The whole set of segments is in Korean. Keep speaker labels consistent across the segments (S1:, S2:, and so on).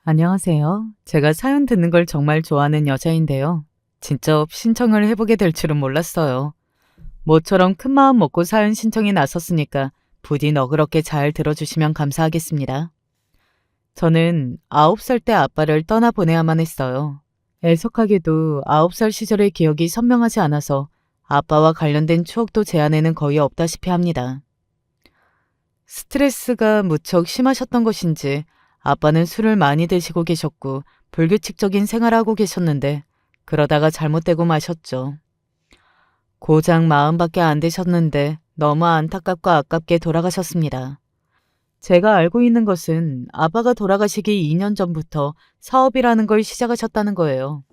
S1: 안녕하세요. 제가 사연 듣는 걸 정말 좋아하는 여자인데요. 진짜 신청을 해보게 될 줄은 몰랐어요. 모처럼 큰 마음 먹고 사연 신청이 나섰으니까 부디 너그럽게 잘 들어주시면 감사하겠습니다. 저는 9살 때 아빠를 떠나보내야만 했어요. 애석하게도 9살 시절의 기억이 선명하지 않아서 아빠와 관련된 추억도 제 안에는 거의 없다시피 합니다. 스트레스가 무척 심하셨던 것인지 아빠는 술을 많이 드시고 계셨고 불규칙적인 생활하고 계셨는데 그러다가 잘못되고 마셨죠. 고작 40밖에 안 되셨는데 너무 안타깝고 아깝게 돌아가셨습니다. 제가 알고 있는 것은 아빠가 돌아가시기 2년 전부터 사업이라는 걸 시작하셨다는 거예요.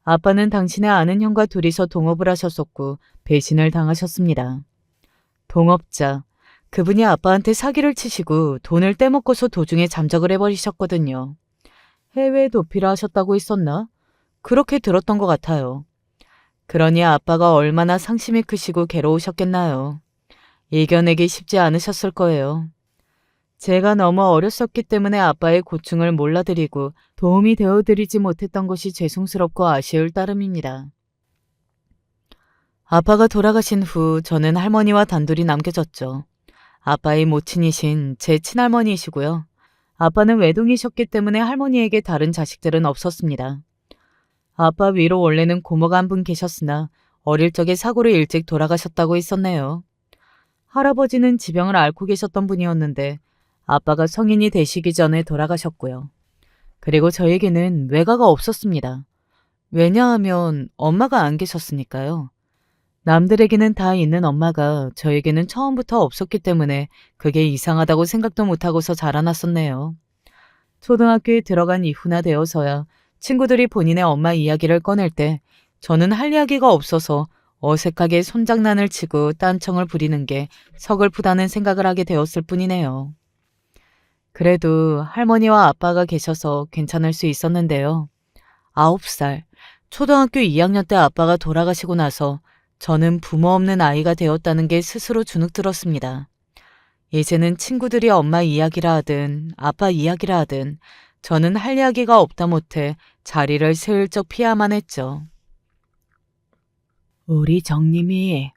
S1: 아빠는 당신의 아는 형과 둘이서 동업을 하셨었고 배신을 당하셨습니다. 동업자, 그분이 아빠한테 사기를 치시고 돈을 떼먹고서 도중에 잠적을 해버리셨거든요. 해외 도피를 하셨다고 했었나? 그렇게 들었던 것 같아요. 그러니 아빠가 얼마나 상심이 크시고 괴로우셨겠나요. 이겨내기 쉽지 않으셨을 거예요. 제가 너무 어렸었기 때문에 아빠의 고충을 몰라드리고 도움이 되어드리지 못했던 것이 죄송스럽고 아쉬울 따름입니다. 아빠가 돌아가신 후 저는 할머니와 단둘이 남겨졌죠. 아빠의 모친이신 제 친할머니이시고요. 아빠는 외동이셨기 때문에 할머니에게 다른 자식들은 없었습니다. 아빠 위로 원래는 고모가 한 분 계셨으나 어릴 적에 사고로 일찍 돌아가셨다고 했었네요. 할아버지는 지병을 앓고 계셨던 분이었는데 아빠가 성인이 되시기 전에 돌아가셨고요. 그리고 저에게는 외가가 없었습니다. 왜냐하면 엄마가 안 계셨으니까요. 남들에게는 다 있는 엄마가 저에게는 처음부터 없었기 때문에 그게 이상하다고 생각도 못하고서 자라났었네요. 초등학교에 들어간 이후나 되어서야 친구들이 본인의 엄마 이야기를 꺼낼 때 저는 할 이야기가 없어서 어색하게 손장난을 치고 딴청을 부리는 게 서글프다는 생각을 하게 되었을 뿐이네요. 그래도 할머니와 아빠가 계셔서 괜찮을 수 있었는데요. 9살, 초등학교 2학년 때 아빠가 돌아가시고 나서 저는 부모 없는 아이가 되었다는 게 스스로 주눅 들었습니다. 이제는 친구들이 엄마 이야기라 하든 아빠 이야기라 하든 저는 할 이야기가 없다 못해 자리를 슬쩍 피해야만 했죠. 우리 정님이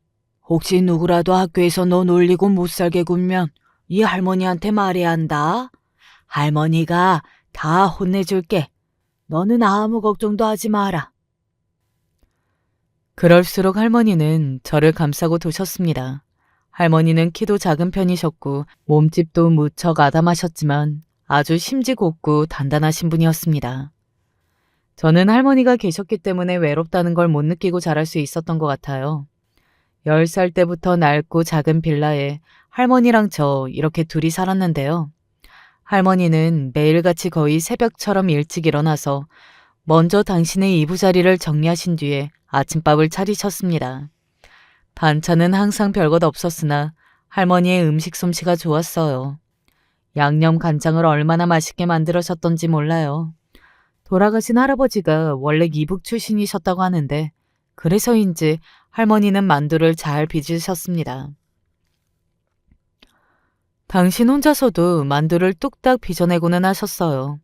S1: 혹시 누구라도 학교에서 너 놀리고 못 살게 굴면 이 할머니한테 말해야 한다. 할머니가 다 혼내줄게. 너는 아무 걱정도 하지 마라. 그럴수록 할머니는 저를 감싸고 도셨습니다. 할머니는 키도 작은 편이셨고 몸집도 무척 아담하셨지만 아주 심지 곱고 단단하신 분이었습니다. 저는 할머니가 계셨기 때문에 외롭다는 걸 못 느끼고 자랄 수 있었던 것 같아요. 10살 때부터 낡고 작은 빌라에 할머니랑 저 이렇게 둘이 살았는데요. 할머니는 매일같이 거의 새벽처럼 일찍 일어나서 먼저 당신의 이부자리를 정리하신 뒤에 아침밥을 차리셨습니다. 반찬은 항상 별것 없었으나 할머니의 음식 솜씨가 좋았어요. 양념 간장을 얼마나 맛있게 만들으셨던지 몰라요. 돌아가신 할아버지가 원래 이북 출신이셨다고 하는데 그래서인지 할머니는 만두를 잘 빚으셨습니다. 당신 혼자서도 만두를 뚝딱 빚어내고는 하셨어요.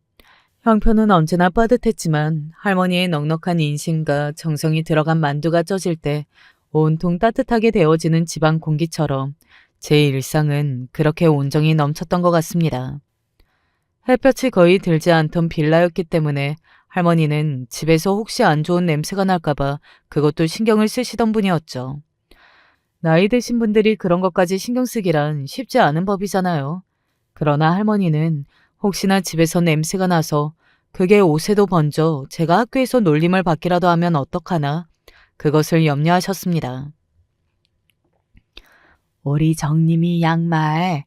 S1: 형편은 언제나 빠듯했지만 할머니의 넉넉한 인심과 정성이 들어간 만두가 쪄질 때 온통 따뜻하게 데워지는 집안 공기처럼 제 일상은 그렇게 온정이 넘쳤던 것 같습니다. 햇볕이 거의 들지 않던 빌라였기 때문에 할머니는 집에서 혹시 안 좋은 냄새가 날까봐 그것도 신경을 쓰시던 분이었죠. 나이 드신 분들이 그런 것까지 신경 쓰기란 쉽지 않은 법이잖아요. 그러나 할머니는 혹시나 집에서 냄새가 나서 그게 옷에도 번져 제가 학교에서 놀림을 받기라도 하면 어떡하나 그것을 염려하셨습니다. 우리 정님이 양말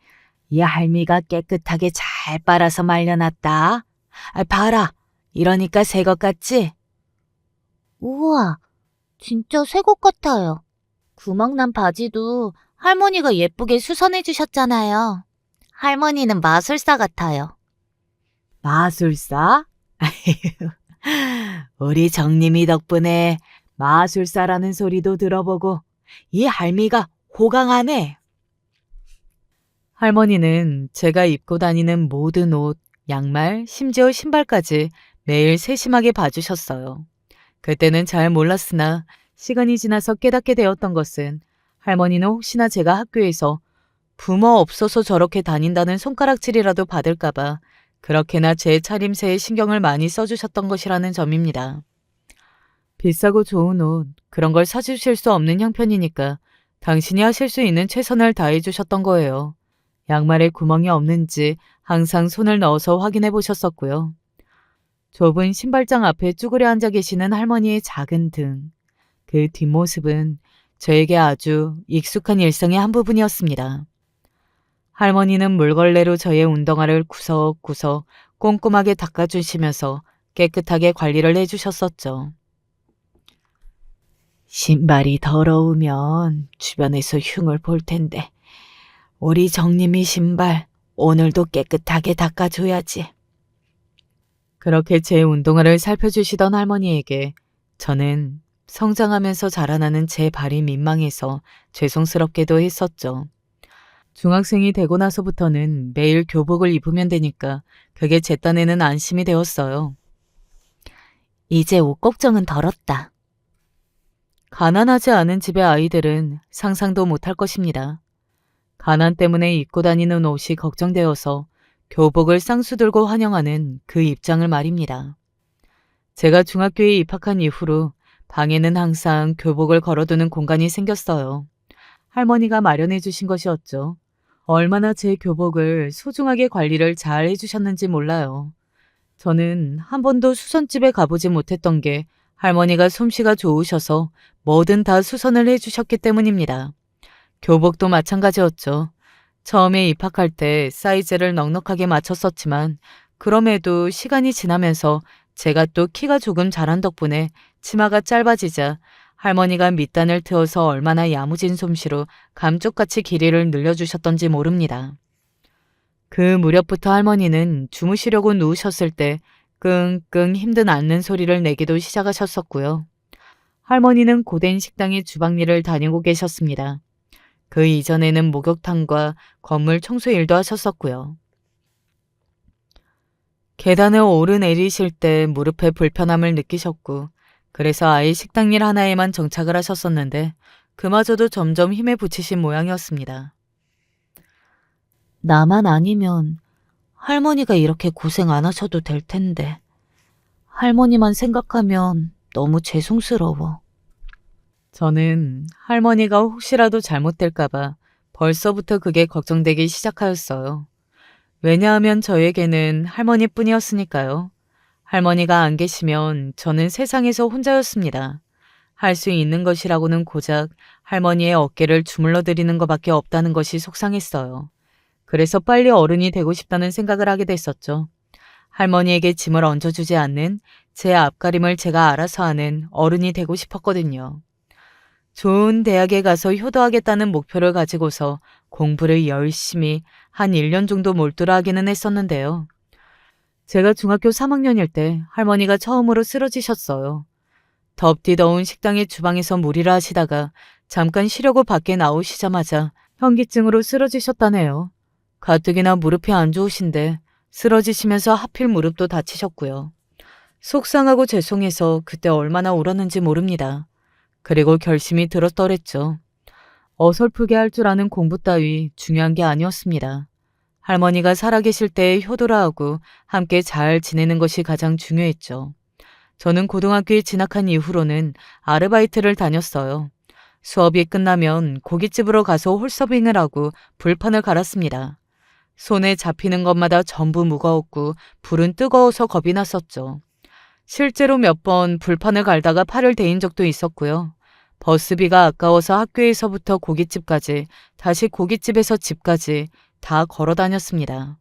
S1: 이 할미가 깨끗하게 잘 빨아서 말려놨다. 봐라. 이러니까 새 것 같지?
S2: 우와, 진짜 새 것 같아요. 구멍난 바지도 할머니가 예쁘게 수선해 주셨잖아요. 할머니는 마술사 같아요.
S1: 마술사? 우리 정님이 덕분에 마술사라는 소리도 들어보고 이 할미가 호강하네. 할머니는 제가 입고 다니는 모든 옷, 양말, 심지어 신발까지 매일 세심하게 봐주셨어요. 그때는 잘 몰랐으나 시간이 지나서 깨닫게 되었던 것은 할머니는 혹시나 제가 학교에서 부모 없어서 저렇게 다닌다는 손가락질이라도 받을까봐 그렇게나 제 차림새에 신경을 많이 써주셨던 것이라는 점입니다. 비싸고 좋은 옷, 그런 걸 사주실 수 없는 형편이니까 당신이 하실 수 있는 최선을 다해주셨던 거예요. 양말에 구멍이 없는지 항상 손을 넣어서 확인해 보셨었고요. 좁은 신발장 앞에 쭈그려 앉아 계시는 할머니의 작은 등, 그 뒷모습은 저에게 아주 익숙한 일상의 한 부분이었습니다. 할머니는 물걸레로 저의 운동화를 구석구석 꼼꼼하게 닦아주시면서 깨끗하게 관리를 해주셨었죠. 신발이 더러우면 주변에서 흉을 볼 텐데 우리 정님이 신발 오늘도 깨끗하게 닦아줘야지. 그렇게 제 운동화를 살펴주시던 할머니에게 저는 성장하면서 자라나는 제 발이 민망해서 죄송스럽게도 했었죠. 중학생이 되고 나서부터는 매일 교복을 입으면 되니까 그게 제 딴에는 안심이 되었어요.
S2: 이제 옷 걱정은 덜었다.
S1: 가난하지 않은 집의 아이들은 상상도 못할 것입니다. 가난 때문에 입고 다니는 옷이 걱정되어서 교복을 쌍수 들고 환영하는 그 입장을 말입니다. 제가 중학교에 입학한 이후로 방에는 항상 교복을 걸어두는 공간이 생겼어요. 할머니가 마련해 주신 것이었죠. 얼마나 제 교복을 소중하게 관리를 잘 해주셨는지 몰라요. 저는 한 번도 수선집에 가보지 못했던 게 할머니가 솜씨가 좋으셔서 뭐든 다 수선을 해주셨기 때문입니다. 교복도 마찬가지였죠. 처음에 입학할 때 사이즈를 넉넉하게 맞췄었지만 그럼에도 시간이 지나면서 제가 또 키가 조금 자란 덕분에 치마가 짧아지자 할머니가 밑단을 트어서 얼마나 야무진 솜씨로 감쪽같이 길이를 늘려주셨던지 모릅니다. 그 무렵부터 할머니는 주무시려고 누우셨을 때 끙끙 힘든 앓는 소리를 내기도 시작하셨었고요. 할머니는 고된 식당의 주방일을 다니고 계셨습니다. 그 이전에는 목욕탕과 건물 청소 일도 하셨었고요. 계단을 오르내리실 때 무릎에 불편함을 느끼셨고 그래서 아예 식당일 하나에만 정착을 하셨었는데 그마저도 점점 힘에 부치신 모양이었습니다.
S2: 나만 아니면 할머니가 이렇게 고생 안 하셔도 될 텐데. 할머니만 생각하면 너무 죄송스러워.
S1: 저는 할머니가 혹시라도 잘못될까봐 벌써부터 그게 걱정되기 시작하였어요. 왜냐하면 저에게는 할머니뿐이었으니까요. 할머니가 안 계시면 저는 세상에서 혼자였습니다. 할 수 있는 것이라고는 고작 할머니의 어깨를 주물러 드리는 것밖에 없다는 것이 속상했어요. 그래서 빨리 어른이 되고 싶다는 생각을 하게 됐었죠. 할머니에게 짐을 얹어주지 않는 제 앞가림을 제가 알아서 하는 어른이 되고 싶었거든요. 좋은 대학에 가서 효도하겠다는 목표를 가지고서 공부를 열심히 한 1년 정도 몰두를 하기는 했었는데요. 제가 중학교 3학년일 때 할머니가 처음으로 쓰러지셨어요. 덥디 더운 식당의 주방에서 무리를 하시다가 잠깐 쉬려고 밖에 나오시자마자 현기증으로 쓰러지셨다네요. 가뜩이나 무릎이 안 좋으신데 쓰러지시면서 하필 무릎도 다치셨고요. 속상하고 죄송해서 그때 얼마나 울었는지 모릅니다. 그리고 결심이 들었더랬죠. 어설프게 할 줄 아는 공부 따위 중요한 게 아니었습니다. 할머니가 살아계실 때 효도를 하고 함께 잘 지내는 것이 가장 중요했죠. 저는 고등학교에 진학한 이후로는 아르바이트를 다녔어요. 수업이 끝나면 고깃집으로 가서 홀서빙을 하고 불판을 갈았습니다. 손에 잡히는 것마다 전부 무거웠고 불은 뜨거워서 겁이 났었죠. 실제로 몇 번 불판을 갈다가 팔을 데인 적도 있었고요. 버스비가 아까워서 학교에서부터 고깃집까지, 다시 고깃집에서 집까지 다 걸어 다녔습니다.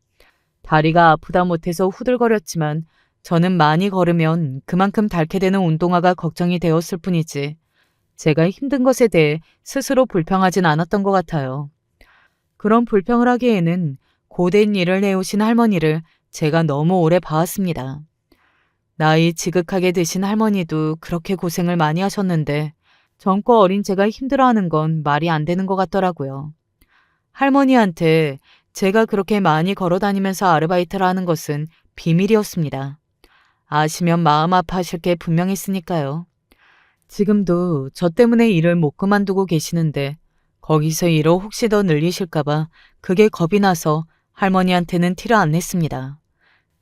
S1: 다리가 아프다 못해서 후들거렸지만 저는 많이 걸으면 그만큼 닳게 되는 운동화가 걱정이 되었을 뿐이지 제가 힘든 것에 대해 스스로 불평하진 않았던 것 같아요. 그런 불평을 하기에는 고된 일을 해오신 할머니를 제가 너무 오래 봐왔습니다. 나이 지극하게 드신 할머니도 그렇게 고생을 많이 하셨는데 젊고 어린 제가 힘들어하는 건 말이 안 되는 것 같더라고요. 할머니한테 제가 그렇게 많이 걸어 다니면서 아르바이트를 하는 것은 비밀이었습니다. 아시면 마음 아파하실 게 분명했으니까요. 지금도 저 때문에 일을 못 그만두고 계시는데 거기서 일을 혹시 더 늘리실까봐 그게 겁이 나서 할머니한테는 티를 안 냈습니다.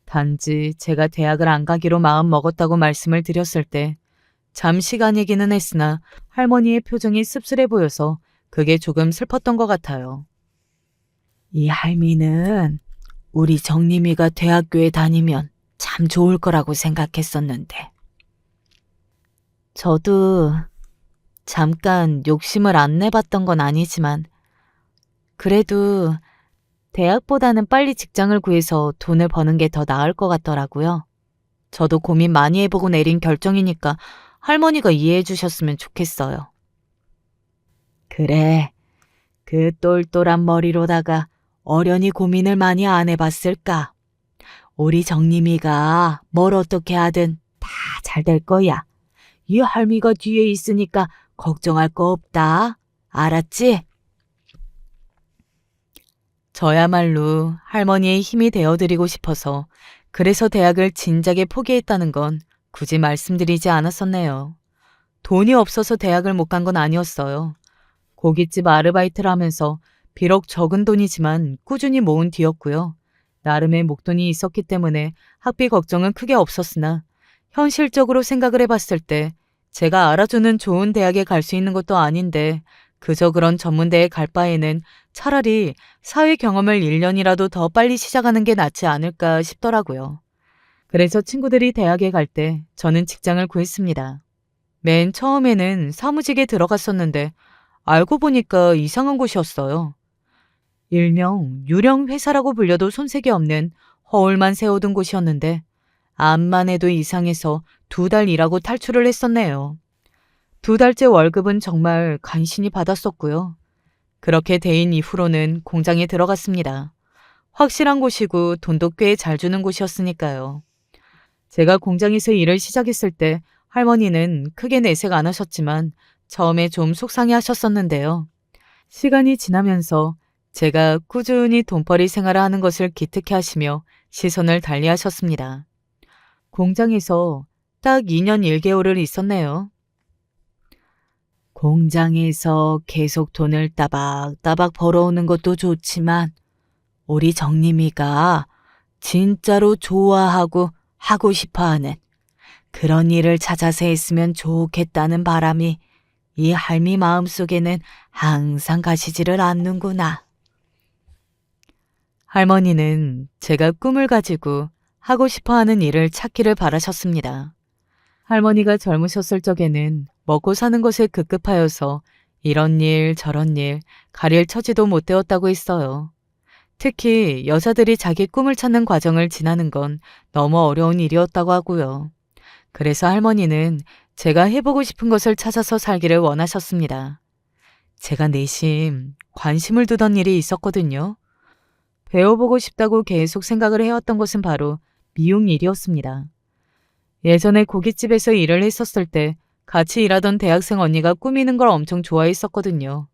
S1: 단지 제가 대학을 안 가기로 마음 먹었다고 말씀을 드렸을 때 잠시간이기는 했으나 할머니의 표정이 씁쓸해 보여서 그게 조금 슬펐던 것 같아요.
S2: 이 할미는 우리 정림이가 대학교에 다니면 참 좋을 거라고 생각했었는데. 저도 잠깐 욕심을 안 내봤던 건 아니지만 그래도 대학보다는 빨리 직장을 구해서 돈을 버는 게 더 나을 것 같더라고요. 저도 고민 많이 해보고 내린 결정이니까 할머니가 이해해 주셨으면 좋겠어요. 그래, 그 똘똘한 머리로다가 어련히 고민을 많이 안 해봤을까? 우리 정림이가 뭘 어떻게 하든 다 잘 될 거야. 이 할미가 뒤에 있으니까 걱정할 거 없다. 알았지?
S1: 저야말로 할머니의 힘이 되어드리고 싶어서 그래서 대학을 진작에 포기했다는 건 굳이 말씀드리지 않았었네요. 돈이 없어서 대학을 못 간 건 아니었어요. 고깃집 아르바이트를 하면서 비록 적은 돈이지만 꾸준히 모은 뒤였고요. 나름의 목돈이 있었기 때문에 학비 걱정은 크게 없었으나 현실적으로 생각을 해봤을 때 제가 알아주는 좋은 대학에 갈 수 있는 것도 아닌데 그저 그런 전문대에 갈 바에는 차라리 사회 경험을 1년이라도 더 빨리 시작하는 게 낫지 않을까 싶더라고요. 그래서 친구들이 대학에 갈 때 저는 직장을 구했습니다. 맨 처음에는 사무직에 들어갔었는데 알고 보니까 이상한 곳이었어요. 일명 유령 회사라고 불려도 손색이 없는 허울만 세워둔 곳이었는데 암만 해도 이상해서 2달 일하고 탈출을 했었네요. 2달째 월급은 정말 간신히 받았었고요. 그렇게 대인 이후로는 공장에 들어갔습니다. 확실한 곳이고 돈도 꽤 잘 주는 곳이었으니까요. 제가 공장에서 일을 시작했을 때 할머니는 크게 내색 안 하셨지만 처음에 좀 속상해 하셨었는데요. 시간이 지나면서 제가 꾸준히 돈벌이 생활을 하는 것을 기특해 하시며 시선을 달리 하셨습니다. 공장에서 딱 2년 1개월을 있었네요.
S2: 공장에서 계속 돈을 따박따박 벌어오는 것도 좋지만 우리 정림이가 진짜로 좋아하고 하고 싶어하는 그런 일을 찾아서 했으면 좋겠다는 바람이 이 할미 마음속에는 항상 가시지를 않는구나.
S1: 할머니는 제가 꿈을 가지고 하고 싶어하는 일을 찾기를 바라셨습니다. 할머니가 젊으셨을 적에는 먹고 사는 것에 급급하여서 이런 일 저런 일 가릴 처지도 못 되었다고 했어요. 특히 여자들이 자기 꿈을 찾는 과정을 지나는 건 너무 어려운 일이었다고 하고요. 그래서 할머니는 제가 해보고 싶은 것을 찾아서 살기를 원하셨습니다. 제가 내심 관심을 두던 일이 있었거든요. 배워보고 싶다고 계속 생각을 해왔던 것은 바로 미용 일이었습니다. 예전에 고깃집에서 일을 했었을 때 같이 일하던 대학생 언니가 꾸미는 걸 엄청 좋아했었거든요.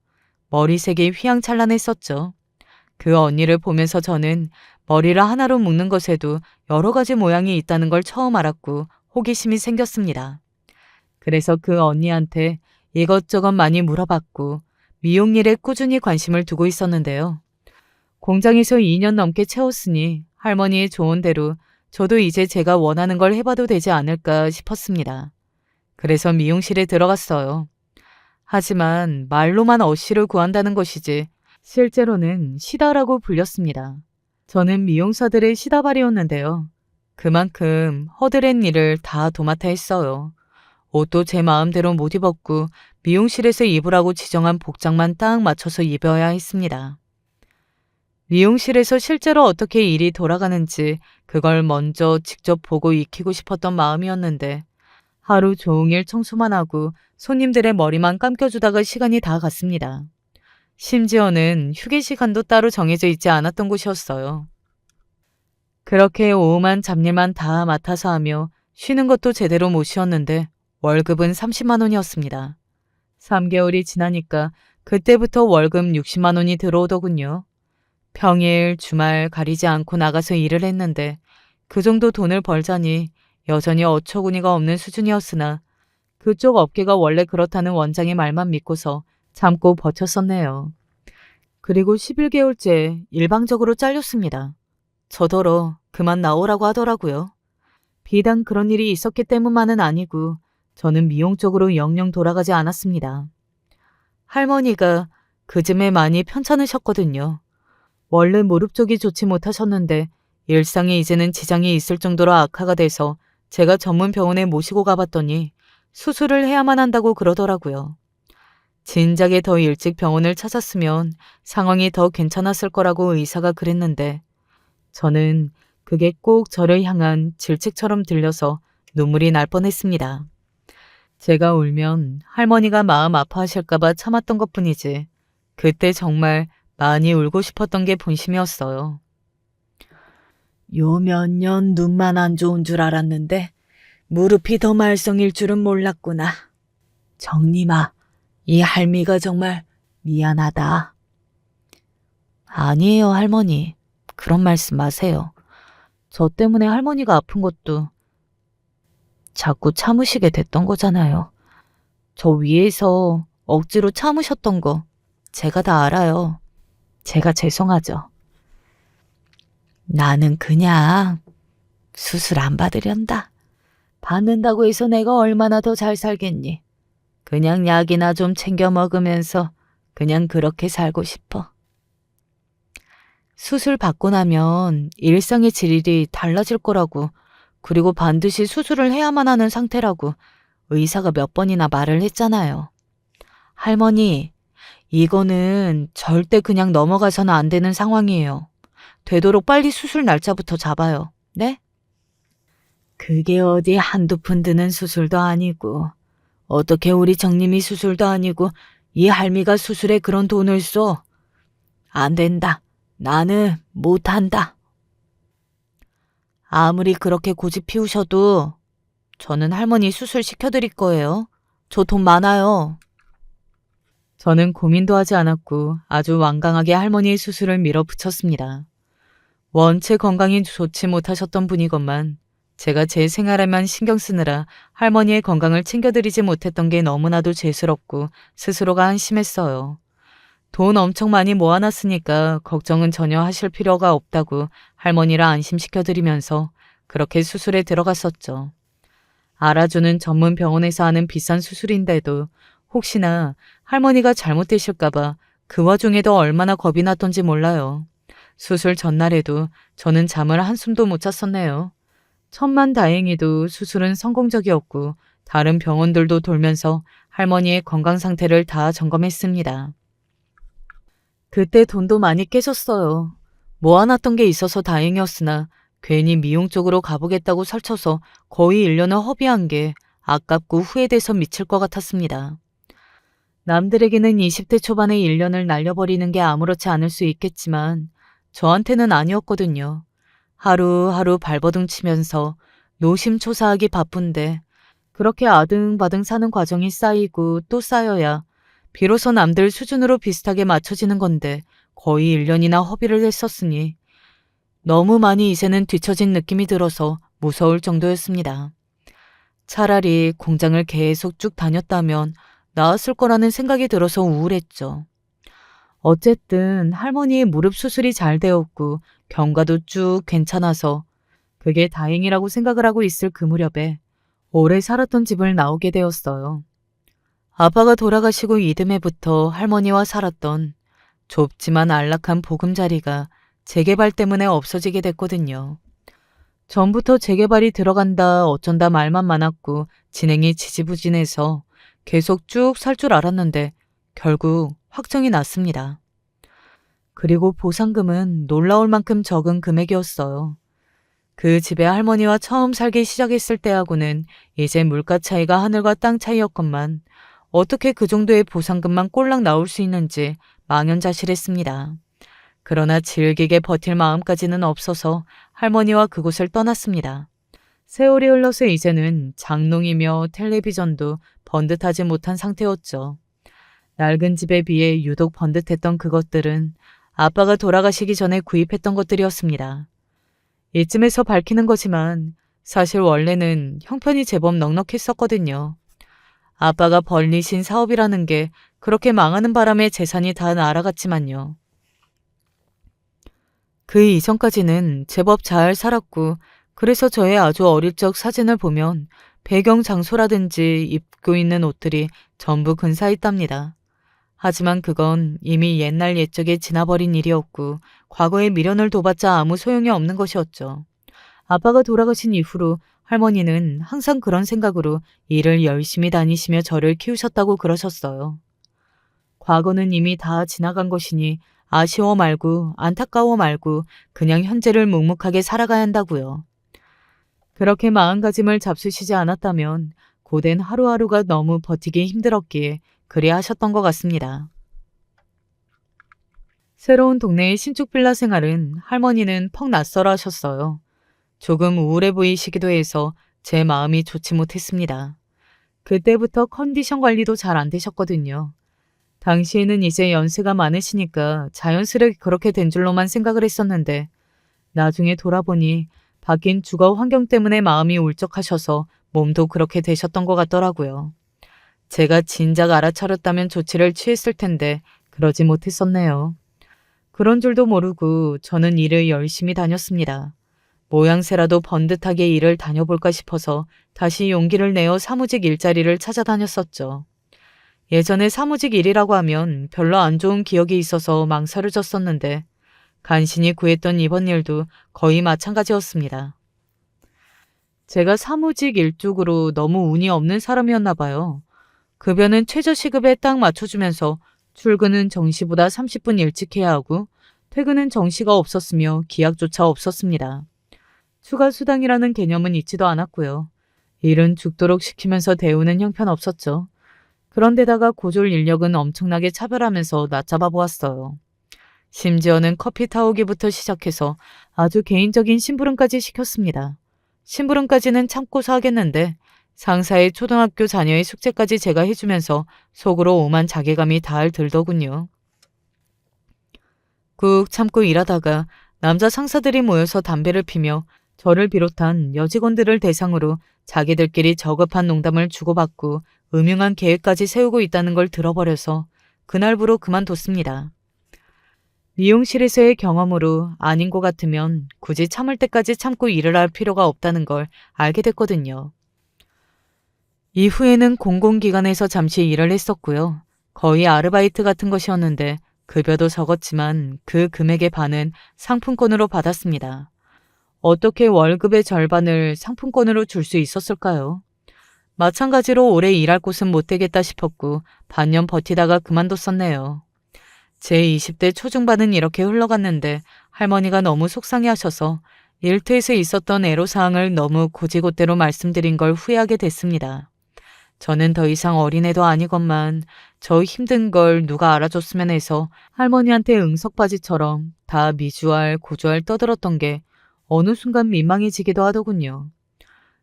S1: 머리색이 휘황찬란했었죠. 그 언니를 보면서 저는 머리를 하나로 묶는 것에도 여러 가지 모양이 있다는 걸 처음 알았고 호기심이 생겼습니다. 그래서 그 언니한테 이것저것 많이 물어봤고 미용 일에 꾸준히 관심을 두고 있었는데요. 공장에서 2년 넘게 채웠으니 할머니의 조언대로 저도 이제 제가 원하는 걸 해봐도 되지 않을까 싶었습니다. 그래서 미용실에 들어갔어요. 하지만 말로만 어씨를 구한다는 것이지 실제로는 시다라고 불렸습니다. 저는 미용사들의 시다발이었는데요. 그만큼 허드렛 일을 다 도맡아 했어요. 옷도 제 마음대로 못 입었고 미용실에서 입으라고 지정한 복장만 딱 맞춰서 입어야 했습니다. 미용실에서 실제로 어떻게 일이 돌아가는지 그걸 먼저 직접 보고 익히고 싶었던 마음이었는데 하루 종일 청소만 하고 손님들의 머리만 감겨주다가 시간이 다 갔습니다. 심지어는 휴게 시간도 따로 정해져 있지 않았던 곳이었어요. 그렇게 오후만 잡일만 다 맡아서 하며 쉬는 것도 제대로 못 쉬었는데 월급은 30만 원이었습니다. 3개월이 지나니까 그때부터 월급 60만 원이 들어오더군요. 평일, 주말 가리지 않고 나가서 일을 했는데 그 정도 돈을 벌자니 여전히 어처구니가 없는 수준이었으나 그쪽 업계가 원래 그렇다는 원장의 말만 믿고서 참고 버텼었네요. 그리고 11개월째 일방적으로 잘렸습니다. 저더러 그만 나오라고 하더라고요. 비단 그런 일이 있었기 때문만은 아니고 저는 미용 쪽으로 영영 돌아가지 않았습니다. 할머니가 그쯤에 많이 편찮으셨거든요. 원래 무릎 쪽이 좋지 못하셨는데 일상에 이제는 지장이 있을 정도로 악화가 돼서 제가 전문 병원에 모시고 가봤더니 수술을 해야만 한다고 그러더라고요. 진작에 더 일찍 병원을 찾았으면 상황이 더 괜찮았을 거라고 의사가 그랬는데 저는 그게 꼭 저를 향한 질책처럼 들려서 눈물이 날 뻔했습니다. 제가 울면 할머니가 마음 아파하실까봐 참았던 것뿐이지 그때 정말 많이 울고 싶었던 게 본심이었어요. 요 몇 년 눈만 안 좋은 줄 알았는데 무릎이 더 말썽일 줄은 몰랐구나. 정림아, 이 할미가 정말 미안하다. 아니에요, 할머니. 그런 말씀 마세요. 저 때문에 할머니가 아픈 것도 자꾸 참으시게 됐던 거잖아요. 저 위에서 억지로 참으셨던 거 제가 다 알아요. 제가 죄송하죠. 나는 그냥 수술 안 받으련다. 받는다고 해서 내가 얼마나 더 잘 살겠니? 그냥 약이나 좀 챙겨 먹으면서 그냥 그렇게 살고 싶어. 수술 받고 나면 일상의 질이 달라질 거라고, 그리고 반드시 수술을 해야만 하는 상태라고 의사가 몇 번이나 말을 했잖아요. 할머니, 이거는 절대 그냥 넘어가서는 안 되는 상황이에요. 되도록 빨리 수술 날짜부터 잡아요. 네? 그게 어디 한두 푼 드는 수술도 아니고 어떻게 우리 정님이 수술도 아니고 이 할미가 수술에 그런 돈을 써? 안 된다. 나는 못한다. 아무리 그렇게 고집 피우셔도 저는 할머니 수술 시켜드릴 거예요. 저 돈 많아요. 저는 고민도 하지 않았고 아주 완강하게 할머니의 수술을 밀어붙였습니다. 원체 건강이 좋지 못하셨던 분이건만 제가 제 생활에만 신경 쓰느라 할머니의 건강을 챙겨드리지 못했던 게 너무나도 죄스럽고 스스로가 한심했어요. 돈 엄청 많이 모아놨으니까 걱정은 전혀 하실 필요가 없다고 할머니를 안심시켜드리면서 그렇게 수술에 들어갔었죠. 알아주는 전문 병원에서 하는 비싼 수술인데도 혹시나 할머니가 잘못되실까봐 그 와중에도 얼마나 겁이 났던지 몰라요. 수술 전날에도 저는 잠을 한숨도 못 잤었네요. 천만다행히도 수술은 성공적이었고 다른 병원들도 돌면서 할머니의 건강 상태를 다 점검했습니다. 그때 돈도 많이 깨졌어요. 모아놨던 게 있어서 다행이었으나 괜히 미용 쪽으로 가보겠다고 설쳐서 거의 1년을 허비한 게 아깝고 후회돼서 미칠 것 같았습니다. 남들에게는 20대 초반의 1년을 날려버리는 게 아무렇지 않을 수 있겠지만 저한테는 아니었거든요. 하루하루 발버둥 치면서 노심초사하기 바쁜데 그렇게 아등바등 사는 과정이 쌓이고 또 쌓여야 비로소 남들 수준으로 비슷하게 맞춰지는 건데 거의 1년이나 허비를 했었으니 너무 많이 이제는 뒤처진 느낌이 들어서 무서울 정도였습니다. 차라리 공장을 계속 쭉 다녔다면 나았을 거라는 생각이 들어서 우울했죠. 어쨌든 할머니의 무릎 수술이 잘 되었고 경과도 쭉 괜찮아서 그게 다행이라고 생각을 하고 있을 그 무렵에 오래 살았던 집을 나오게 되었어요. 아빠가 돌아가시고 이듬해부터 할머니와 살았던 좁지만 안락한 보금자리가 재개발 때문에 없어지게 됐거든요. 전부터 재개발이 들어간다 어쩐다 말만 많았고 진행이 지지부진해서 계속 쭉 살 줄 알았는데 결국 확정이 났습니다. 그리고 보상금은 놀라울 만큼 적은 금액이었어요. 그 집에 할머니와 처음 살기 시작했을 때하고는 이제 물가 차이가 하늘과 땅 차이였건만 어떻게 그 정도의 보상금만 꼴랑 나올 수 있는지 망연자실했습니다. 그러나 질기게 버틸 마음까지는 없어서 할머니와 그곳을 떠났습니다. 세월이 흘러서 이제는 장롱이며 텔레비전도 번듯하지 못한 상태였죠. 낡은 집에 비해 유독 번듯했던 그것들은 아빠가 돌아가시기 전에 구입했던 것들이었습니다. 이쯤에서 밝히는 거지만 사실 원래는 형편이 제법 넉넉했었거든요. 아빠가 벌리신 사업이라는 게 그렇게 망하는 바람에 재산이 다 날아갔지만요. 그 이전까지는 제법 잘 살았고 그래서 저의 아주 어릴 적 사진을 보면 배경 장소라든지 입고 있는 옷들이 전부 근사했답니다. 하지만 그건 이미 옛날 옛적에 지나버린 일이었고 과거에 미련을 둬봤자 아무 소용이 없는 것이었죠. 아빠가 돌아가신 이후로 할머니는 항상 그런 생각으로 일을 열심히 다니시며 저를 키우셨다고 그러셨어요. 과거는 이미 다 지나간 것이니 아쉬워 말고 안타까워 말고 그냥 현재를 묵묵하게 살아가야 한다고요. 그렇게 마음가짐을 잡수시지 않았다면 고된 하루하루가 너무 버티기 힘들었기에 그리 하셨던 것 같습니다. 새로운 동네의 신축 빌라 생활은 할머니는 퍽 낯설어 하셨어요. 조금 우울해 보이시기도 해서 제 마음이 좋지 못했습니다. 그때부터 컨디션 관리도 잘 안 되셨거든요. 당시에는 이제 연세가 많으시니까 자연스레 그렇게 된 줄로만 생각을 했었는데 나중에 돌아보니 바뀐 주거 환경 때문에 마음이 울적하셔서 몸도 그렇게 되셨던 것 같더라고요. 제가 진작 알아차렸다면 조치를 취했을 텐데 그러지 못했었네요. 그런 줄도 모르고 저는 일을 열심히 다녔습니다. 모양새라도 번듯하게 일을 다녀볼까 싶어서 다시 용기를 내어 사무직 일자리를 찾아다녔었죠. 예전에 사무직 일이라고 하면 별로 안 좋은 기억이 있어서 망설여졌었는데 간신히 구했던 이번 일도 거의 마찬가지였습니다. 제가 사무직 일 쪽으로 너무 운이 없는 사람이었나 봐요. 급여는 최저시급에 딱 맞춰주면서 출근은 정시보다 30분 일찍 해야 하고 퇴근은 정시가 없었으며 기약조차 없었습니다. 추가 수당이라는 개념은 있지도 않았고요. 일은 죽도록 시키면서 대우는 형편없었죠. 그런데다가 고졸 인력은 엄청나게 차별하면서 낮잡아 보았어요. 심지어는 커피 타오기부터 시작해서 아주 개인적인 심부름까지 시켰습니다. 심부름까지는 참고서 하겠는데 상사의 초등학교 자녀의 숙제까지 제가 해주면서 속으로 오만 자괴감이 달 들더군요. 꾹 참고 일하다가 남자 상사들이 모여서 담배를 피며 저를 비롯한 여직원들을 대상으로 자기들끼리 저급한 농담을 주고받고 음흉한 계획까지 세우고 있다는 걸 들어버려서 그날부로 그만뒀습니다. 미용실에서의 경험으로 아닌 것 같으면 굳이 참을 때까지 참고 일을 할 필요가 없다는 걸 알게 됐거든요. 이후에는 공공기관에서 잠시 일을 했었고요. 거의 아르바이트 같은 것이었는데 급여도 적었지만 그 금액의 반은 상품권으로 받았습니다. 어떻게 월급의 절반을 상품권으로 줄 수 있었을까요? 마찬가지로 오래 일할 곳은 못 되겠다 싶었고 반년 버티다가 그만뒀었네요. 제 20대 초중반은 이렇게 흘러갔는데 할머니가 너무 속상해하셔서 일터에서 있었던 애로사항을 너무 고지고대로 말씀드린 걸 후회하게 됐습니다. 저는 더 이상 어린애도 아니건만 저 힘든 걸 누가 알아줬으면 해서 할머니한테 응석바지처럼 다 미주알 고주알 떠들었던 게 어느 순간 민망해지기도 하더군요.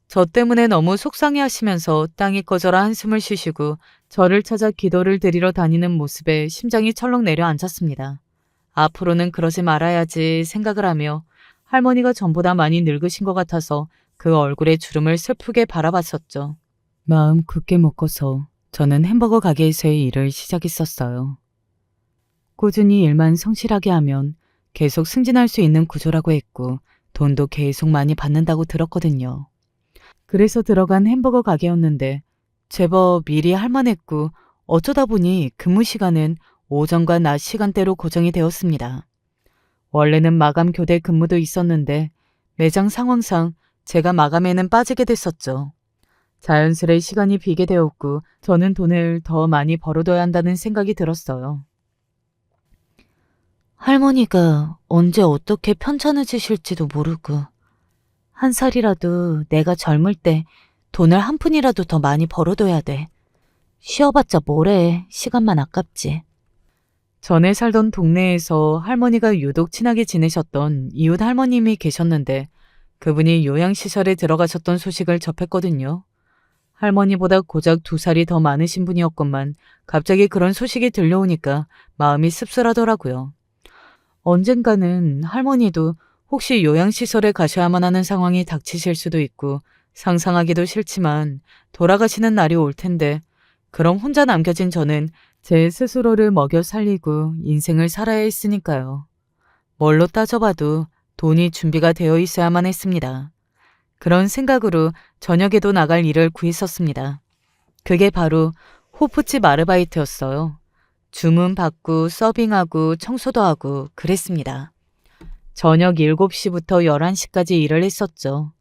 S1: 저 때문에 너무 속상해하시면서 땅이 꺼져라 한숨을 쉬시고 저를 찾아 기도를 드리러 다니는 모습에 심장이 철렁 내려앉았습니다. 앞으로는 그러지 말아야지 생각을 하며 할머니가 전보다 많이 늙으신 것 같아서 그 얼굴의 주름을 슬프게 바라봤었죠. 마음 굳게 먹고서 저는 햄버거 가게에서의 일을 시작했었어요. 꾸준히 일만 성실하게 하면 계속 승진할 수 있는 구조라고 했고 돈도 계속 많이 받는다고 들었거든요. 그래서 들어간 햄버거 가게였는데 제법 일이 할만했고 어쩌다 보니 근무 시간은 오전과 낮 시간대로 고정이 되었습니다. 원래는 마감 교대 근무도 있었는데 매장 상황상 제가 마감에는 빠지게 됐었죠. 자연스레 시간이 비게 되었고 저는 돈을 더 많이 벌어둬야 한다는 생각이 들었어요.
S2: 할머니가 언제 어떻게 편찮으실지도 모르고 한 살이라도 내가 젊을 때 돈을 한 푼이라도 더 많이 벌어둬야 돼. 쉬어봤자 뭐래. 시간만 아깝지.
S1: 전에 살던 동네에서 할머니가 유독 친하게 지내셨던 이웃 할머님이 계셨는데 그분이 요양시설에 들어가셨던 소식을 접했거든요. 할머니보다 고작 2살이 더 많으신 분이었건만 갑자기 그런 소식이 들려오니까 마음이 씁쓸하더라고요. 언젠가는 할머니도 혹시 요양시설에 가셔야만 하는 상황이 닥치실 수도 있고 상상하기도 싫지만 돌아가시는 날이 올 텐데 그럼 혼자 남겨진 저는 제 스스로를 먹여 살리고 인생을 살아야 했으니까요. 뭘로 따져봐도 돈이 준비가 되어 있어야만 했습니다. 그런 생각으로 저녁에도 나갈 일을 구했었습니다. 그게 바로 호프집 아르바이트였어요. 주문 받고 서빙하고 청소도 하고 그랬습니다. 저녁 7시부터 11시까지 일을 했었죠.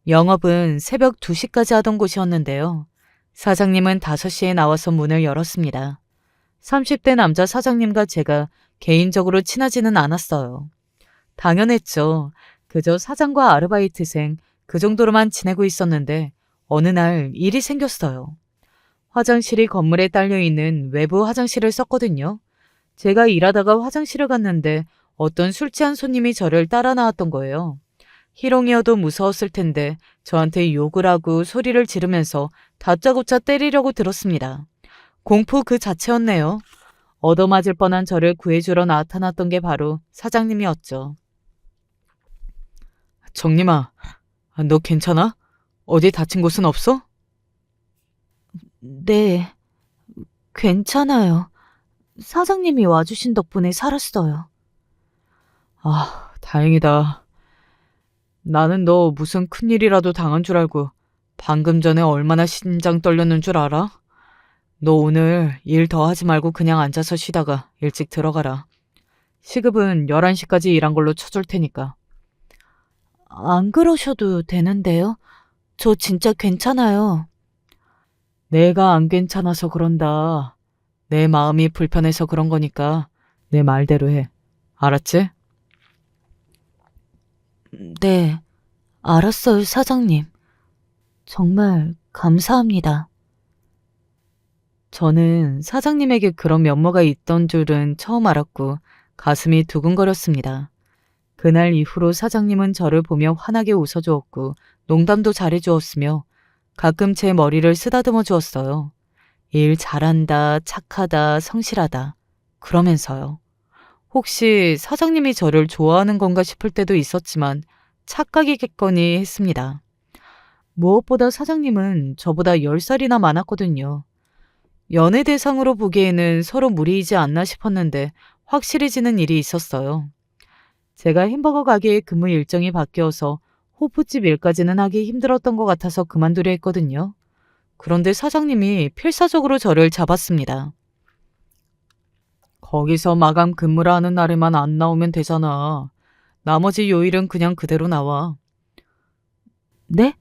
S1: 영업은 새벽 2시까지 하던 곳이었는데요. 사장님은 5시에 나와서 문을 열었습니다. 30대 남자 사장님과 제가 개인적으로 친하지는 않았어요. 당연했죠. 그저 사장과 아르바이트생 그 정도로만 지내고 있었는데 어느 날 일이 생겼어요. 화장실이 건물에 딸려있는 외부 화장실을 썼거든요. 제가 일하다가 화장실을 갔는데 어떤 술 취한 손님이 저를 따라 나왔던 거예요. 희롱이어도 무서웠을 텐데 저한테 욕을 하고 소리를 지르면서 다짜고짜 때리려고 들었습니다. 공포 그 자체였네요. 얻어맞을 뻔한 저를 구해주러 나타났던 게 바로 사장님이었죠. 정림아, 너 괜찮아? 어디 다친 곳은 없어?
S2: 네, 괜찮아요. 사장님이 와주신 덕분에 살았어요.
S1: 아, 다행이다. 나는 너 무슨 큰일이라도 당한 줄 알고 방금 전에 얼마나 심장 떨렸는 줄 알아? 너 오늘 일 더 하지 말고 그냥 앉아서 쉬다가 일찍 들어가라. 시급은 11시까지 일한 걸로 쳐줄 테니까.
S2: 안 그러셔도 되는데요. 저 진짜 괜찮아요.
S1: 내가 안 괜찮아서 그런다. 내 마음이 불편해서 그런 거니까 내 말대로 해. 알았지?
S2: 네, 알았어요, 사장님. 정말 감사합니다.
S1: 저는 사장님에게 그런 면모가 있던 줄은 처음 알았고 가슴이 두근거렸습니다. 그날 이후로 사장님은 저를 보며 환하게 웃어주었고 농담도 잘해주었으며 가끔 제 머리를 쓰다듬어 주었어요. 일 잘한다, 착하다, 성실하다. 그러면서요. 혹시 사장님이 저를 좋아하는 건가 싶을 때도 있었지만 착각이겠거니 했습니다. 무엇보다 사장님은 저보다 10살이나 많았거든요. 연애 대상으로 보기에는 서로 무리이지 않나 싶었는데 확실해지는 일이 있었어요. 제가 햄버거 가게의 근무 일정이 바뀌어서 호프집 일까지는 하기 힘들었던 것 같아서 그만두려 했거든요. 그런데 사장님이 필사적으로 저를 잡았습니다. 거기서 마감 근무를 하는 날에만 안 나오면 되잖아. 나머지 요일은 그냥 그대로 나와.
S2: 네?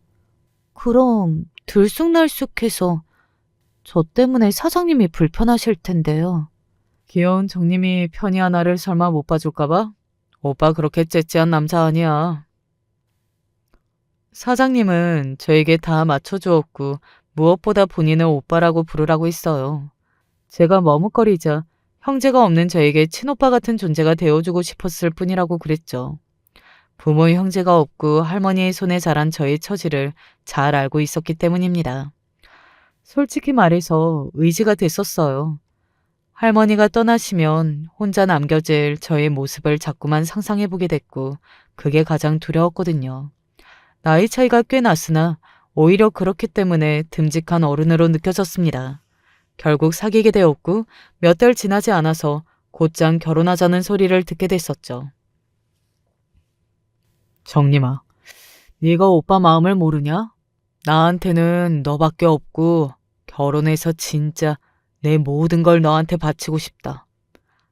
S2: 그럼 들쑥날쑥해서 저 때문에 사장님이 불편하실 텐데요.
S1: 귀여운 정님이 편히 하나를 설마 못 봐줄까봐? 오빠 그렇게 째째한 남자 아니야. 사장님은 저에게 다 맞춰주었고 무엇보다 본인을 오빠라고 부르라고 했어요. 제가 머뭇거리자 형제가 없는 저에게 친오빠 같은 존재가 되어주고 싶었을 뿐이라고 그랬죠. 부모의 형제가 없고 할머니의 손에 자란 저의 처지를 잘 알고 있었기 때문입니다. 솔직히 말해서 의지가 됐었어요. 할머니가 떠나시면 혼자 남겨질 저의 모습을 자꾸만 상상해보게 됐고 그게 가장 두려웠거든요. 나이 차이가 꽤 났으나 오히려 그렇기 때문에 듬직한 어른으로 느껴졌습니다. 결국 사귀게 되었고 몇 달 지나지 않아서 곧장 결혼하자는 소리를 듣게 됐었죠. 정림아, 네가 오빠 마음을 모르냐? 나한테는 너밖에 없고 결혼해서 진짜 내 모든 걸 너한테 바치고 싶다.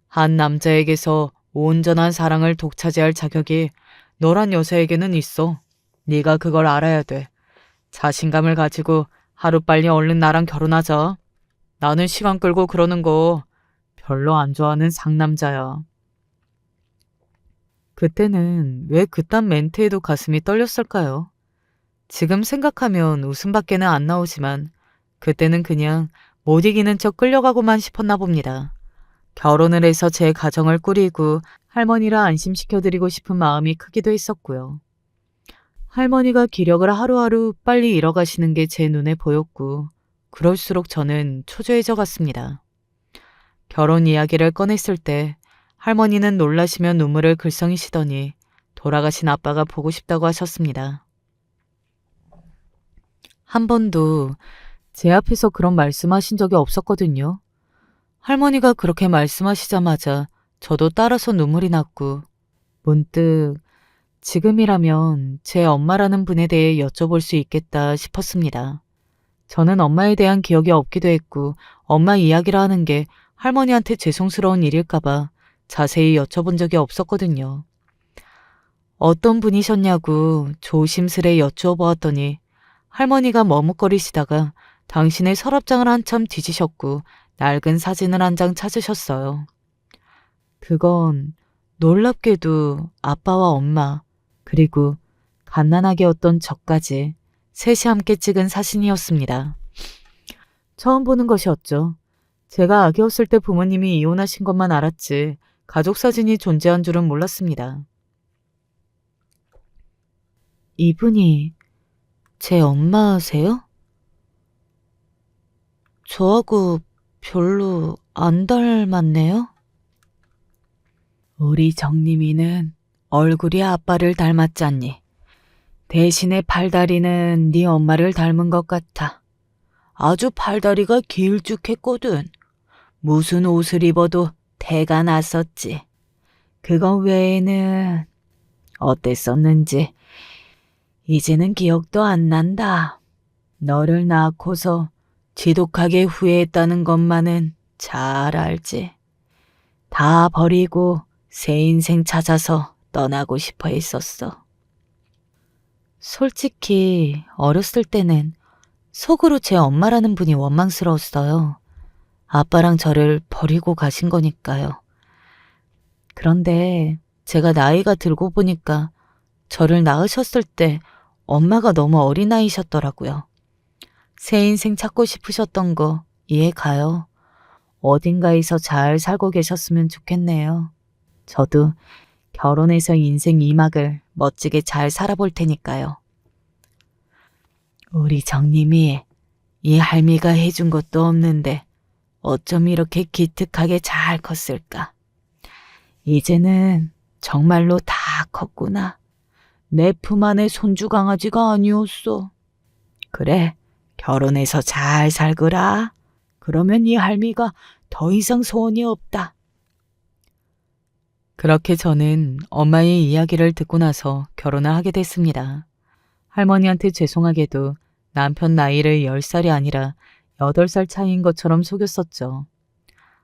S1: 한 남자에게서 온전한 사랑을 독차지할 자격이 너란 여자에게는 있어. 네가 그걸 알아야 돼. 자신감을 가지고 하루빨리 얼른 나랑 결혼하자. 나는 시간 끌고 그러는 거 별로 안 좋아하는 상남자야. 그때는 왜 그딴 멘트에도 가슴이 떨렸을까요? 지금 생각하면 웃음밖에는 안 나오지만 그때는 그냥 못 이기는 척 끌려가고만 싶었나 봅니다. 결혼을 해서 제 가정을 꾸리고 할머니라 안심시켜드리고 싶은 마음이 크기도 했었고요. 할머니가 기력을 하루하루 빨리 잃어가시는 게 제 눈에 보였고 그럴수록 저는 초조해져 갔습니다. 결혼 이야기를 꺼냈을 때 할머니는 놀라시며 눈물을 글썽이시더니 돌아가신 아빠가 보고 싶다고 하셨습니다. 한 번도 제 앞에서 그런 말씀하신 적이 없었거든요. 할머니가 그렇게 말씀하시자마자 저도 따라서 눈물이 났고 문득 지금이라면 제 엄마라는 분에 대해 여쭤볼 수 있겠다 싶었습니다. 저는 엄마에 대한 기억이 없기도 했고 엄마 이야기를 하는 게 할머니한테 죄송스러운 일일까봐 자세히 여쭤본 적이 없었거든요. 어떤 분이셨냐고 조심스레 여쭈어보았더니 할머니가 머뭇거리시다가 당신의 서랍장을 한참 뒤지셨고 낡은 사진을 한 장 찾으셨어요. 그건 놀랍게도 아빠와 엄마 그리고 갓난아기 였던 저까지 셋이 함께 찍은 사진이었습니다. 처음 보는 것이었죠. 제가 아기였을 때 부모님이 이혼하신 것만 알았지 가족 사진이 존재한 줄은 몰랐습니다. 이분이 제 엄마세요? 저하고 별로 안 닮았네요. 우리 정림이는 얼굴이 아빠를 닮았잖니. 대신에 팔다리는 네 엄마를 닮은 것 같아. 아주 팔다리가 길쭉했거든. 무슨 옷을 입어도 태가 났었지. 그거 외에는 어땠었는지 이제는 기억도 안 난다. 너를 낳고서 지독하게 후회했다는 것만은 잘 알지. 다 버리고 새 인생 찾아서 떠나고 싶어 했었어. 솔직히 어렸을 때는 속으로 제 엄마라는 분이 원망스러웠어요. 아빠랑 저를 버리고 가신 거니까요. 그런데 제가 나이가 들고 보니까 저를 낳으셨을 때 엄마가 너무 어린아이셨더라고요. 새 인생 찾고 싶으셨던 거 이해 가요. 어딘가에서 잘 살고 계셨으면 좋겠네요. 저도 결혼해서 인생 2막을 멋지게 잘 살아볼 테니까요. 우리 정님이 이 할미가 해준 것도 없는데 어쩜 이렇게 기특하게 잘 컸을까. 이제는 정말로 다 컸구나. 내 품 안에 손주 강아지가 아니었어. 그래, 결혼해서 잘 살거라. 그러면 이 할미가 더 이상 소원이 없다. 그렇게 저는 엄마의 이야기를 듣고 나서 결혼을 하게 됐습니다. 할머니한테 죄송하게도 남편 나이를 10살이 아니라 8살 차이인 것처럼 속였었죠.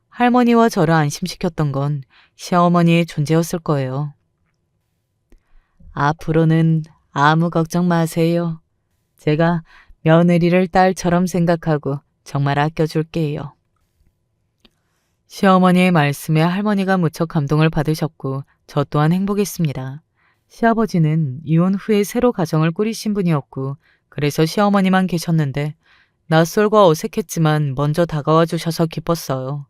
S1: 할머니와 저를 안심시켰던 건 시어머니의 존재였을 거예요. 앞으로는 아무 걱정 마세요. 제가 며느리를 딸처럼 생각하고 정말 아껴줄게요. 시어머니의 말씀에 할머니가 무척 감동을 받으셨고 저 또한 행복했습니다. 시아버지는 이혼 후에 새로 가정을 꾸리신 분이었고 그래서 시어머니만 계셨는데 낯설고 어색했지만 먼저 다가와 주셔서 기뻤어요.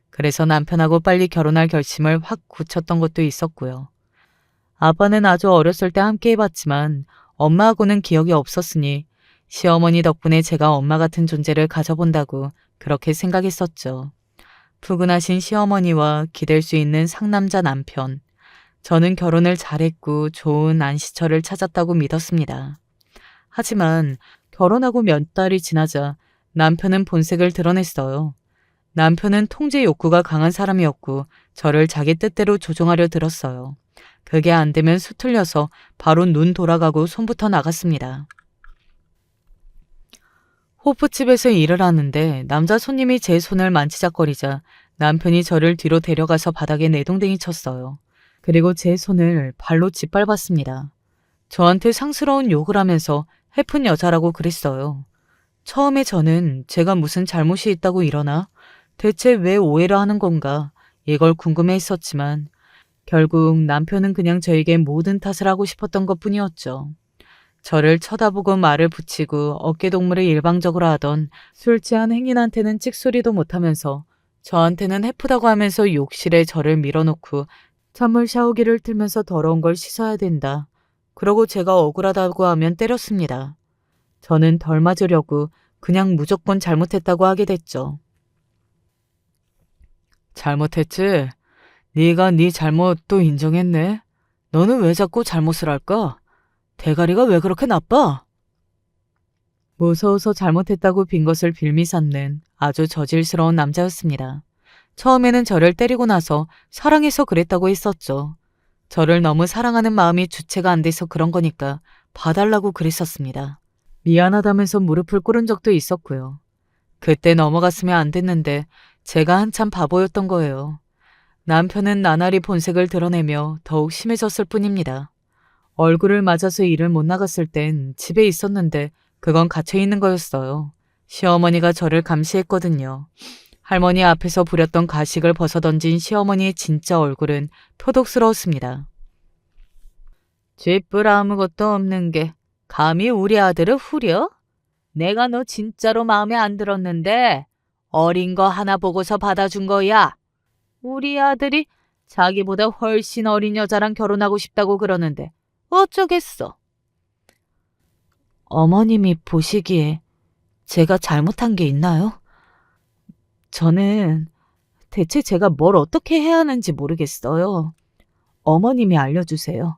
S1: 그래서 남편하고 빨리 결혼할 결심을 확 굳혔던 것도 있었고요. 아빠는 아주 어렸을 때 함께 해봤지만 엄마하고는 기억이 없었으니 시어머니 덕분에 제가 엄마 같은 존재를 가져본다고 그렇게 생각했었죠. 푸근하신 시어머니와 기댈 수 있는 상남자 남편. 저는 결혼을 잘했고 좋은 안시처를 찾았다고 믿었습니다. 하지만 결혼하고 몇 달이 지나자 남편은 본색을 드러냈어요. 남편은 통제 욕구가 강한 사람이었고 저를 자기 뜻대로 조종하려 들었어요. 그게 안 되면 수틀려서 바로 눈 돌아가고 손부터 나갔습니다. 호프집에서 일을 하는데 남자 손님이 제 손을 만지작거리자 남편이 저를 뒤로 데려가서 바닥에 내동댕이 쳤어요. 그리고 제 손을 발로 짓밟았습니다. 저한테 상스러운 욕을 하면서 해픈 여자라고 그랬어요. 처음에 저는 제가 무슨 잘못이 있다고 이러나 대체 왜 오해를 하는 건가 이걸 궁금해했었지만 결국 남편은 그냥 저에게 모든 탓을 하고 싶었던 것뿐이었죠. 저를 쳐다보고 말을 붙이고 어깨동무를 일방적으로 하던 술 취한 행인한테는 찍소리도 못하면서 저한테는 해프다고 하면서 욕실에 저를 밀어놓고 찬물 샤워기를 틀면서 더러운 걸 씻어야 된다. 그러고 제가 억울하다고 하면 때렸습니다. 저는 덜 맞으려고 그냥 무조건 잘못했다고 하게 됐죠. 잘못했지? 네가 네 잘못도 인정했네. 너는 왜 자꾸 잘못을 할까? 대가리가 왜 그렇게 나빠? 무서워서 잘못했다고 빈 것을 빌미 삼는 아주 저질스러운 남자였습니다. 처음에는 저를 때리고 나서 사랑해서 그랬다고 했었죠. 저를 너무 사랑하는 마음이 주체가 안 돼서 그런 거니까 봐달라고 그랬었습니다. 미안하다면서 무릎을 꿇은 적도 있었고요. 그때 넘어갔으면 안 됐는데 제가 한참 바보였던 거예요. 남편은 나날이 본색을 드러내며 더욱 심해졌을 뿐입니다. 얼굴을 맞아서 일을 못 나갔을 땐 집에 있었는데 그건 갇혀있는 거였어요. 시어머니가 저를 감시했거든요. 할머니 앞에서 부렸던 가식을 벗어던진 시어머니의 진짜 얼굴은 표독스러웠습니다. 쥐뿔 아무것도 없는 게 감히 우리 아들을 후려? 내가 너 진짜로 마음에 안 들었는데 어린 거 하나 보고서 받아준 거야. 우리 아들이 자기보다 훨씬 어린 여자랑 결혼하고 싶다고 그러는데 어쩌겠어.
S2: 어머님이 보시기에 제가 잘못한 게 있나요?
S1: 저는 대체 제가 뭘 어떻게 해야 하는지 모르겠어요. 어머님이 알려주세요.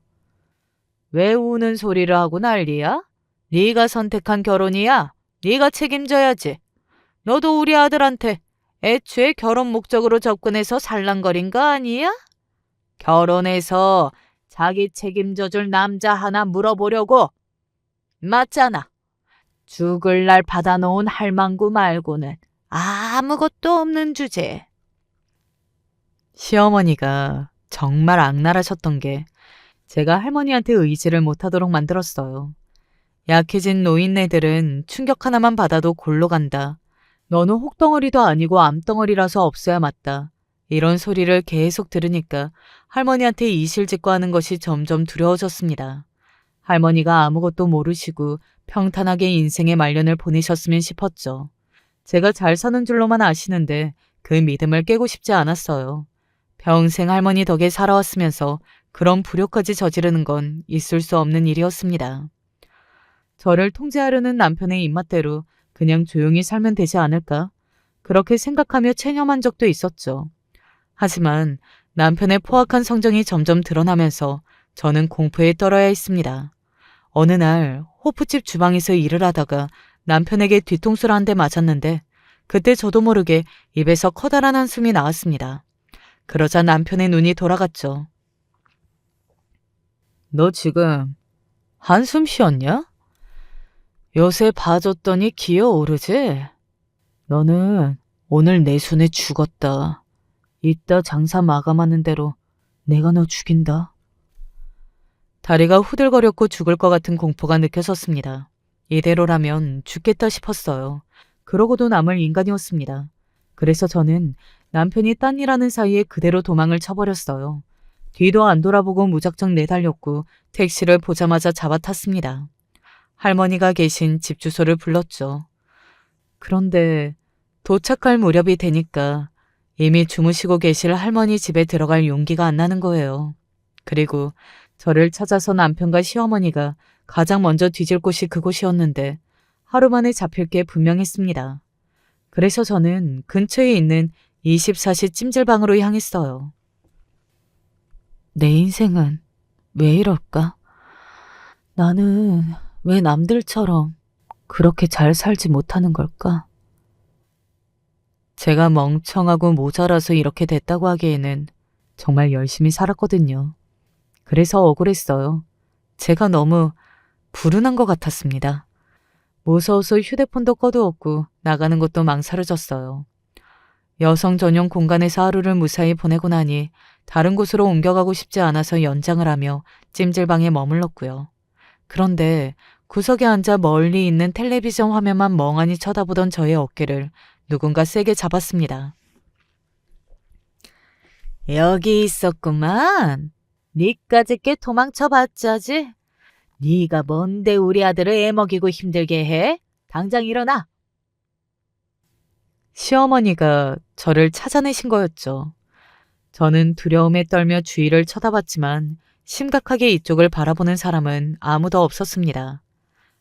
S1: 왜 우는 소리를 하고 난리야? 네가 선택한 결혼이야. 네가 책임져야지. 너도 우리 아들한테 애초에 결혼 목적으로 접근해서 살랑거린 거 아니야? 결혼해서 자기 책임져줄 남자 하나 물어보려고. 맞잖아. 죽을 날 받아놓은 할망구 말고는 아무것도 없는 주제. 시어머니가 정말 악랄하셨던 게 제가 할머니한테 의지를 못하도록 만들었어요. 약해진 노인네들은 충격 하나만 받아도 골로 간다. 너는 혹덩어리도 아니고 암덩어리라서 없어야 맞다. 이런 소리를 계속 들으니까 할머니한테 이실직고 하는 것이 점점 두려워졌습니다. 할머니가 아무것도 모르시고 평탄하게 인생의 말년을 보내셨으면 싶었죠. 제가 잘 사는 줄로만 아시는데 그 믿음을 깨고 싶지 않았어요. 평생 할머니 덕에 살아왔으면서 그런 불효까지 저지르는 건 있을 수 없는 일이었습니다. 저를 통제하려는 남편의 입맛대로 그냥 조용히 살면 되지 않을까? 그렇게 생각하며 체념한 적도 있었죠. 하지만 남편의 포악한 성정이 점점 드러나면서 저는 공포에 떨어야 했습니다. 어느 날 호프집 주방에서 일을 하다가 남편에게 뒤통수를 한 대 맞았는데 그때 저도 모르게 입에서 커다란 한숨이 나왔습니다. 그러자 남편의 눈이 돌아갔죠. 너 지금 한숨 쉬었냐? 요새 봐줬더니 기어오르지? 너는 오늘 내 손에 죽었다. 이따 장사 마감하는 대로 내가 너 죽인다. 다리가 후들거렸고 죽을 것 같은 공포가 느껴졌습니다. 이대로라면 죽겠다 싶었어요. 그러고도 남을 인간이었습니다. 그래서 저는 남편이 딴 일하는 사이에 그대로 도망을 쳐버렸어요. 뒤도 안 돌아보고 무작정 내달렸고 택시를 보자마자 잡아탔습니다. 할머니가 계신 집 주소를 불렀죠. 그런데 도착할 무렵이 되니까 이미 주무시고 계실 할머니 집에 들어갈 용기가 안 나는 거예요. 그리고 저를 찾아서 남편과 시어머니가 가장 먼저 뒤질 곳이 그곳이었는데 하루 만에 잡힐 게 분명했습니다. 그래서 저는 근처에 있는 24시 찜질방으로 향했어요.
S2: 내 인생은 왜 이럴까? 나는 왜 남들처럼 그렇게 잘 살지 못하는 걸까?
S1: 제가 멍청하고 모자라서 이렇게 됐다고 하기에는 정말 열심히 살았거든요. 그래서 억울했어요. 제가 너무 불운한 것 같았습니다. 무서워서 휴대폰도 꺼두었고 나가는 것도 망설여졌어요. 여성 전용 공간에서 하루를 무사히 보내고 나니 다른 곳으로 옮겨가고 싶지 않아서 연장을 하며 찜질방에 머물렀고요. 그런데 구석에 앉아 멀리 있는 텔레비전 화면만 멍하니 쳐다보던 저의 어깨를 누군가 세게 잡았습니다. 여기 있었구만. 니까짓 게 도망쳐봤자지. 네가 뭔데 우리 아들을 애먹이고 힘들게 해? 당장 일어나. 시어머니가 저를 찾아내신 거였죠. 저는 두려움에 떨며 주위를 쳐다봤지만 심각하게 이쪽을 바라보는 사람은 아무도 없었습니다.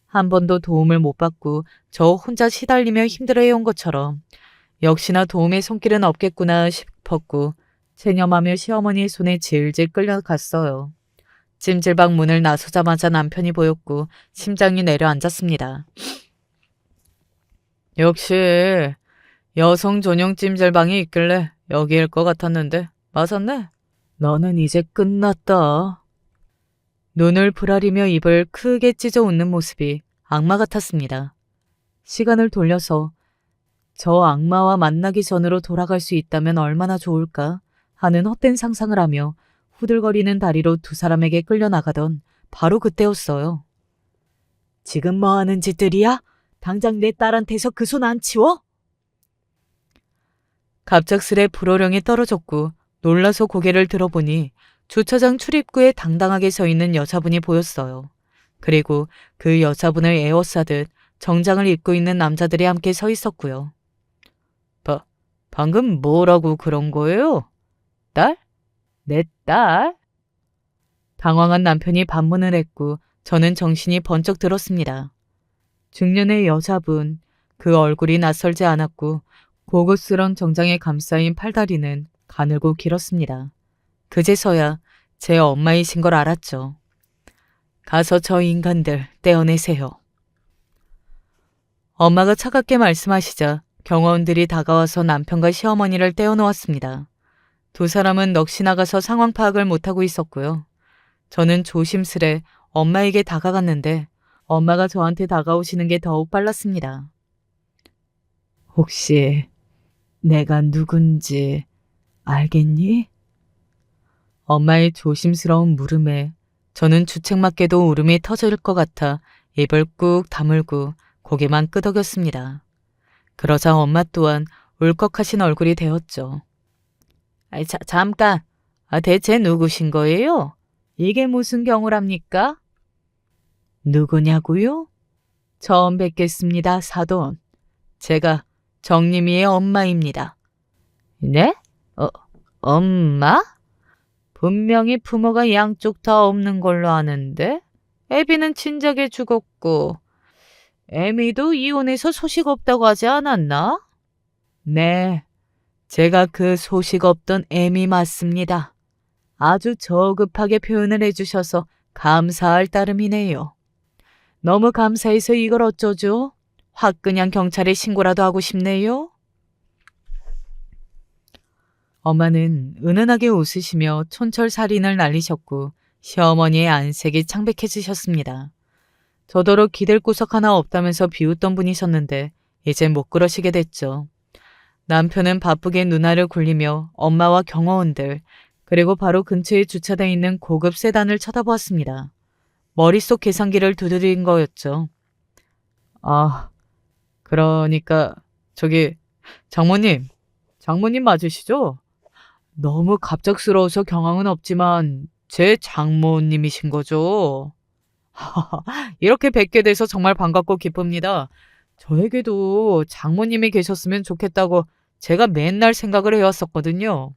S1: 한 번도 도움을 못 받고 저 혼자 시달리며 힘들어해온 것처럼 역시나 도움의 손길은 없겠구나 싶었고 체념하며 시어머니의 손에 질질 끌려갔어요. 찜질방 문을 나서자마자 남편이 보였고 심장이 내려앉았습니다. 역시 여성 전용 찜질방이 있길래 여기일 것 같았는데 맞았네. 너는 이제 끝났다. 눈을 부라리며 입을 크게 찢어 웃는 모습이 악마 같았습니다. 시간을 돌려서 저 악마와 만나기 전으로 돌아갈 수 있다면 얼마나 좋을까 하는 헛된 상상을 하며 후들거리는 다리로 두 사람에게 끌려나가던 바로 그때였어요. 지금 뭐 하는 짓들이야? 당장 내 딸한테서 그 손 안 치워? 갑작스레 불호령이 떨어졌고 놀라서 고개를 들어보니 주차장 출입구에 당당하게 서 있는 여자분이 보였어요. 그리고 그 여자분을 에워싸듯 정장을 입고 있는 남자들이 함께 서 있었고요. 방금 뭐라고 그런 거예요? 딸? 내 딸? 당황한 남편이 반문을 했고 저는 정신이 번쩍 들었습니다. 중년의 여자분, 그 얼굴이 낯설지 않았고 고급스런 정장에 감싸인 팔다리는 가늘고 길었습니다. 그제서야 제 엄마이신 걸 알았죠. 가서 저 인간들 떼어내세요. 엄마가 차갑게 말씀하시자 경호원들이 다가와서 남편과 시어머니를 떼어놓았습니다. 두 사람은 넋이 나가서 상황 파악을 못하고 있었고요. 저는 조심스레 엄마에게 다가갔는데 엄마가 저한테 다가오시는 게 더욱 빨랐습니다. 혹시 내가 누군지 알겠니? 엄마의 조심스러운 물음에 저는 주책맞게도 울음이 터질 것 같아 입을 꾹 다물고 고개만 끄덕였습니다. 그러자 엄마 또한 울컥하신 얼굴이 되었죠. 잠깐, 대체 누구신 거예요? 이게 무슨 경우랍니까? 누구냐고요? 처음 뵙겠습니다, 사돈. 제가 정림이의 엄마입니다. 네? 엄마? 분명히 부모가 양쪽 다 없는 걸로 아는데 애비는 친작에 죽었고 애미도 이혼해서 소식 없다고 하지 않았나? 네, 제가 그 소식 없던 애미 맞습니다. 아주 저급하게 표현을 해주셔서 감사할 따름이네요. 너무 감사해서 이걸 어쩌죠? 확 그냥 경찰에 신고라도 하고 싶네요. 엄마는 은은하게 웃으시며 촌철살인을 날리셨고 시어머니의 안색이 창백해지셨습니다. 저더러 기댈 구석 하나 없다면서 비웃던 분이셨는데 이제 못 그러시게 됐죠. 남편은 바쁘게 눈알을 굴리며 엄마와 경호원들 그리고 바로 근처에 주차되어 있는 고급 세단을 쳐다보았습니다. 머릿속 계산기를 두드린 거였죠. 그러니까 저기 장모님 맞으시죠? 너무 갑작스러워서 경황은 없지만 제 장모님이신 거죠? 이렇게 뵙게 돼서 정말 반갑고 기쁩니다. 저에게도 장모님이 계셨으면 좋겠다고 제가 맨날 생각을 해왔었거든요.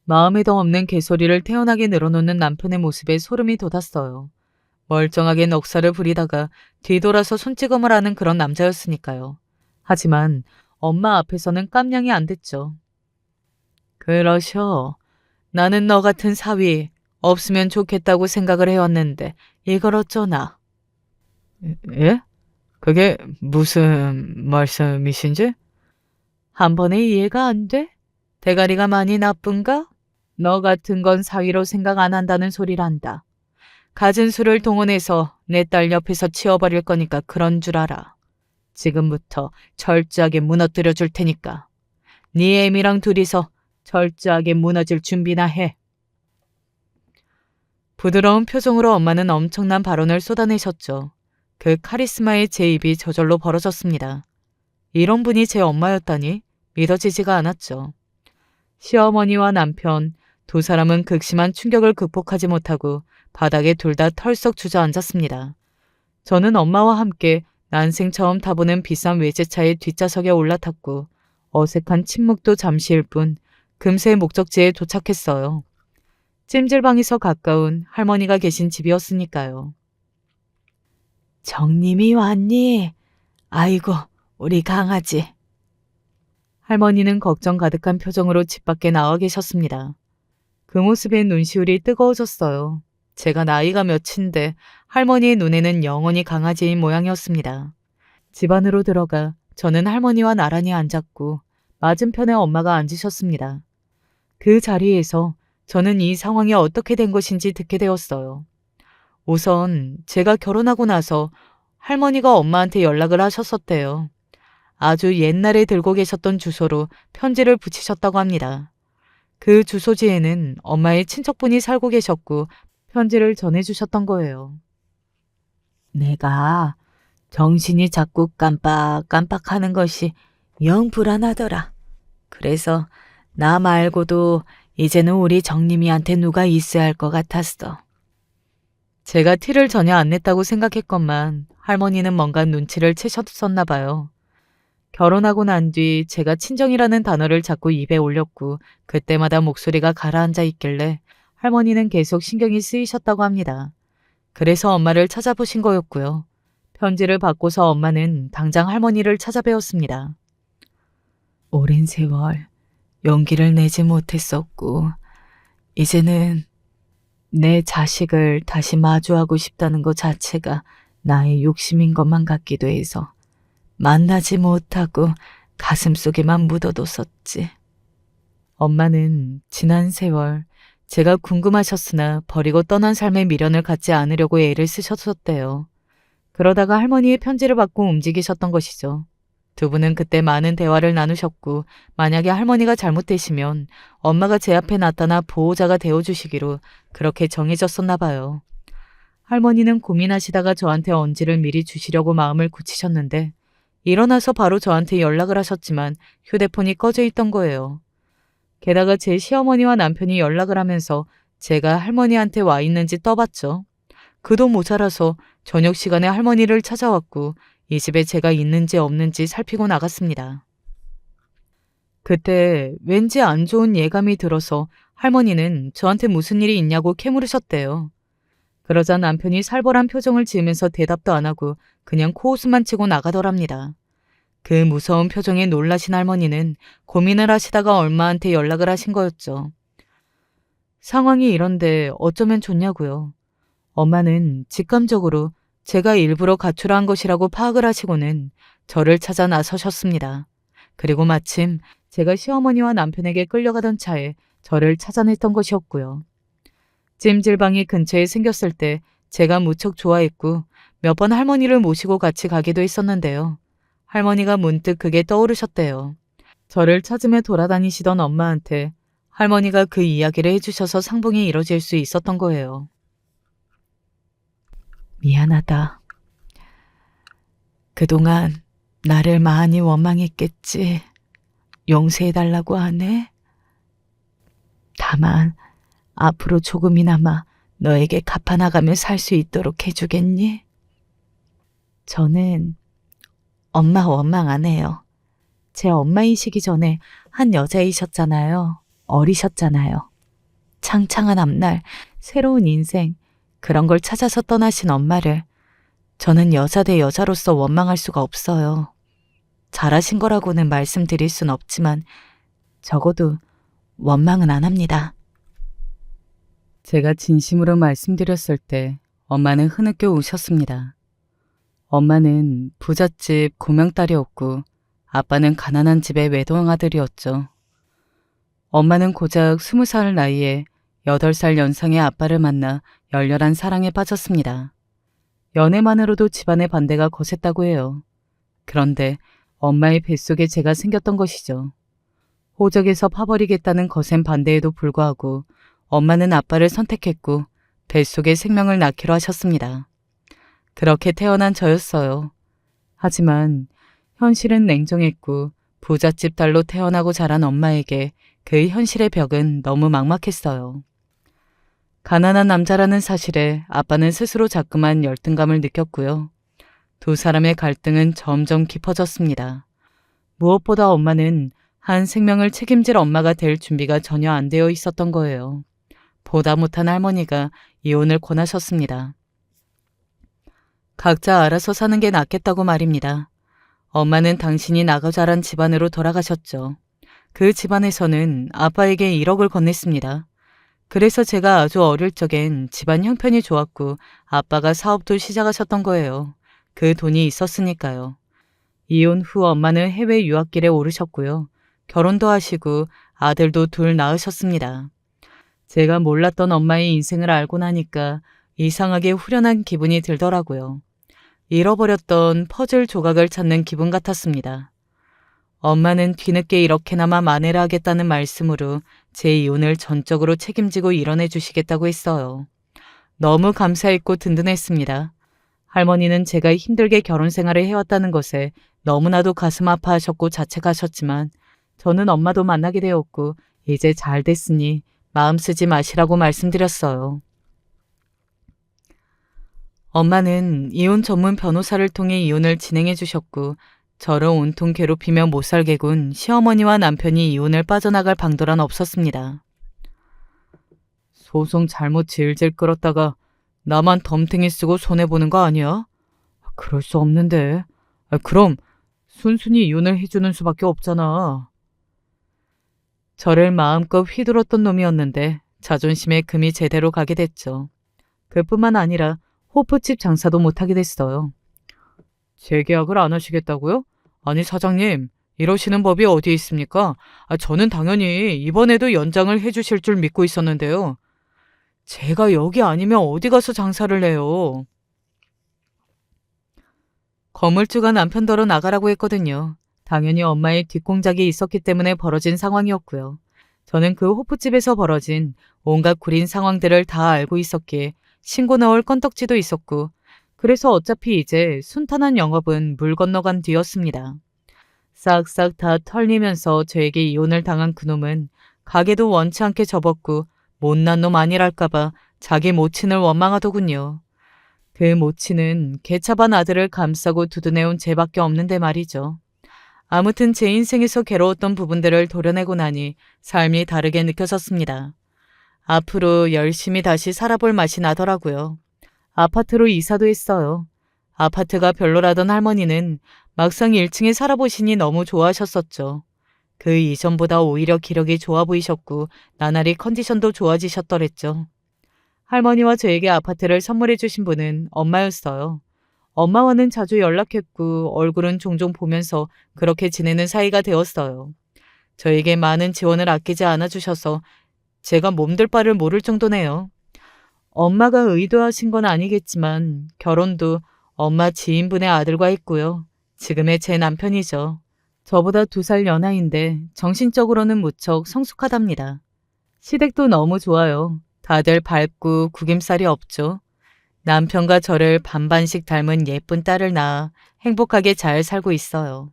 S1: 마음에도 없는 개소리를 태연하게 늘어놓는 남편의 모습에 소름이 돋았어요. 멀쩡하게 넋살을 부리다가 뒤돌아서 손찌검을 하는 그런 남자였으니까요. 하지만 엄마 앞에서는 깜냥이 안 됐죠. 그러셔. 나는 너 같은 사위 없으면 좋겠다고 생각을 해왔는데 이걸 어쩌나. 예? 그게 무슨 말씀이신지? 한 번에 이해가 안 돼? 대가리가 많이 나쁜가? 너 같은 건 사위로 생각 안 한다는 소리란다. 가진 수를 동원해서 내 딸 옆에서 치워버릴 거니까 그런 줄 알아. 지금부터 철저하게 무너뜨려 줄 테니까. 네 애미랑 둘이서 철저하게 무너질 준비나 해. 부드러운 표정으로 엄마는 엄청난 발언을 쏟아내셨죠. 그 카리스마에 제 입이 저절로 벌어졌습니다. 이런 분이 제 엄마였다니 믿어지지가 않았죠. 시어머니와 남편 두 사람은 극심한 충격을 극복하지 못하고 바닥에 둘 다 털썩 주저앉았습니다. 저는 엄마와 함께 난생 처음 타보는 비싼 외제차의 뒷좌석에 올라탔고 어색한 침묵도 잠시일 뿐 금세 목적지에 도착했어요. 찜질방에서 가까운 할머니가 계신 집이었으니까요. 정님이 왔니? 아이고, 우리 강아지. 할머니는 걱정 가득한 표정으로 집 밖에 나와 계셨습니다. 그 모습에 눈시울이 뜨거워졌어요. 제가 나이가 몇인데 할머니의 눈에는 영원히 강아지인 모양이었습니다. 집 안으로 들어가 저는 할머니와 나란히 앉았고 맞은편에 엄마가 앉으셨습니다. 그 자리에서 저는 이 상황이 어떻게 된 것인지 듣게 되었어요. 우선 제가 결혼하고 나서 할머니가 엄마한테 연락을 하셨었대요. 아주 옛날에 들고 계셨던 주소로 편지를 붙이셨다고 합니다. 그 주소지에는 엄마의 친척분이 살고 계셨고 편지를 전해주셨던 거예요. 내가 정신이 자꾸 깜빡깜빡하는 것이 영 불안하더라. 그래서 나 말고도 이제는 우리 정림이한테 누가 있어야 할 것 같았어. 제가 티를 전혀 안 냈다고 생각했건만 할머니는 뭔가 눈치를 채셨었나 봐요. 결혼하고 난 뒤 제가 친정이라는 단어를 자꾸 입에 올렸고 그때마다 목소리가 가라앉아 있길래 할머니는 계속 신경이 쓰이셨다고 합니다. 그래서 엄마를 찾아보신 거였고요. 편지를 받고서 엄마는 당장 할머니를 찾아뵈었습니다. 오랜 세월 용기를 내지 못했었고 이제는 내 자식을 다시 마주하고 싶다는 것 자체가 나의 욕심인 것만 같기도 해서 만나지 못하고 가슴속에만 묻어뒀었지. 엄마는 지난 세월 제가 궁금하셨으나 버리고 떠난 삶의 미련을 갖지 않으려고 애를 쓰셨었대요. 그러다가 할머니의 편지를 받고 움직이셨던 것이죠. 두 분은 그때 많은 대화를 나누셨고 만약에 할머니가 잘못되시면 엄마가 제 앞에 나타나 보호자가 되어주시기로 그렇게 정해졌었나 봐요. 할머니는 고민하시다가 저한테 언지를 미리 주시려고 마음을 굳히셨는데 일어나서 바로 저한테 연락을 하셨지만 휴대폰이 꺼져 있던 거예요. 게다가 제 시어머니와 남편이 연락을 하면서 제가 할머니한테 와 있는지 떠봤죠. 그도 모자라서 저녁 시간에 할머니를 찾아왔고 이 집에 제가 있는지 없는지 살피고 나갔습니다. 그때 왠지 안 좋은 예감이 들어서 할머니는 저한테 무슨 일이 있냐고 캐물으셨대요. 그러자 남편이 살벌한 표정을 지으면서 대답도 안 하고 그냥 코웃음만 치고 나가더랍니다. 그 무서운 표정에 놀라신 할머니는 고민을 하시다가 엄마한테 연락을 하신 거였죠. 상황이 이런데 어쩌면 좋냐고요. 엄마는 직감적으로 제가 일부러 가출한 것이라고 파악을 하시고는 저를 찾아 나서셨습니다. 그리고 마침 제가 시어머니와 남편에게 끌려가던 차에 저를 찾아냈던 것이었고요. 찜질방이 근처에 생겼을 때 제가 무척 좋아했고 몇 번 할머니를 모시고 같이 가기도 했었는데요. 할머니가 문득 그게 떠오르셨대요. 저를 찾으며 돌아다니시던 엄마한테 할머니가 그 이야기를 해주셔서 상봉이 이뤄질 수 있었던 거예요. 미안하다. 그동안 나를 많이 원망했겠지. 용서해달라고 하네. 다만 앞으로 조금이나마 너에게 갚아나가며 살 수 있도록 해주겠니? 저는 엄마 원망 안 해요. 제 엄마이시기 전에 한 여자이셨잖아요. 어리셨잖아요. 창창한 앞날, 새로운 인생, 그런 걸 찾아서 떠나신 엄마를 저는 여자 대 여자로서 원망할 수가 없어요. 잘하신 거라고는 말씀드릴 순 없지만 적어도 원망은 안 합니다. 제가 진심으로 말씀드렸을 때 엄마는 흐느껴 우셨습니다. 엄마는 부잣집 고명딸이었고 아빠는 가난한 집의 외동아들이었죠. 엄마는 고작 20살 나이에 8살 연상의 아빠를 만나 열렬한 사랑에 빠졌습니다. 연애만으로도 집안의 반대가 거셌다고 해요. 그런데 엄마의 뱃속에 제가 생겼던 것이죠. 호적에서 파버리겠다는 거센 반대에도 불구하고 엄마는 아빠를 선택했고 뱃속에 생명을 낳기로 하셨습니다. 그렇게 태어난 저였어요. 하지만 현실은 냉정했고 부잣집 딸로 태어나고 자란 엄마에게 그 현실의 벽은 너무 막막했어요. 가난한 남자라는 사실에 아빠는 스스로 자꾸만 열등감을 느꼈고요. 두 사람의 갈등은 점점 깊어졌습니다. 무엇보다 엄마는 한 생명을 책임질 엄마가 될 준비가 전혀 안 되어 있었던 거예요. 보다 못한 할머니가 이혼을 권하셨습니다. 각자 알아서 사는 게 낫겠다고 말입니다. 엄마는 당신이 나고 자란 집안으로 돌아가셨죠. 그 집안에서는 아빠에게 1억을 건넸습니다. 그래서 제가 아주 어릴 적엔 집안 형편이 좋았고 아빠가 사업도 시작하셨던 거예요. 그 돈이 있었으니까요. 이혼 후 엄마는 해외 유학길에 오르셨고요. 결혼도 하시고 아들도 둘 낳으셨습니다. 제가 몰랐던 엄마의 인생을 알고 나니까 이상하게 후련한 기분이 들더라고요. 잃어버렸던 퍼즐 조각을 찾는 기분 같았습니다. 엄마는 뒤늦게 이렇게나마 만회를 하겠다는 말씀으로 제 이혼을 전적으로 책임지고 일원해 주시겠다고 했어요. 너무 감사했고 든든했습니다. 할머니는 제가 힘들게 결혼 생활을 해왔다는 것에 너무나도 가슴 아파하셨고 자책하셨지만 저는 엄마도 만나게 되었고 이제 잘 됐으니 마음 쓰지 마시라고 말씀드렸어요. 엄마는 이혼 전문 변호사를 통해 이혼을 진행해 주셨고 저를 온통 괴롭히며 못 살게 군 시어머니와 남편이 이혼을 빠져나갈 방도란 없었습니다. 소송 잘못 질질 끌었다가 나만 덤탱이 쓰고 손해보는 거 아니야? 그럴 수 없는데. 그럼 순순히 이혼을 해주는 수밖에 없잖아. 저를 마음껏 휘둘렀던 놈이었는데 자존심에 금이 제대로 가게 됐죠. 그뿐만 아니라 호프집 장사도 못하게 됐어요. 재계약을 안 하시겠다고요? 아니 사장님, 이러시는 법이 어디에 있습니까? 저는 당연히 이번에도 연장을 해주실 줄 믿고 있었는데요. 제가 여기 아니면 어디 가서 장사를 해요? 건물주가 남편더러 나가라고 했거든요. 당연히 엄마의 뒷공작이 있었기 때문에 벌어진 상황이었고요. 저는 그 호프집에서 벌어진 온갖 구린 상황들을 다 알고 있었기에 신고 나올 건덕지도 있었고 그래서 어차피 이제 순탄한 영업은 물 건너간 뒤였습니다. 싹싹 다 털리면서 저에게 이혼을 당한 그놈은 가게도 원치 않게 접었고 못난 놈 아니랄까봐 자기 모친을 원망하더군요. 그 모친은 개차반 아들을 감싸고 두드내온 쟤밖에 없는데 말이죠. 아무튼 제 인생에서 괴로웠던 부분들을 도려내고 나니 삶이 다르게 느껴졌습니다. 앞으로 열심히 다시 살아볼 맛이 나더라고요. 아파트로 이사도 했어요. 아파트가 별로라던 할머니는 막상 1층에 살아보시니 너무 좋아하셨었죠. 그 이전보다 오히려 기력이 좋아 보이셨고 나날이 컨디션도 좋아지셨더랬죠. 할머니와 저에게 아파트를 선물해 주신 분은 엄마였어요. 엄마와는 자주 연락했고 얼굴은 종종 보면서 그렇게 지내는 사이가 되었어요. 저에게 많은 지원을 아끼지 않아 주셔서 제가 몸둘 바를 모를 정도네요. 엄마가 의도하신 건 아니겠지만 결혼도 엄마 지인분의 아들과 했고요. 지금의 제 남편이죠. 저보다 2살 연하인데 정신적으로는 무척 성숙하답니다. 시댁도 너무 좋아요. 다들 밝고 구김살이 없죠. 남편과 저를 반반씩 닮은 예쁜 딸을 낳아 행복하게 잘 살고 있어요.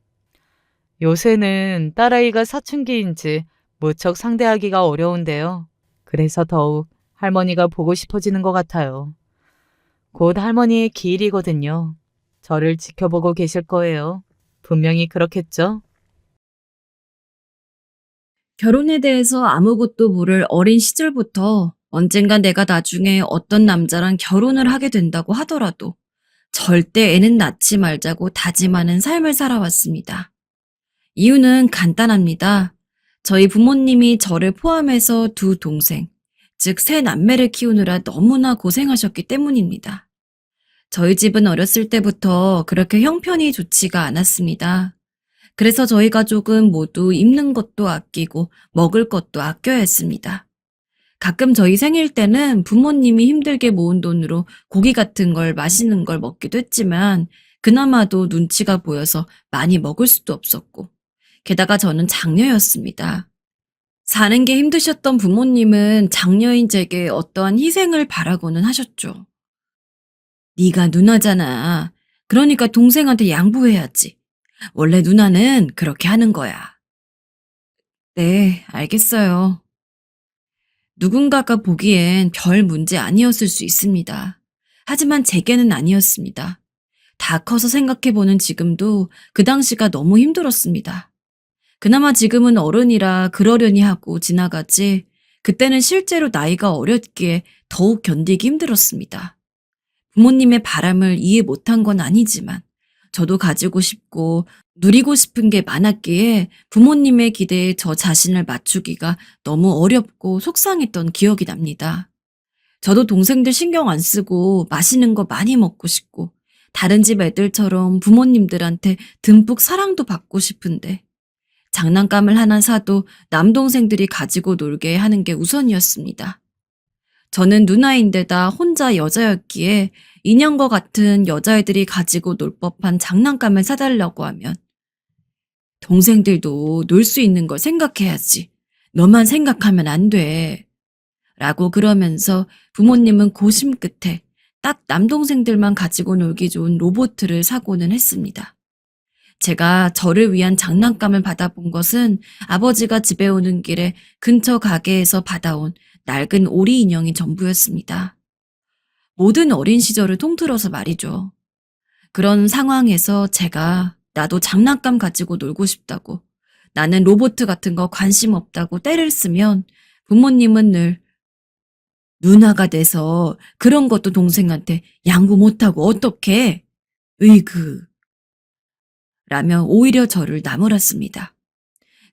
S1: 요새는 딸아이가 사춘기인지 무척 상대하기가 어려운데요. 그래서 더욱 할머니가 보고 싶어지는 것 같아요. 곧 할머니의 기일이거든요. 저를 지켜보고 계실 거예요. 분명히 그렇겠죠?
S3: 결혼에 대해서 아무것도 모를 어린 시절부터 언젠가 내가 나중에 어떤 남자랑 결혼을 하게 된다고 하더라도 절대 애는 낳지 말자고 다짐하는 삶을 살아왔습니다. 이유는 간단합니다. 저희 부모님이 저를 포함해서 2 동생, 즉 3 남매를 키우느라 너무나 고생하셨기 때문입니다. 저희 집은 어렸을 때부터 그렇게 형편이 좋지가 않았습니다. 그래서 저희 가족은 모두 입는 것도 아끼고 먹을 것도 아껴야 했습니다. 가끔 저희 생일 때는 부모님이 힘들게 모은 돈으로 고기 같은 걸 맛있는 걸 먹기도 했지만 그나마도 눈치가 보여서 많이 먹을 수도 없었고 게다가 저는 장녀였습니다. 사는 게 힘드셨던 부모님은 장녀인 제게 어떠한 희생을 바라고는 하셨죠. 네가 누나잖아. 그러니까 동생한테 양보해야지. 원래 누나는 그렇게 하는 거야. 네, 알겠어요. 누군가가 보기엔 별 문제 아니었을 수 있습니다. 하지만 제게는 아니었습니다. 다 커서 생각해보는 지금도 그 당시가 너무 힘들었습니다. 그나마 지금은 어른이라 그러려니 하고 지나가지 그때는 실제로 나이가 어렸기에 더욱 견디기 힘들었습니다. 부모님의 바람을 이해 못한 건 아니지만 저도 가지고 싶고 누리고 싶은 게 많았기에 부모님의 기대에 저 자신을 맞추기가 너무 어렵고 속상했던 기억이 납니다. 저도 동생들 신경 안 쓰고 맛있는 거 많이 먹고 싶고 다른 집 애들처럼 부모님들한테 듬뿍 사랑도 받고 싶은데 장난감을 하나 사도 남동생들이 가지고 놀게 하는 게 우선이었습니다. 저는 누나인데다 혼자 여자였기에 인형과 같은 여자애들이 가지고 놀 법한 장난감을 사달라고 하면 동생들도 놀 수 있는 걸 생각해야지. 너만 생각하면 안 돼. 라고 그러면서 부모님은 고심 끝에 딱 남동생들만 가지고 놀기 좋은 로보트를 사고는 했습니다. 제가 저를 위한 장난감을 받아본 것은 아버지가 집에 오는 길에 근처 가게에서 받아온 낡은 오리 인형이 전부였습니다. 모든 어린 시절을 통틀어서 말이죠. 그런 상황에서 제가 나도 장난감 가지고 놀고 싶다고, 나는 로보트 같은 거 관심 없다고 떼를 쓰면 부모님은 늘 누나가 돼서 그런 것도 동생한테 양보 못하고 어떡해? 으이그. 라며 오히려 저를 나무랐습니다.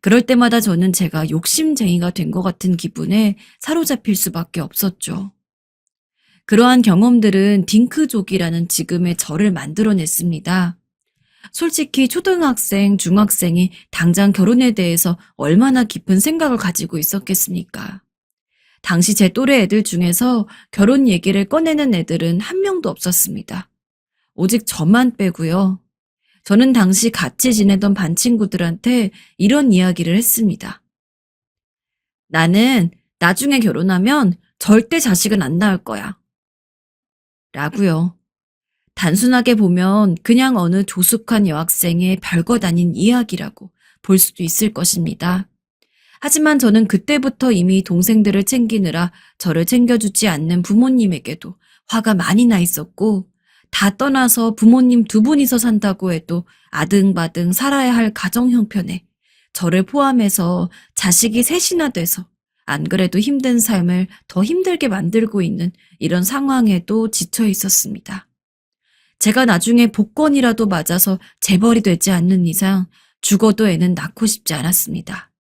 S3: 그럴 때마다 저는 제가 욕심쟁이가 된 것 같은 기분에 사로잡힐 수밖에 없었죠. 그러한 경험들은 딩크족이라는 지금의 저를 만들어냈습니다. 솔직히 초등학생, 중학생이 당장 결혼에 대해서 얼마나 깊은 생각을 가지고 있었겠습니까? 당시 제 또래 애들 중에서 결혼 얘기를 꺼내는 애들은 한 명도 없었습니다. 오직 저만 빼고요. 저는 당시 같이 지내던 반 친구들한테 이런 이야기를 했습니다. 나는 나중에 결혼하면 절대 자식은 안 낳을 거야. 라고요. 단순하게 보면 그냥 어느 조숙한 여학생의 별것 아닌 이야기라고 볼 수도 있을 것입니다. 하지만 저는 그때부터 이미 동생들을 챙기느라 저를 챙겨주지 않는 부모님에게도 화가 많이 나 있었고, 다 떠나서 부모님 두 분이서 산다고 해도 아등바등 살아야 할 가정 형편에 저를 포함해서 자식이 셋이나 돼서 안 그래도 힘든 삶을 더 힘들게 만들고 있는 이런 상황에도 지쳐 있었습니다. 제가 나중에 복권이라도 맞아서 재벌이 되지 않는 이상 죽어도 애는 낳고 싶지 않았습니다.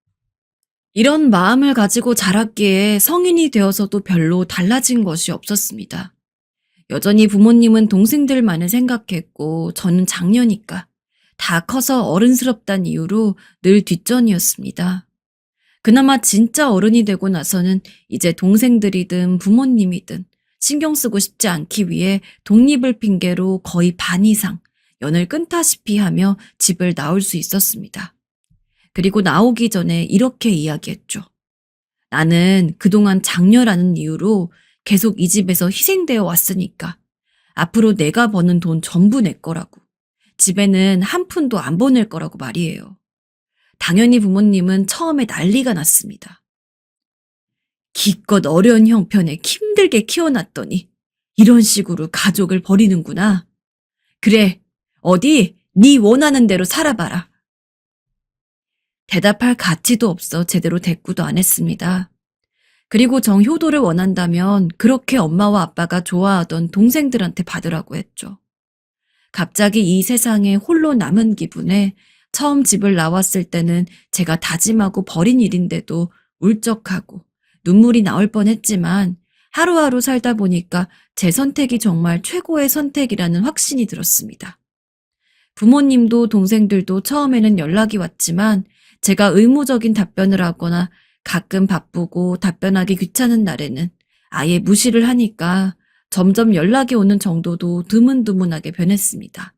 S3: 이런 마음을 가지고 자랐기에 성인이 되어서도 별로 달라진 것이 없었습니다. 여전히 부모님은 동생들만을 생각했고 저는 장녀니까 다 커서 어른스럽단 이유로 늘 뒷전이었습니다. 그나마 진짜 어른이 되고 나서는 이제 동생들이든 부모님이든 신경 쓰고 싶지 않기 위해 독립을 핑계로 거의 반 이상 연을 끊다시피 하며 집을 나올 수 있었습니다. 그리고 나오기 전에 이렇게 이야기했죠. 나는 그동안 장녀라는 이유로 계속 이 집에서 희생되어 왔으니까 앞으로 내가 버는 돈 전부 내 거라고, 집에는 한 푼도 안 보낼 거라고 말이에요. 당연히 부모님은 처음에 난리가 났습니다. 기껏 어려운 형편에 힘들게 키워놨더니 이런 식으로 가족을 버리는구나. 그래, 어디 네 원하는 대로 살아봐라. 대답할 가치도 없어 제대로 대꾸도 안 했습니다. 그리고 정효도를 원한다면 그렇게 엄마와 아빠가 좋아하던 동생들한테 받으라고 했죠. 갑자기 이 세상에 홀로 남은 기분에 처음 집을 나왔을 때는 제가 다짐하고 버린 일인데도 울적하고 눈물이 나올 뻔했지만 하루하루 살다 보니까 제 선택이 정말 최고의 선택이라는 확신이 들었습니다. 부모님도 동생들도 처음에는 연락이 왔지만 제가 의무적인 답변을 하거나 가끔 바쁘고 답변하기 귀찮은 날에는 아예 무시를 하니까 점점 연락이 오는 정도도 드문드문하게 변했습니다.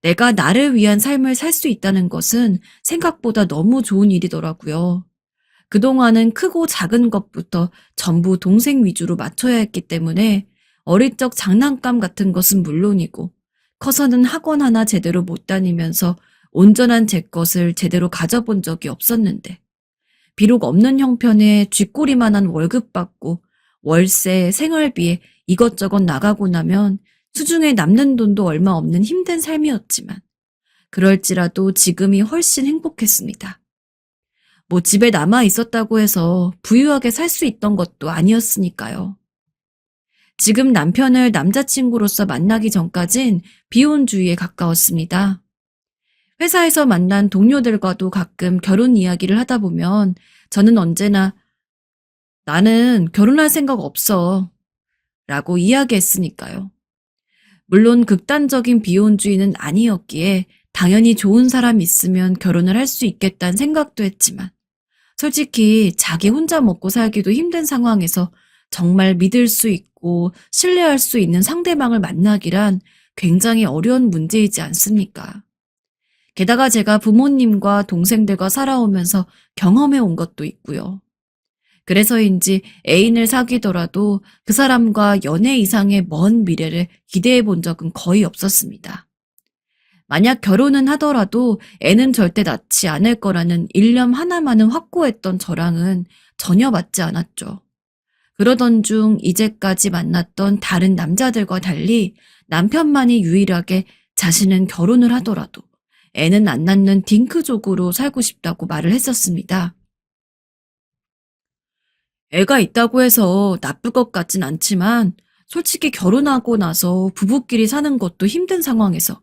S3: 내가 나를 위한 삶을 살 수 있다는 것은 생각보다 너무 좋은 일이더라고요. 그동안은 크고 작은 것부터 전부 동생 위주로 맞춰야 했기 때문에 어릴 적 장난감 같은 것은 물론이고 커서는 학원 하나 제대로 못 다니면서 온전한 제 것을 제대로 가져본 적이 없었는데, 비록 없는 형편에 쥐꼬리만한 월급 받고 월세, 생활비에 이것저것 나가고 나면 수중에 남는 돈도 얼마 없는 힘든 삶이었지만 그럴지라도 지금이 훨씬 행복했습니다. 뭐 집에 남아 있었다고 해서 부유하게 살 수 있던 것도 아니었으니까요. 지금 남편을 남자친구로서 만나기 전까진 비혼주의에 가까웠습니다. 회사에서 만난 동료들과도 가끔 결혼 이야기를 하다 보면 저는 언제나 나는 결혼할 생각 없어 라고 이야기했으니까요. 물론 극단적인 비혼주의는 아니었기에 당연히 좋은 사람 있으면 결혼을 할 수 있겠다는 생각도 했지만 솔직히 자기 혼자 먹고 살기도 힘든 상황에서 정말 믿을 수 있고 신뢰할 수 있는 상대방을 만나기란 굉장히 어려운 문제이지 않습니까? 게다가 제가 부모님과 동생들과 살아오면서 경험해 온 것도 있고요. 그래서인지 애인을 사귀더라도 그 사람과 연애 이상의 먼 미래를 기대해 본 적은 거의 없었습니다. 만약 결혼은 하더라도 애는 절대 낳지 않을 거라는 일념 하나만은 확고했던 저랑은 전혀 맞지 않았죠. 그러던 중 이제까지 만났던 다른 남자들과 달리 남편만이 유일하게 자신은 결혼을 하더라도 애는 안 낳는 딩크족으로 살고 싶다고 말을 했었습니다. 애가 있다고 해서 나쁠 것 같진 않지만 솔직히 결혼하고 나서 부부끼리 사는 것도 힘든 상황에서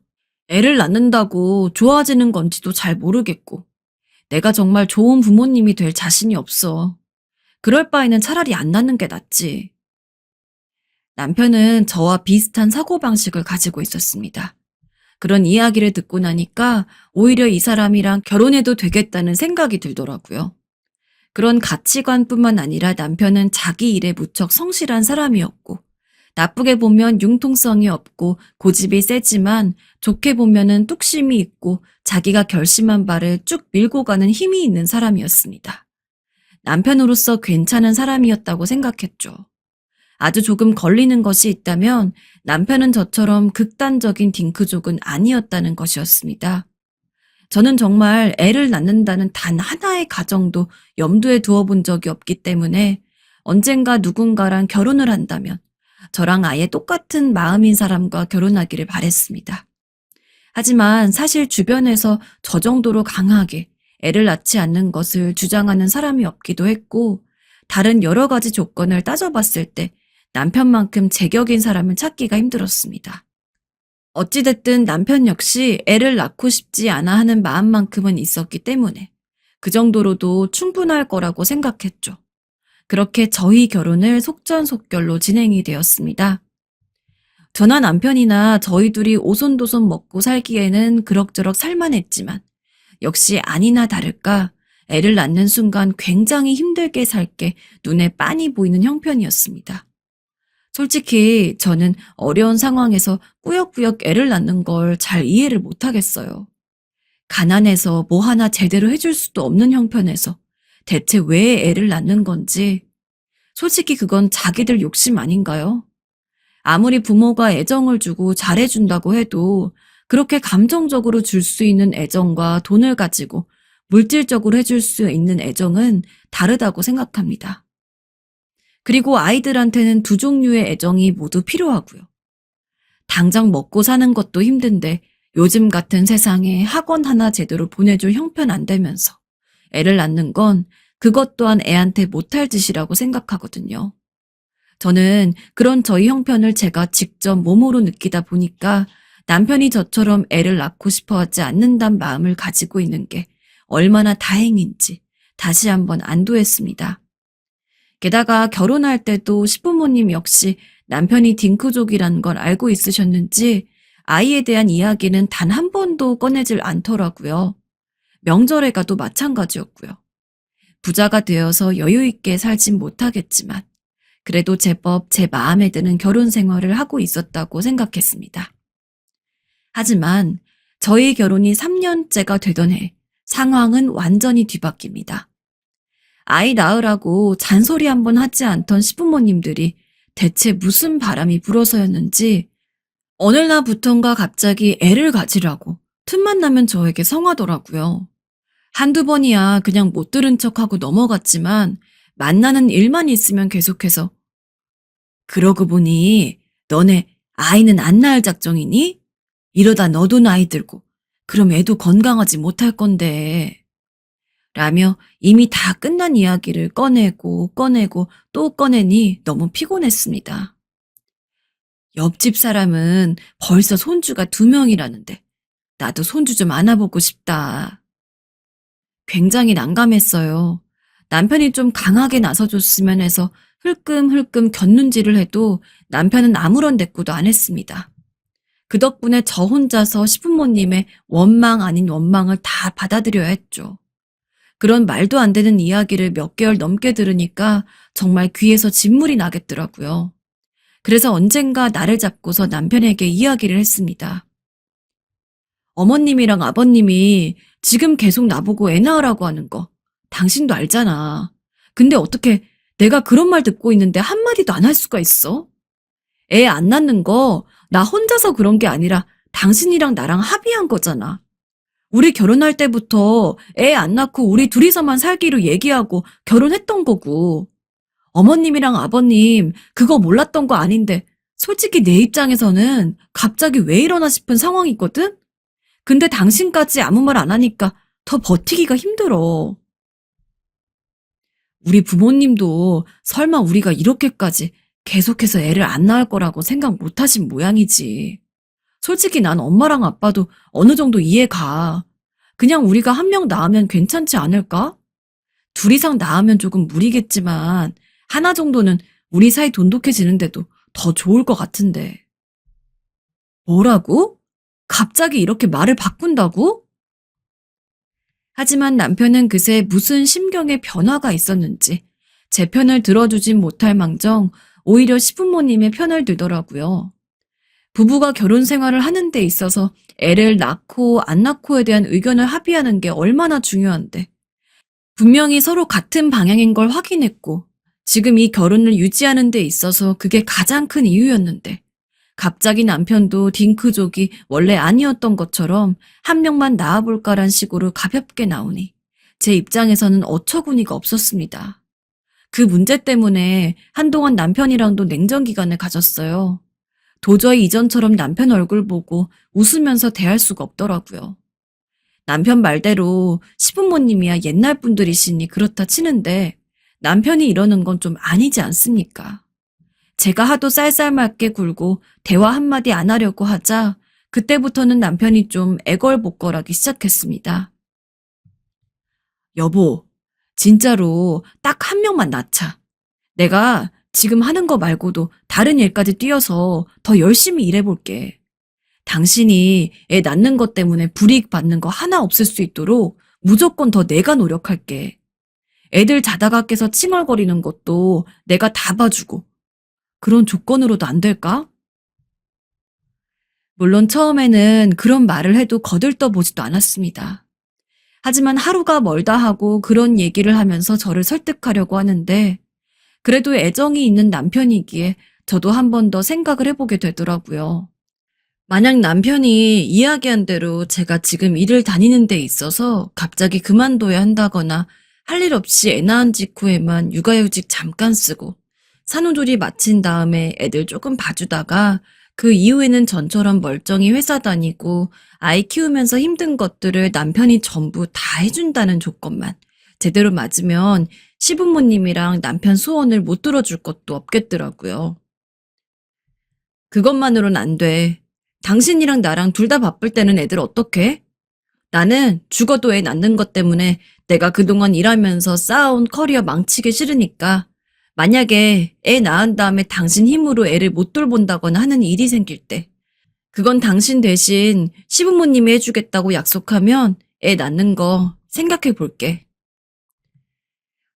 S3: 애를 낳는다고 좋아지는 건지도 잘 모르겠고 내가 정말 좋은 부모님이 될 자신이 없어. 그럴 바에는 차라리 안 낳는 게 낫지. 남편은 저와 비슷한 사고방식을 가지고 있었습니다. 그런 이야기를 듣고 나니까 오히려 이 사람이랑 결혼해도 되겠다는 생각이 들더라고요. 그런 가치관뿐만 아니라 남편은 자기 일에 무척 성실한 사람이었고 나쁘게 보면 융통성이 없고 고집이 세지만 좋게 보면은 뚝심이 있고 자기가 결심한 바를 쭉 밀고 가는 힘이 있는 사람이었습니다. 남편으로서 괜찮은 사람이었다고 생각했죠. 아주 조금 걸리는 것이 있다면 남편은 저처럼 극단적인 딩크족은 아니었다는 것이었습니다. 저는 정말 애를 낳는다는 단 하나의 가정도 염두에 두어 본 적이 없기 때문에 언젠가 누군가랑 결혼을 한다면 저랑 아예 똑같은 마음인 사람과 결혼하기를 바랬습니다. 하지만 사실 주변에서 저 정도로 강하게 애를 낳지 않는 것을 주장하는 사람이 없기도 했고 다른 여러 가지 조건을 따져봤을 때 남편만큼 제격인 사람을 찾기가 힘들었습니다. 어찌됐든 남편 역시 애를 낳고 싶지 않아 하는 마음만큼은 있었기 때문에 그 정도로도 충분할 거라고 생각했죠. 그렇게 저희 결혼을 속전속결로 진행이 되었습니다. 저나 남편이나 저희 둘이 오손도손 먹고 살기에는 그럭저럭 살만했지만 역시 아니나 다를까 애를 낳는 순간 굉장히 힘들게 살게 눈에 빤히 보이는 형편이었습니다. 솔직히 저는 어려운 상황에서 꾸역꾸역 애를 낳는 걸 잘 이해를 못하겠어요. 가난해서 뭐 하나 제대로 해줄 수도 없는 형편에서 대체 왜 애를 낳는 건지 솔직히 그건 자기들 욕심 아닌가요? 아무리 부모가 애정을 주고 잘해준다고 해도 그렇게 감정적으로 줄 수 있는 애정과 돈을 가지고 물질적으로 해줄 수 있는 애정은 다르다고 생각합니다. 그리고 아이들한테는 두 종류의 애정이 모두 필요하고요. 당장 먹고 사는 것도 힘든데 요즘 같은 세상에 학원 하나 제대로 보내줄 형편 안 되면서 애를 낳는 건 그것 또한 애한테 못할 짓이라고 생각하거든요. 저는 그런 저희 형편을 제가 직접 몸으로 느끼다 보니까 남편이 저처럼 애를 낳고 싶어 하지 않는다는 마음을 가지고 있는 게 얼마나 다행인지 다시 한번 안도했습니다. 게다가 결혼할 때도 시부모님 역시 남편이 딩크족이라는 걸 알고 있으셨는지 아이에 대한 이야기는 단 한 번도 꺼내질 않더라고요. 명절에 가도 마찬가지였고요. 부자가 되어서 여유 있게 살진 못하겠지만 그래도 제법 제 마음에 드는 결혼 생활을 하고 있었다고 생각했습니다. 하지만 저희 결혼이 3년째가 되던 해 상황은 완전히 뒤바뀝니다. 아이 낳으라고 잔소리 한번 하지 않던 시부모님들이 대체 무슨 바람이 불어서였는지 어느 날부턴가 갑자기 애를 가지라고 틈만 나면 저에게 성하더라고요. 한두 번이야 그냥 못 들은 척하고 넘어갔지만 만나는 일만 있으면 계속해서 그러고 보니 너네 아이는 안 낳을 작정이니? 이러다 너도 나이 들고 그럼 애도 건강하지 못할 건데 라며 이미 다 끝난 이야기를 꺼내고 또 꺼내니 너무 피곤했습니다. 옆집 사람은 벌써 손주가 2명이라는데 나도 손주 좀 안아보고 싶다. 굉장히 난감했어요. 남편이 좀 강하게 나서줬으면 해서 흘끔흘끔 곁눈질을 해도 남편은 아무런 대꾸도 안 했습니다. 그 덕분에 저 혼자서 시부모님의 원망 아닌 원망을 다 받아들여야 했죠. 그런 말도 안 되는 이야기를 몇 개월 넘게 들으니까 정말 귀에서 진물이 나겠더라고요. 그래서 언젠가 나를 잡고서 남편에게 이야기를 했습니다. 어머님이랑 아버님이 지금 계속 나보고 애 낳으라고 하는 거 당신도 알잖아. 근데 어떻게 내가 그런 말 듣고 있는데 한마디도 안 할 수가 있어? 애 안 낳는 거 나 혼자서 그런 게 아니라 당신이랑 나랑 합의한 거잖아. 우리 결혼할 때부터 애 안 낳고 우리 둘이서만 살기로 얘기하고 결혼했던 거고. 어머님이랑 아버님 그거 몰랐던 거 아닌데 솔직히 내 입장에서는 갑자기 왜 이러나 싶은 상황이거든? 근데 당신까지 아무 말 안 하니까 더 버티기가 힘들어. 우리 부모님도 설마 우리가 이렇게까지 계속해서 애를 안 낳을 거라고 생각 못 하신 모양이지. 솔직히 난 엄마랑 아빠도 어느 정도 이해가. 그냥 우리가 한 명 낳으면 괜찮지 않을까? 둘 이상 낳으면 조금 무리겠지만 하나 정도는 우리 사이 돈독해지는데도 더 좋을 것 같은데. 뭐라고? 갑자기 이렇게 말을 바꾼다고? 하지만 남편은 그새 무슨 심경의 변화가 있었는지 제 편을 들어주진 못할 망정 오히려 시부모님의 편을 들더라고요. 부부가 결혼 생활을 하는 데 있어서 애를 낳고 안 낳고에 대한 의견을 합의하는 게 얼마나 중요한데 분명히 서로 같은 방향인 걸 확인했고 지금 이 결혼을 유지하는 데 있어서 그게 가장 큰 이유였는데 갑자기 남편도 딩크족이 원래 아니었던 것처럼 한 명만 낳아볼까란 식으로 가볍게 나오니 제 입장에서는 어처구니가 없었습니다. 그 문제 때문에 한동안 남편이랑도 냉전 기간을 가졌어요. 도저히 이전처럼 남편 얼굴 보고 웃으면서 대할 수가 없더라고요. 남편 말대로 시부모님이야 옛날 분들이시니 그렇다 치는데 남편이 이러는 건 좀 아니지 않습니까? 제가 하도 쌀쌀맞게 굴고 대화 한마디 안 하려고 하자 그때부터는 남편이 좀 애걸복걸하기 시작했습니다. 여보, 진짜로 딱 한 명만 낳자. 내가 지금 하는 거 말고도 다른 일까지 뛰어서 더 열심히 일해볼게. 당신이 애 낳는 것 때문에 불이익 받는 거 하나 없을 수 있도록 무조건 더 내가 노력할게. 애들 자다가 깨서 칭얼거리는 것도 내가 다 봐주고. 그런 조건으로도 안 될까? 물론 처음에는 그런 말을 해도 거들떠보지도 않았습니다. 하지만 하루가 멀다 하고 그런 얘기를 하면서 저를 설득하려고 하는데 그래도 애정이 있는 남편이기에 저도 한 번 더 생각을 해보게 되더라고요. 만약 남편이 이야기한 대로 제가 지금 일을 다니는 데 있어서 갑자기 그만둬야 한다거나 할 일 없이 애 낳은 직후에만 육아휴직 잠깐 쓰고 산후조리 마친 다음에 애들 조금 봐주다가 그 이후에는 전처럼 멀쩡히 회사 다니고 아이 키우면서 힘든 것들을 남편이 전부 다 해준다는 조건만 제대로 맞으면 시부모님이랑 남편 소원을 못 들어줄 것도 없겠더라고요. 그것만으론 안 돼. 당신이랑 나랑 둘 다 바쁠 때는 애들 어떡해? 나는 죽어도 애 낳는 것 때문에 내가 그동안 일하면서 쌓아온 커리어 망치기 싫으니까 만약에 애 낳은 다음에 당신 힘으로 애를 못 돌본다거나 하는 일이 생길 때 그건 당신 대신 시부모님이 해주겠다고 약속하면 애 낳는 거 생각해 볼게.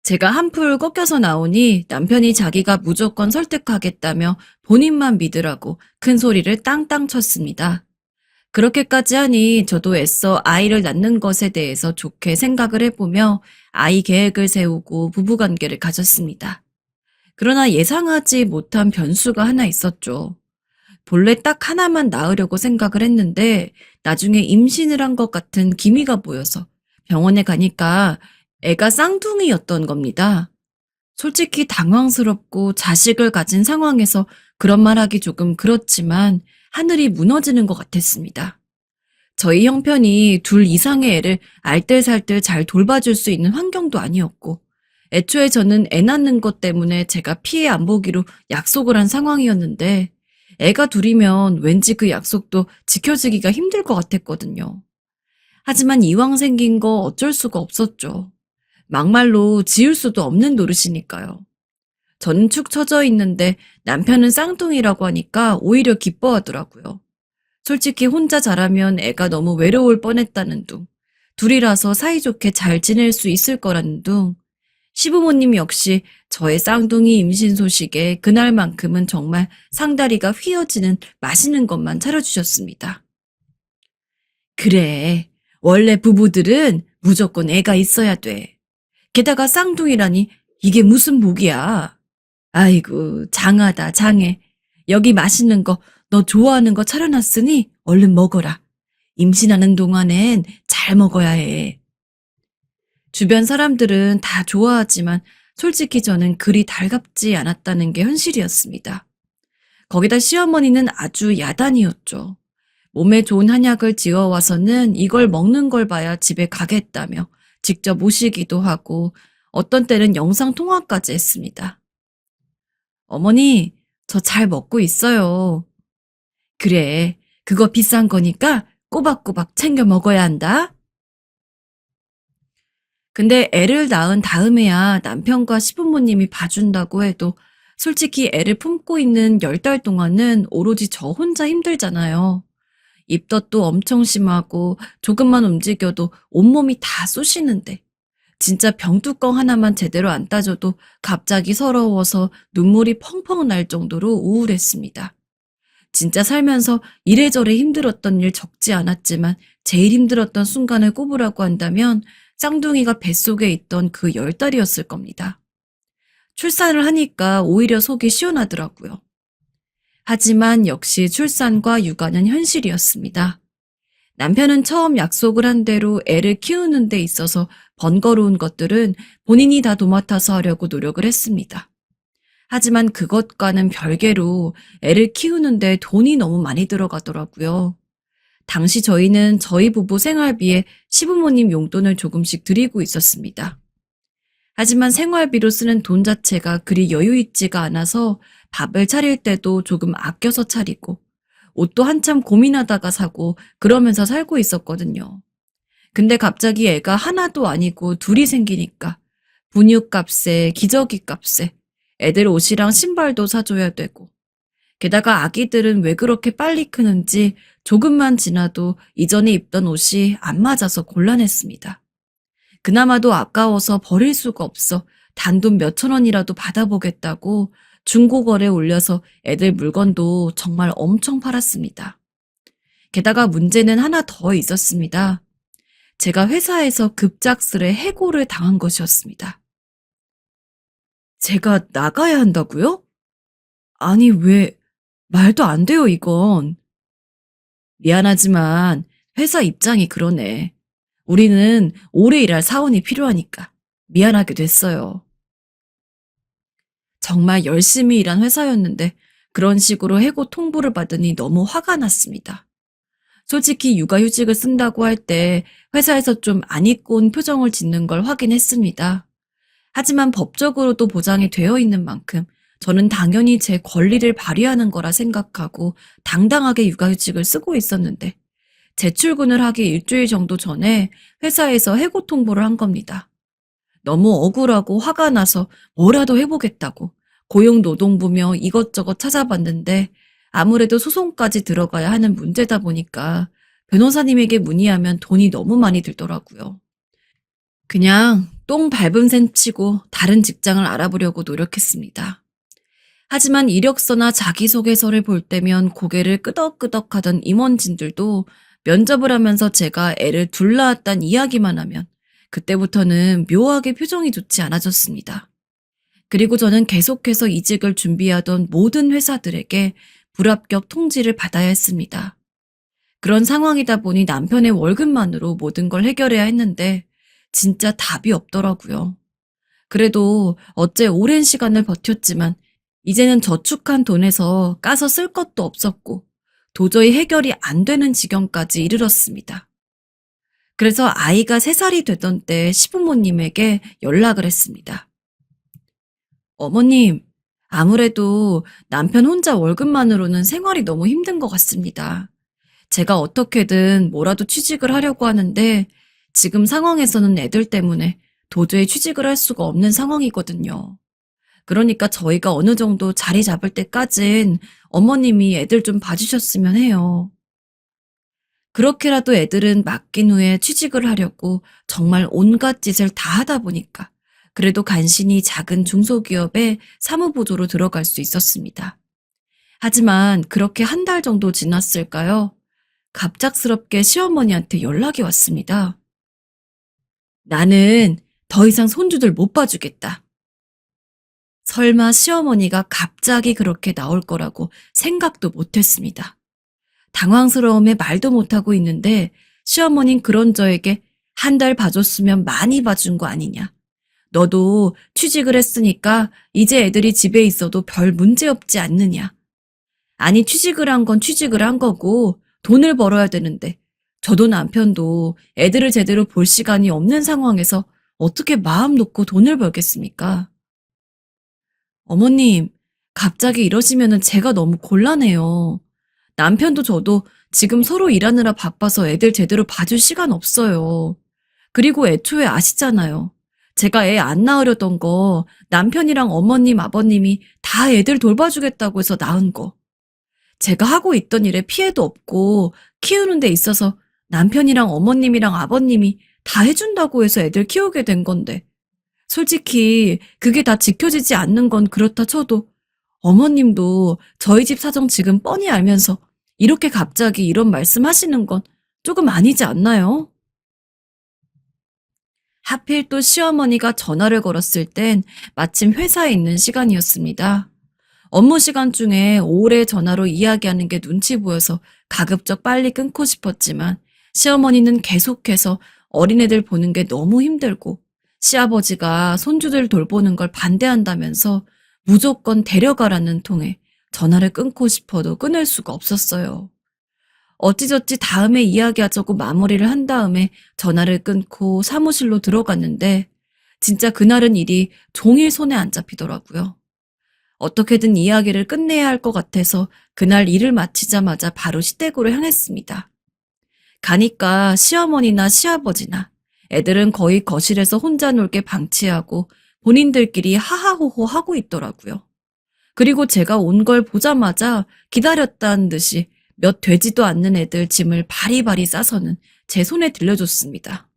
S3: 제가 한풀 꺾여서 나오니 남편이 자기가 무조건 설득하겠다며 본인만 믿으라고 큰 소리를 땅땅 쳤습니다. 그렇게까지 하니 저도 애써 아이를 낳는 것에 대해서 좋게 생각을 해보며 아이 계획을 세우고 부부관계를 가졌습니다. 그러나 예상하지 못한 변수가 하나 있었죠. 본래 딱 하나만 낳으려고 생각을 했는데 나중에 임신을 한 것 같은 기미가 보여서 병원에 가니까 애가 쌍둥이였던 겁니다. 솔직히 당황스럽고 자식을 가진 상황에서 그런 말하기 조금 그렇지만 하늘이 무너지는 것 같았습니다. 저희 형편이 둘 이상의 애를 알뜰살뜰 잘 돌봐줄 수 있는 환경도 아니었고 애초에 저는 애 낳는 것 때문에 제가 피해 안 보기로 약속을 한 상황이었는데 애가 둘이면 왠지 그 약속도 지켜지기가 힘들 것 같았거든요. 하지만 이왕 생긴 거 어쩔 수가 없었죠. 막말로 지울 수도 없는 노릇이니까요. 저는 축 처져 있는데 남편은 쌍둥이라고 하니까 오히려 기뻐하더라고요. 솔직히 혼자 자라면 애가 너무 외로울 뻔했다는 둥, 둘이라서 사이좋게 잘 지낼 수 있을 거라는 둥, 시부모님 역시 저의 쌍둥이 임신 소식에 그날만큼은 정말 상다리가 휘어지는 맛있는 것만 차려주셨습니다. 그래, 원래 부부들은 무조건 애가 있어야 돼. 게다가 쌍둥이라니 이게 무슨 복이야. 아이고, 장하다, 장해. 여기 맛있는 거, 너 좋아하는 거 차려놨으니 얼른 먹어라. 임신하는 동안엔 잘 먹어야 해. 주변 사람들은 다 좋아하지만 솔직히 저는 그리 달갑지 않았다는 게 현실이었습니다. 거기다 시어머니는 아주 야단이었죠. 몸에 좋은 한약을 지어와서는 이걸 먹는 걸 봐야 집에 가겠다며 직접 오시기도 하고 어떤 때는 영상 통화까지 했습니다. 어머니, 저 잘 먹고 있어요. 그래, 그거 비싼 거니까 꼬박꼬박 챙겨 먹어야 한다. 근데 애를 낳은 다음에야 남편과 시부모님이 봐준다고 해도 솔직히 애를 품고 있는 10달 동안은 오로지 저 혼자 힘들잖아요. 입덧도 엄청 심하고 조금만 움직여도 온몸이 다 쑤시는데 진짜 병뚜껑 하나만 제대로 안 따져도 갑자기 서러워서 눈물이 펑펑 날 정도로 우울했습니다. 진짜 살면서 이래저래 힘들었던 일 적지 않았지만 제일 힘들었던 순간을 꼽으라고 한다면 쌍둥이가 뱃속에 있던 그 10달이었을 겁니다. 출산을 하니까 오히려 속이 시원하더라고요. 하지만 역시 출산과 육아는 현실이었습니다. 남편은 처음 약속을 한 대로 애를 키우는 데 있어서 번거로운 것들은 본인이 다 도맡아서 하려고 노력을 했습니다. 하지만 그것과는 별개로 애를 키우는데 돈이 너무 많이 들어가더라고요. 당시 저희는 저희 부부 생활비에 시부모님 용돈을 조금씩 드리고 있었습니다. 하지만 생활비로 쓰는 돈 자체가 그리 여유 있지가 않아서 밥을 차릴 때도 조금 아껴서 차리고 옷도 한참 고민하다가 사고 그러면서 살고 있었거든요. 근데 갑자기 애가 하나도 아니고 둘이 생기니까 분유값에 기저귀 값에 애들 옷이랑 신발도 사줘야 되고 게다가 아기들은 왜 그렇게 빨리 크는지 조금만 지나도 이전에 입던 옷이 안 맞아서 곤란했습니다. 그나마도 아까워서 버릴 수가 없어 단돈 몇천 원이라도 받아보겠다고 중고거래에 올려서 애들 물건도 정말 엄청 팔았습니다. 게다가 문제는 하나 더 있었습니다. 제가 회사에서 급작스레 해고를 당한 것이었습니다. 제가 나가야 한다고요? 아니, 왜, 말도 안 돼요, 이건. 미안하지만 회사 입장이 그러네. 우리는 오래 일할 사원이 필요하니까 미안하게 됐어요. 정말 열심히 일한 회사였는데 그런 식으로 해고 통보를 받으니 너무 화가 났습니다. 솔직히 육아휴직을 쓴다고 할 때 회사에서 좀 안 입고 온 표정을 짓는 걸 확인했습니다. 하지만 법적으로도 보장이 되어 있는 만큼 저는 당연히 제 권리를 발휘하는 거라 생각하고 당당하게 육아휴직을 쓰고 있었는데 재출근을 하기 일주일 정도 전에 회사에서 해고 통보를 한 겁니다. 너무 억울하고 화가 나서 뭐라도 해보겠다고 고용노동부며 이것저것 찾아봤는데 아무래도 소송까지 들어가야 하는 문제다 보니까 변호사님에게 문의하면 돈이 너무 많이 들더라고요. 그냥 똥 밟은 셈 치고 다른 직장을 알아보려고 노력했습니다. 하지만 이력서나 자기소개서를 볼 때면 고개를 끄덕끄덕 하던 임원진들도 면접을 하면서 제가 애를 둘 낳았단 이야기만 하면 그때부터는 묘하게 표정이 좋지 않아졌습니다. 그리고 저는 계속해서 이직을 준비하던 모든 회사들에게 불합격 통지를 받아야 했습니다. 그런 상황이다 보니 남편의 월급만으로 모든 걸 해결해야 했는데 진짜 답이 없더라고요. 그래도 어째 오랜 시간을 버텼지만 이제는 저축한 돈에서 까서 쓸 것도 없었고 도저히 해결이 안 되는 지경까지 이르렀습니다. 그래서 아이가 3살이 되던 때 시부모님에게 연락을 했습니다. 어머님, 아무래도 남편 혼자 월급만으로는 생활이 너무 힘든 것 같습니다. 제가 어떻게든 뭐라도 취직을 하려고 하는데 지금 상황에서는 애들 때문에 도저히 취직을 할 수가 없는 상황이거든요. 그러니까 저희가 어느 정도 자리 잡을 때까진 어머님이 애들 좀 봐주셨으면 해요. 그렇게라도 애들은 맡긴 후에 취직을 하려고 정말 온갖 짓을 다 하다 보니까 그래도 간신히 작은 중소기업에 사무보조로 들어갈 수 있었습니다. 하지만 그렇게 한 달 정도 지났을까요? 갑작스럽게 시어머니한테 연락이 왔습니다. 나는 더 이상 손주들 못 봐주겠다. 설마 시어머니가 갑자기 그렇게 나올 거라고 생각도 못했습니다. 당황스러움에 말도 못하고 있는데 시어머니는 그런 저에게 한 달 봐줬으면 많이 봐준 거 아니냐. 너도 취직을 했으니까 이제 애들이 집에 있어도 별 문제 없지 않느냐. 아니 취직을 한 건 취직을 한 거고 돈을 벌어야 되는데 저도 남편도 애들을 제대로 볼 시간이 없는 상황에서 어떻게 마음 놓고 돈을 벌겠습니까? 어머님, 갑자기 이러시면은 제가 너무 곤란해요. 남편도 저도 지금 서로 일하느라 바빠서 애들 제대로 봐줄 시간 없어요. 그리고 애초에 아시잖아요. 제가 애 안 낳으려던 거 남편이랑 어머님, 아버님이 다 애들 돌봐주겠다고 해서 낳은 거. 제가 하고 있던 일에 피해도 없고 키우는 데 있어서 남편이랑 어머님이랑 아버님이 다 해준다고 해서 애들 키우게 된 건데 솔직히 그게 다 지켜지지 않는 건 그렇다 쳐도 어머님도 저희 집 사정 지금 뻔히 알면서 이렇게 갑자기 이런 말씀 하시는 건 조금 아니지 않나요? 하필 또 시어머니가 전화를 걸었을 땐 마침 회사에 있는 시간이었습니다. 업무 시간 중에 오래 전화로 이야기하는 게 눈치 보여서 가급적 빨리 끊고 싶었지만 시어머니는 계속해서 어린애들 보는 게 너무 힘들고 시아버지가 손주들 돌보는 걸 반대한다면서 무조건 데려가라는 통에 전화를 끊고 싶어도 끊을 수가 없었어요. 어찌저찌 다음에 이야기하자고 마무리를 한 다음에 전화를 끊고 사무실로 들어갔는데 진짜 그날은 일이 종일 손에 안 잡히더라고요. 어떻게든 이야기를 끝내야 할 것 같아서 그날 일을 마치자마자 바로 시댁으로 향했습니다. 가니까 시어머니나 시아버지나 애들은 거의 거실에서 혼자 놀게 방치하고 본인들끼리 하하호호 하고 있더라고요. 그리고 제가 온 걸 보자마자 기다렸다는 듯이 몇 되지도 않는 애들 짐을 바리바리 싸서는 제 손에 들려줬습니다.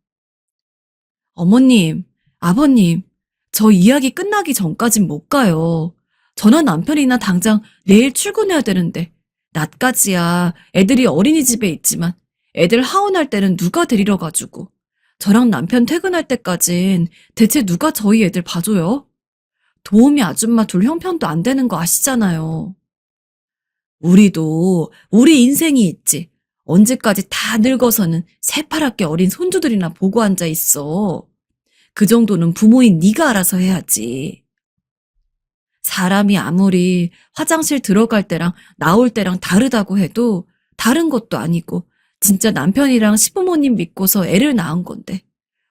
S3: 어머님, 아버님, 저 이야기 끝나기 전까진 못 가요. 저나 남편이나 당장 내일 출근해야 되는데 낮까지야 애들이 어린이집에 있지만 애들 하원할 때는 누가 데리러 가지고 저랑 남편 퇴근할 때까진 대체 누가 저희 애들 봐줘요? 도우미 아줌마 둘 형편도 안 되는 거 아시잖아요. 우리도 우리 인생이 있지. 언제까지 다 늙어서는 새파랗게 어린 손주들이나 보고 앉아 있어. 그 정도는 부모인 네가 알아서 해야지. 사람이 아무리 화장실 들어갈 때랑 나올 때랑 다르다고 해도 다른 것도 아니고 진짜 남편이랑 시부모님 믿고서 애를 낳은 건데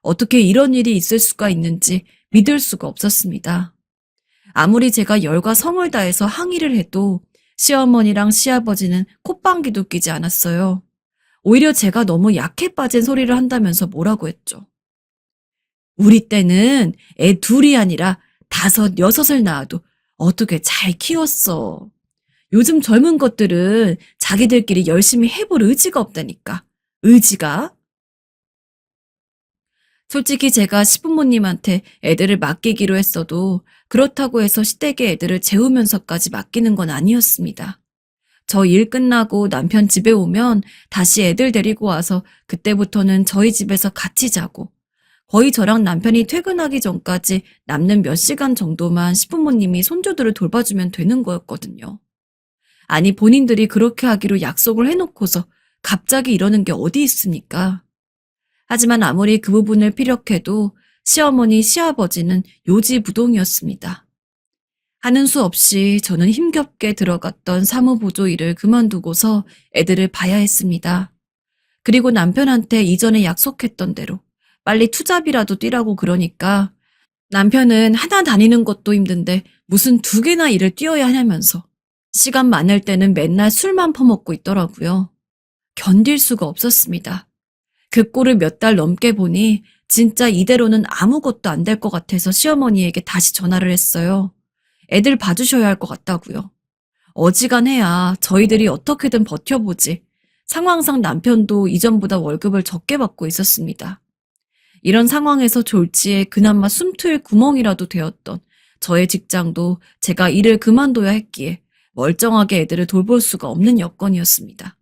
S3: 어떻게 이런 일이 있을 수가 있는지 믿을 수가 없었습니다. 아무리 제가 열과 성을 다해서 항의를 해도 시어머니랑 시아버지는 콧방귀도 끼지 않았어요. 오히려 제가 너무 약해 빠진 소리를 한다면서 뭐라고 했죠. 우리 때는 애 둘이 아니라 5, 6을 낳아도 어떻게 잘 키웠어. 요즘 젊은 것들은 자기들끼리 열심히 해볼 의지가 없다니까. 의지가? 솔직히 제가 시부모님한테 애들을 맡기기로 했어도 그렇다고 해서 시댁에 애들을 재우면서까지 맡기는 건 아니었습니다. 저 일 끝나고 남편 집에 오면 다시 애들 데리고 와서 그때부터는 저희 집에서 같이 자고 거의 저랑 남편이 퇴근하기 전까지 남는 몇 시간 정도만 시부모님이 손주들을 돌봐주면 되는 거였거든요. 아니 본인들이 그렇게 하기로 약속을 해놓고서 갑자기 이러는 게 어디 있습니까? 하지만 아무리 그 부분을 피력해도 시어머니, 시아버지는 요지부동이었습니다. 하는 수 없이 저는 힘겹게 들어갔던 사무보조 일을 그만두고서 애들을 봐야 했습니다. 그리고 남편한테 이전에 약속했던 대로 빨리 투잡이라도 뛰라고 그러니까 남편은 하나 다니는 것도 힘든데 무슨 두 개나 일을 뛰어야 하냐면서 시간 많을 때는 맨날 술만 퍼먹고 있더라고요. 견딜 수가 없었습니다. 그 꼴을 몇 달 넘게 보니 진짜 이대로는 아무것도 안 될 것 같아서 시어머니에게 다시 전화를 했어요. 애들 봐주셔야 할 것 같다고요. 어지간해야 저희들이 어떻게든 버텨보지. 상황상 남편도 이전보다 월급을 적게 받고 있었습니다. 이런 상황에서 졸지에 그나마 숨트일 구멍이라도 되었던 저의 직장도 제가 일을 그만둬야 했기에 멀쩡하게 애들을 돌볼 수가 없는 여건이었습니다.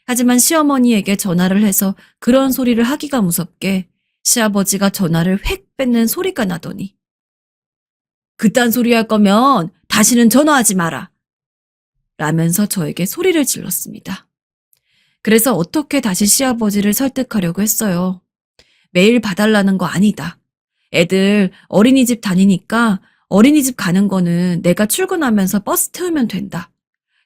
S3: 하지만 시어머니에게 전화를 해서 그런 소리를 하기가 무섭게 시아버지가 전화를 획 뺏는 소리가 나더니 그딴 소리 할 거면 다시는 전화하지 마라 라면서 저에게 소리를 질렀습니다. 그래서 어떻게 다시 시아버지를 설득하려고 했어요. 매일 봐달라는 거 아니다. 애들 어린이집 다니니까 어린이집 가는 거는 내가 출근하면서 버스 태우면 된다.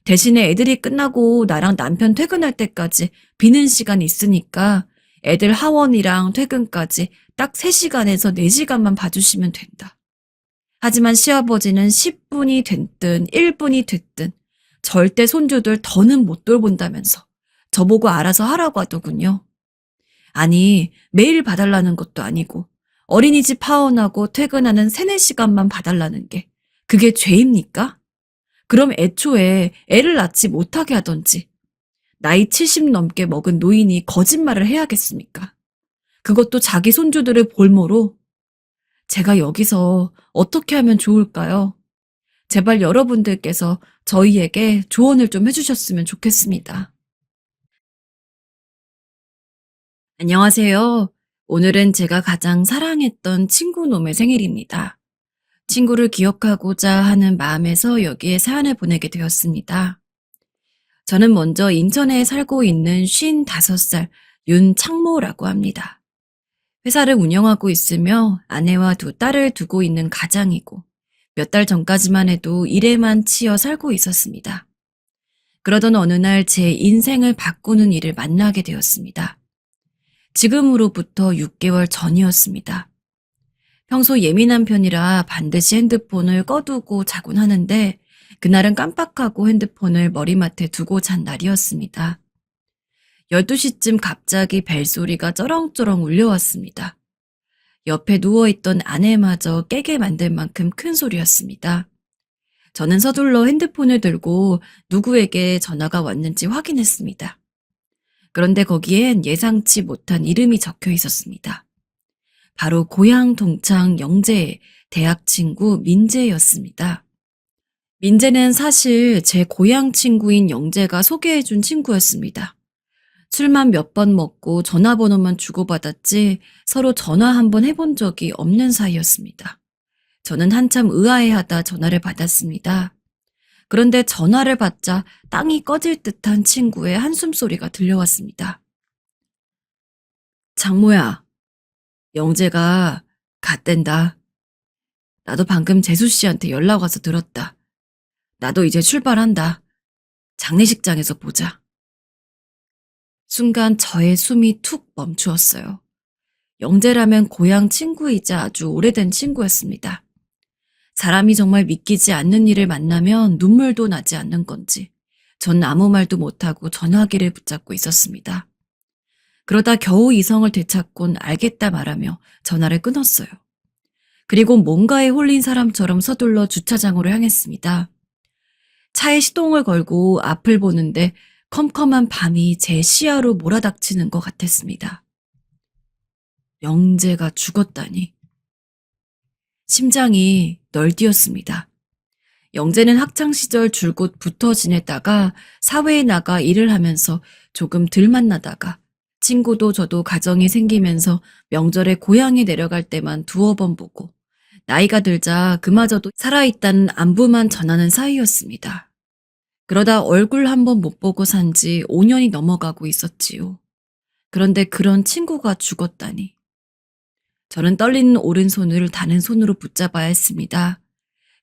S3: 대신에 애들이 끝나고 나랑 남편 퇴근할 때까지 비는 시간이 있으니까 애들 하원이랑 퇴근까지 딱 3시간에서 4시간만 봐주시면 된다. 하지만 시아버지는 10분이 됐든 1분이 됐든 절대 손주들 더는 못 돌본다면서 저보고 알아서 하라고 하더군요. 아니, 매일 봐달라는 것도 아니고 어린이집 하원하고 퇴근하는 3, 4시간만 봐달라는 게 그게 죄입니까? 그럼 애초에 애를 낳지 못하게 하던지 나이 70 넘게 먹은 노인이 거짓말을 해야겠습니까? 그것도 자기 손주들을 볼모로 제가 여기서 어떻게 하면 좋을까요? 제발 여러분들께서 저희에게 조언을 좀 해주셨으면 좋겠습니다. 안녕하세요. 오늘은 제가 가장 사랑했던 친구놈의 생일입니다. 친구를 기억하고자 하는 마음에서 여기에 사연을 보내게 되었습니다. 저는 먼저 인천에 살고 있는 55살 윤창모라고 합니다. 회사를 운영하고 있으며 아내와 2딸을 두고 있는 가장이고 몇 달 전까지만 해도 일에만 치여 살고 있었습니다. 그러던 어느 날 제 인생을 바꾸는 일을 만나게 되었습니다. 지금으로부터 6개월 전이었습니다. 평소 예민한 편이라 반드시 핸드폰을 꺼두고 자곤 하는데 그날은 깜빡하고 핸드폰을 머리맡에 두고 잔 날이었습니다. 12시쯤 갑자기 벨소리가 쩌렁쩌렁 울려왔습니다. 옆에 누워있던 아내마저 깨게 만들 만큼 큰 소리였습니다. 저는 서둘러 핸드폰을 들고 누구에게 전화가 왔는지 확인했습니다. 그런데 거기엔 예상치 못한 이름이 적혀 있었습니다. 바로 고향 동창 영재의 대학 친구 민재였습니다. 민재는 사실 제 고향 친구인 영재가 소개해준 친구였습니다. 술만 몇 번 먹고 전화번호만 주고받았지 서로 전화 한번 해본 적이 없는 사이였습니다. 저는 한참 의아해하다 전화를 받았습니다. 그런데 전화를 받자 땅이 꺼질 듯한 친구의 한숨소리가 들려왔습니다. 장모야, 영재가 갓댄다. 나도 방금 재수 씨한테 연락 와서 들었다. 나도 이제 출발한다. 장례식장에서 보자. 순간 저의 숨이 툭 멈추었어요. 영재라면 고향 친구이자 아주 오래된 친구였습니다. 사람이 정말 믿기지 않는 일을 만나면 눈물도 나지 않는 건지 전 아무 말도 못하고 전화기를 붙잡고 있었습니다. 그러다 겨우 이성을 되찾곤 알겠다 말하며 전화를 끊었어요. 그리고 뭔가에 홀린 사람처럼 서둘러 주차장으로 향했습니다. 차에 시동을 걸고 앞을 보는데 컴컴한 밤이 제 시야로 몰아닥치는 것 같았습니다. 영재가 죽었다니. 심장이 널뛰었습니다. 영재는 학창시절 줄곧 붙어 지냈다가 사회에 나가 일을 하면서 조금 덜 만나다가 친구도 저도 가정이 생기면서 명절에 고향에 내려갈 때만 2번 보고 나이가 들자 그마저도 살아있다는 안부만 전하는 사이였습니다. 그러다 얼굴 한번 못 보고 산 지 5년이 넘어가고 있었지요. 그런데 그런 친구가 죽었다니. 저는 떨리는 오른손을 다른 손으로 붙잡아야 했습니다.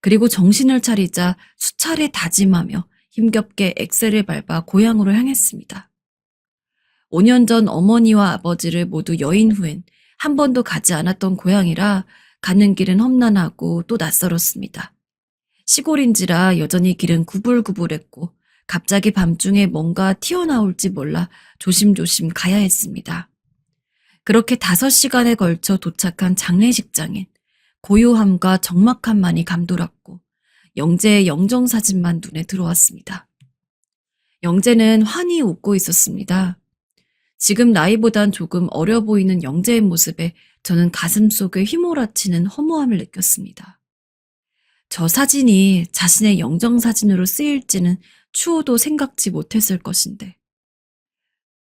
S3: 그리고 정신을 차리자 수차례 다짐하며 힘겹게 엑셀을 밟아 고향으로 향했습니다. 5년 전 어머니와 아버지를 모두 여인 후엔 한 번도 가지 않았던 고향이라 가는 길은 험난하고 또 낯설었습니다. 시골인지라 여전히 길은 구불구불했고 갑자기 밤중에 뭔가 튀어나올지 몰라 조심조심 가야 했습니다. 그렇게 5시간에 걸쳐 도착한 장례식장엔 고요함과 적막함만이 감돌았고 영재의 영정사진만 눈에 들어왔습니다. 영재는 환히 웃고 있었습니다. 지금 나이보단 조금 어려 보이는 영재의 모습에 저는 가슴속에 휘몰아치는 허무함을 느꼈습니다. 저 사진이 자신의 영정사진으로 쓰일지는 추호도 생각지 못했을 것인데.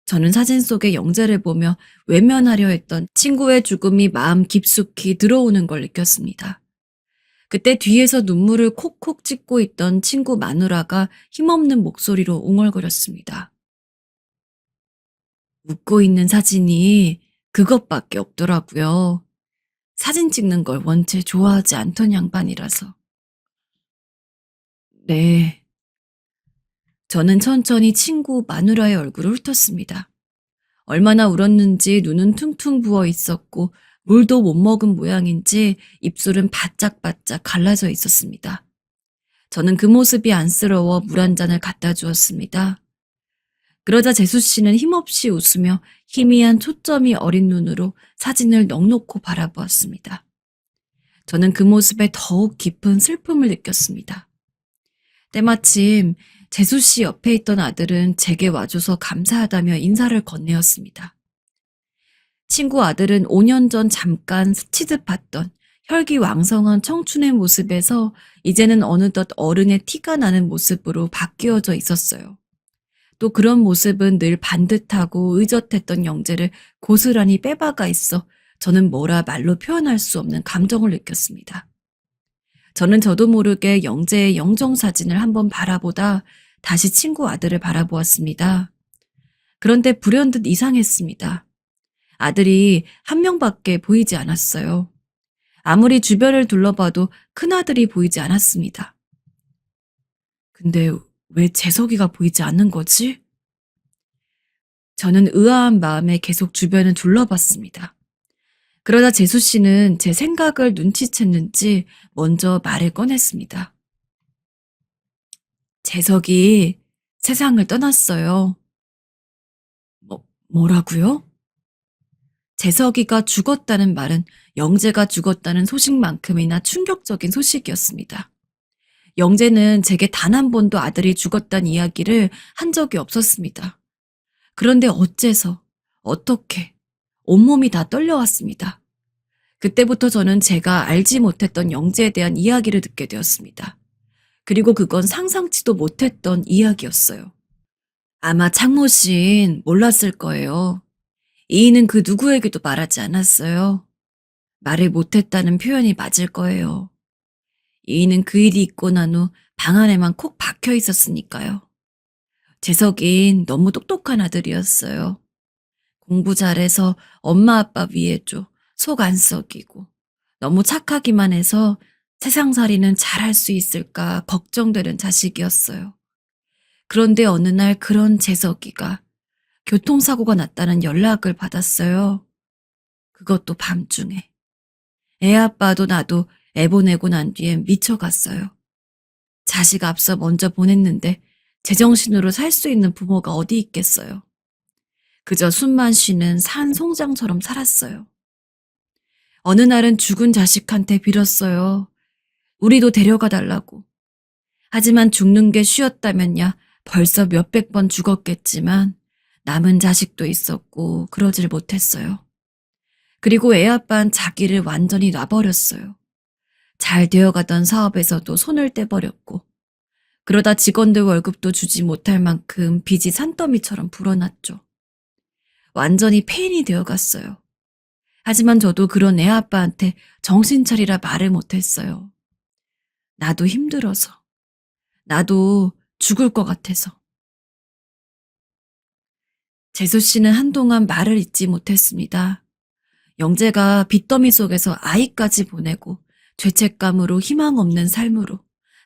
S3: 저는 사진 속의 영재를 보며 외면하려 했던 친구의 죽음이 마음 깊숙이 들어오는 걸 느꼈습니다. 그때 뒤에서 눈물을 콕콕 찢고 있던 친구 마누라가 힘없는 목소리로 웅얼거렸습니다. 웃고 있는 사진이 그것밖에 없더라고요. 사진 찍는 걸 원체 좋아하지 않던 양반이라서. 네. 저는 천천히 친구 마누라의 얼굴을 훑었습니다. 얼마나 울었는지 눈은 퉁퉁 부어 있었고 물도 못 먹은 모양인지 입술은 바짝바짝 갈라져 있었습니다. 저는 그 모습이 안쓰러워 물 한 잔을 갖다 주었습니다. 그러자 재수 씨는 힘없이 웃으며 희미한 초점이 어린 눈으로 사진을 넋놓고 바라보았습니다. 저는 그 모습에 더욱 깊은 슬픔을 느꼈습니다. 때마침 재수 씨 옆에 있던 아들은 제게 와줘서 감사하다며 인사를 건네었습니다. 친구 아들은 5년 전 잠깐 스치듯 봤던 혈기왕성한 청춘의 모습에서 이제는 어느덧 어른의 티가 나는 모습으로 바뀌어져 있었어요. 또 그런 모습은 늘 반듯하고 의젓했던 영재를 고스란히 빼박아 있어 저는 뭐라 말로 표현할 수 없는 감정을 느꼈습니다. 저는 저도 모르게 영재의 영정사진을 한번 바라보다 다시 친구 아들을 바라보았습니다. 그런데 불현듯 이상했습니다. 아들이 한 명밖에 보이지 않았어요. 아무리 주변을 둘러봐도 큰아들이 보이지 않았습니다. 근데 왜 재석이가 보이지 않는 거지? 저는 의아한 마음에 계속 주변을 둘러봤습니다. 그러다 재수 씨는 제 생각을 눈치챘는지 먼저 말을 꺼냈습니다. 재석이 세상을 떠났어요. 뭐라고요? 재석이가 죽었다는 말은 영재가 죽었다는 소식만큼이나 충격적인 소식이었습니다. 영재는 제게 단 한 번도 아들이 죽었다는 이야기를 한 적이 없었습니다. 그런데 어째서, 어떻게, 온몸이 다 떨려왔습니다. 그때부터 저는 제가 알지 못했던 영재에 대한 이야기를 듣게 되었습니다. 그리고 그건 상상치도 못했던 이야기였어요. 아마 창모 씨는 몰랐을 거예요. 이인은 그 누구에게도 말하지 않았어요. 말을 못했다는 표현이 맞을 거예요. 이인은 그 일이 있고 난 후 방 안에만 콕 박혀 있었으니까요. 재석인 너무 똑똑한 아들이었어요. 공부 잘해서 엄마 아빠 위해줘 속 안 썩이고 너무 착하기만 해서 세상살이는 잘할 수 있을까 걱정되는 자식이었어요. 그런데 어느 날 그런 재석이가 교통사고가 났다는 연락을 받았어요. 그것도 밤중에. 애 아빠도 나도 애 보내고 난 뒤엔 미쳐갔어요. 자식 앞서 먼저 보냈는데 제정신으로 살 수 있는 부모가 어디 있겠어요. 그저 숨만 쉬는 산 송장처럼 살았어요. 어느 날은 죽은 자식한테 빌었어요. 우리도 데려가 달라고. 하지만 죽는 게 쉬웠다면야 벌써 몇백 번 죽었겠지만 남은 자식도 있었고 그러질 못했어요. 그리고 애 아빠는 자기를 완전히 놔버렸어요. 잘 되어가던 사업에서도 손을 떼버렸고 그러다 직원들 월급도 주지 못할 만큼 빚이 산더미처럼 불어났죠. 완전히 폐인이 되어갔어요. 하지만 저도 그런 애 아빠한테 정신 차리라 말을 못했어요. 나도 힘들어서. 나도 죽을 것 같아서. 재수 씨는 한동안 말을 잇지 못했습니다. 영재가 빚더미 속에서 아이까지 보내고 죄책감으로 희망 없는 삶으로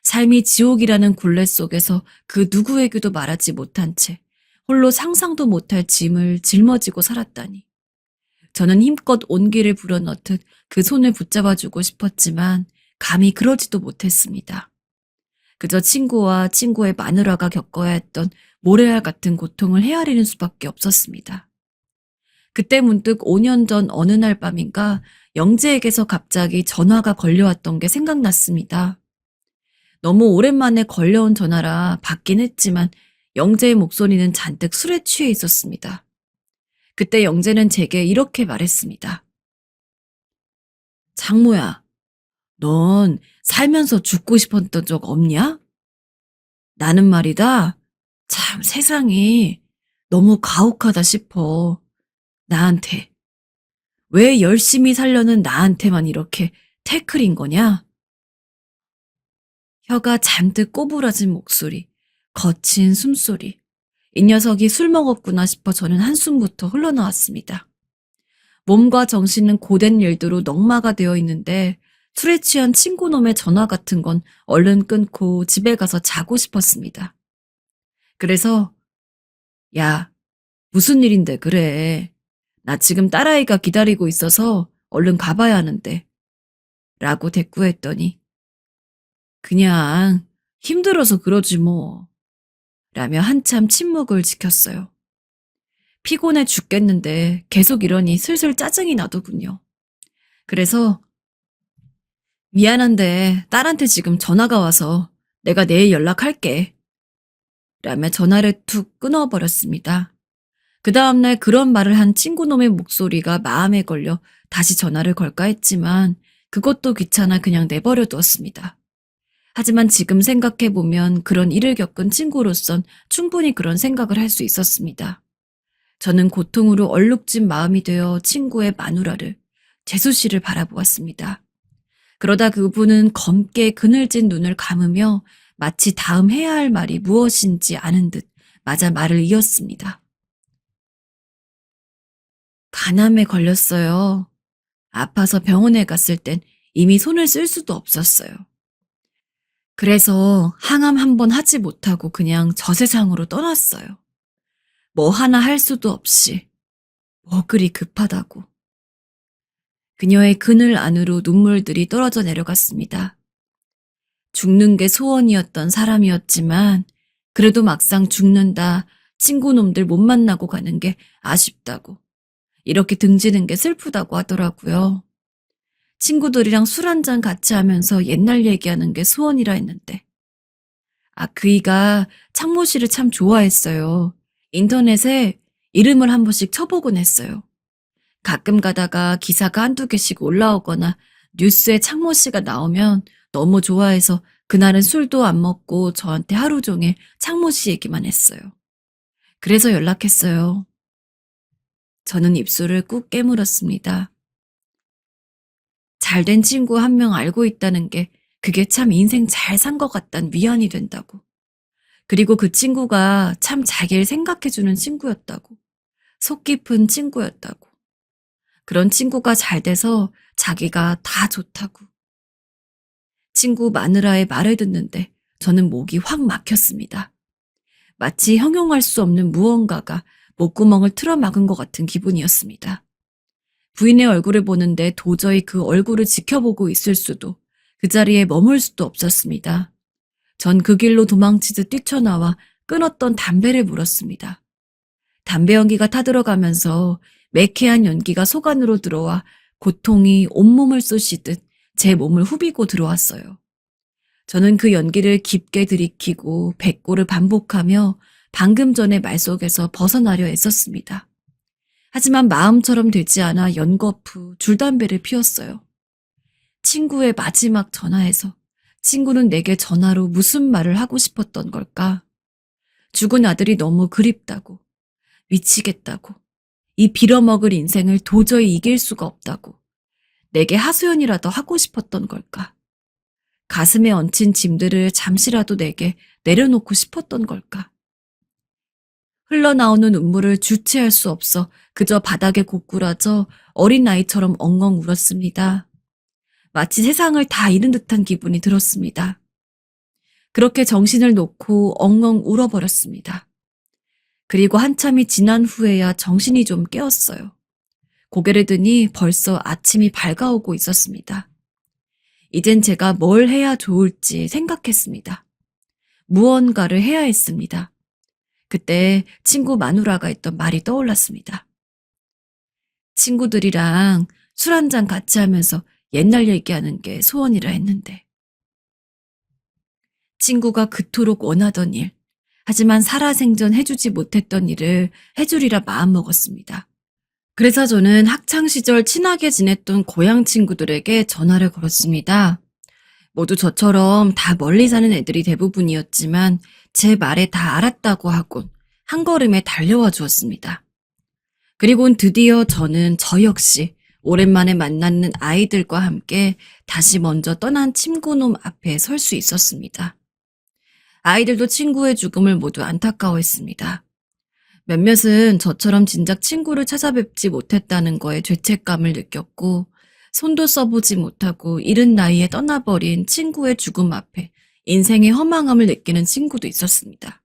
S3: 삶이 지옥이라는 굴레 속에서 그 누구에게도 말하지 못한 채 홀로 상상도 못할 짐을 짊어지고 살았다니. 저는 힘껏 온기를 불어넣듯 그 손을 붙잡아주고 싶었지만 감히 그러지도 못했습니다. 그저 친구와 친구의 마누라가 겪어야 했던 모래알 같은 고통을 헤아리는 수밖에 없었습니다. 그때 문득 5년 전 어느 날 밤인가 영재에게서 갑자기 전화가 걸려왔던 게 생각났습니다. 너무 오랜만에 걸려온 전화라 받긴 했지만 영재의 목소리는 잔뜩 술에 취해 있었습니다. 그때 영재는 제게 이렇게 말했습니다. 장모야, 넌 살면서 죽고 싶었던 적 없냐? 나는 말이다. 참 세상이 너무 가혹하다 싶어. 나한테. 왜 열심히 살려는 나한테만 이렇게 태클인 거냐? 혀가 잔뜩 꼬부라진 목소리, 거친 숨소리. 이 녀석이 술 먹었구나 싶어 저는 한숨부터 흘러나왔습니다. 몸과 정신은 고된 일들로 넉마가 되어 있는데 술에 취한 친구놈의 전화 같은 건 얼른 끊고 집에 가서 자고 싶었습니다. 그래서 야, 무슨 일인데 그래. 나 지금 딸아이가 기다리고 있어서 얼른 가봐야 하는데 라고 대꾸했더니 그냥 힘들어서 그러지 뭐 라며 한참 침묵을 지켰어요. 피곤해 죽겠는데 계속 이러니 슬슬 짜증이 나더군요. 그래서 미안한데 딸한테 지금 전화가 와서 내가 내일 연락할게 라며 전화를 툭 끊어버렸습니다. 그 다음날 그런 말을 한 친구놈의 목소리가 마음에 걸려 다시 전화를 걸까 했지만 그것도 귀찮아 그냥 내버려 두었습니다. 하지만 지금 생각해보면 그런 일을 겪은 친구로선 충분히 그런 생각을 할 수 있었습니다. 저는 고통으로 얼룩진 마음이 되어 친구의 마누라를, 재수 씨를 바라보았습니다. 그러다 그분은 검게 그늘진 눈을 감으며 마치 다음 해야 할 말이 무엇인지 아는 듯 마저 말을 이었습니다. 간암에 걸렸어요. 아파서 병원에 갔을 땐 이미 손을 쓸 수도 없었어요. 그래서 항암 한 번 하지 못하고 그냥 저 세상으로 떠났어요. 뭐 하나 할 수도 없이. 뭐 그리 급하다고. 그녀의 그늘 안으로 눈물들이 떨어져 내려갔습니다. 죽는 게 소원이었던 사람이었지만 그래도 막상 죽는다 친구놈들 못 만나고 가는 게 아쉽다고. 이렇게 등지는 게 슬프다고 하더라고요. 친구들이랑 술 한잔 같이 하면서 옛날 얘기하는 게 소원이라 했는데. 그이가 창모 씨를 참 좋아했어요. 인터넷에 이름을 한 번씩 쳐보곤 했어요. 가끔 가다가 기사가 한두 개씩 올라오거나 뉴스에 창모 씨가 나오면 너무 좋아해서 그날은 술도 안 먹고 저한테 하루 종일 창모 씨 얘기만 했어요. 그래서 연락했어요. 저는 입술을 꾹 깨물었습니다. 잘된 친구 한 명 알고 있다는 게 그게 참 인생 잘 산 것 같단 위안이 된다고. 그리고 그 친구가 참 자기를 생각해주는 친구였다고. 속 깊은 친구였다고. 그런 친구가 잘 돼서 자기가 다 좋다고. 친구 마누라의 말을 듣는데 저는 목이 확 막혔습니다. 마치 형용할 수 없는 무언가가 목구멍을 틀어막은 것 같은 기분이었습니다. 부인의 얼굴을 보는데 도저히 그 얼굴을 지켜보고 있을 수도 그 자리에 머물 수도 없었습니다. 전 그 길로 도망치듯 뛰쳐나와 끊었던 담배를 물었습니다. 담배 연기가 타들어가면서 매캐한 연기가 속 안으로 들어와 고통이 온몸을 쑤시듯 제 몸을 후비고 들어왔어요. 저는 그 연기를 깊게 들이키고 백고를 반복하며 방금 전의 말 속에서 벗어나려 애썼습니다. 하지만 마음처럼 되지 않아 연거푸 줄담배를 피웠어요. 친구의 마지막 전화에서 친구는 내게 전화로 무슨 말을 하고 싶었던 걸까? 죽은 아들이 너무 그립다고, 미치겠다고, 이 빌어먹을 인생을 도저히 이길 수가 없다고, 내게 하소연이라도 하고 싶었던 걸까? 가슴에 얹힌 짐들을 잠시라도 내게 내려놓고 싶었던 걸까? 흘러나오는 눈물을 주체할 수 없어 그저 바닥에 고꾸라져 어린아이처럼 엉엉 울었습니다. 마치 세상을 다 잃은 듯한 기분이 들었습니다. 그렇게 정신을 놓고 엉엉 울어버렸습니다. 그리고 한참이 지난 후에야 정신이 좀 깨었어요. 고개를 드니 벌써 아침이 밝아오고 있었습니다. 이젠 제가 뭘 해야 좋을지 생각했습니다. 무언가를 해야 했습니다. 그때 친구 마누라가 했던 말이 떠올랐습니다. 친구들이랑 술 한잔 같이 하면서 옛날 얘기하는 게 소원이라 했는데. 친구가 그토록 원하던 일, 하지만 살아생전 해주지 못했던 일을 해주리라 마음먹었습니다. 그래서 저는 학창시절 친하게 지냈던 고향 친구들에게 전화를 걸었습니다. 모두 저처럼 다 멀리 사는 애들이 대부분이었지만 제 말에 다 알았다고 하곤 한 걸음에 달려와 주었습니다. 그리고는 드디어 저는 저 역시 오랜만에 만나는 아이들과 함께 다시 먼저 떠난 친구놈 앞에 설 수 있었습니다. 아이들도 친구의 죽음을 모두 안타까워했습니다. 몇몇은 저처럼 진작 친구를 찾아뵙지 못했다는 거에 죄책감을 느꼈고 손도 써보지 못하고 이른 나이에 떠나버린 친구의 죽음 앞에 인생의 허망함을 느끼는 친구도 있었습니다.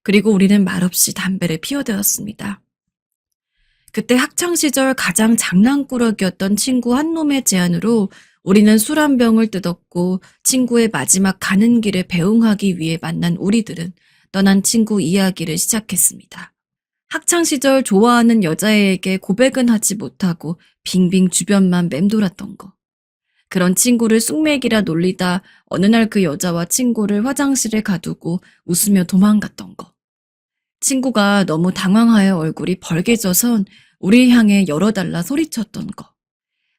S3: 그리고 우리는 말없이 담배를 피워대었습니다. 그때 학창시절 가장 장난꾸러기였던 친구 한 놈의 제안으로 우리는 술 한 병을 뜯었고 친구의 마지막 가는 길에 배웅하기 위해 만난 우리들은 떠난 친구 이야기를 시작했습니다. 학창시절 좋아하는 여자애에게 고백은 하지 못하고 빙빙 주변만 맴돌았던 거. 그런 친구를 쑥맥이라 놀리다 어느 날 그 여자와 친구를 화장실에 가두고 웃으며 도망갔던 거. 친구가 너무 당황하여 얼굴이 벌개져선 우리 향해 열어달라 소리쳤던 거.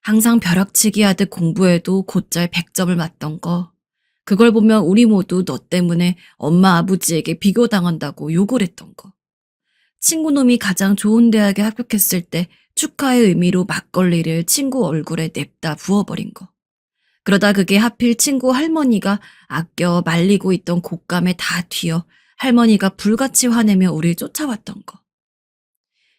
S3: 항상 벼락치기 하듯 공부해도 곧잘 100점을 맞던 거. 그걸 보면 우리 모두 너 때문에 엄마 아버지에게 비교당한다고 욕을 했던 거. 친구놈이 가장 좋은 대학에 합격했을 때 축하의 의미로 막걸리를 친구 얼굴에 냅다 부어버린 거. 그러다 그게 하필 친구 할머니가 아껴 말리고 있던 곶감에 다 튀어 할머니가 불같이 화내며 우리를 쫓아왔던 거.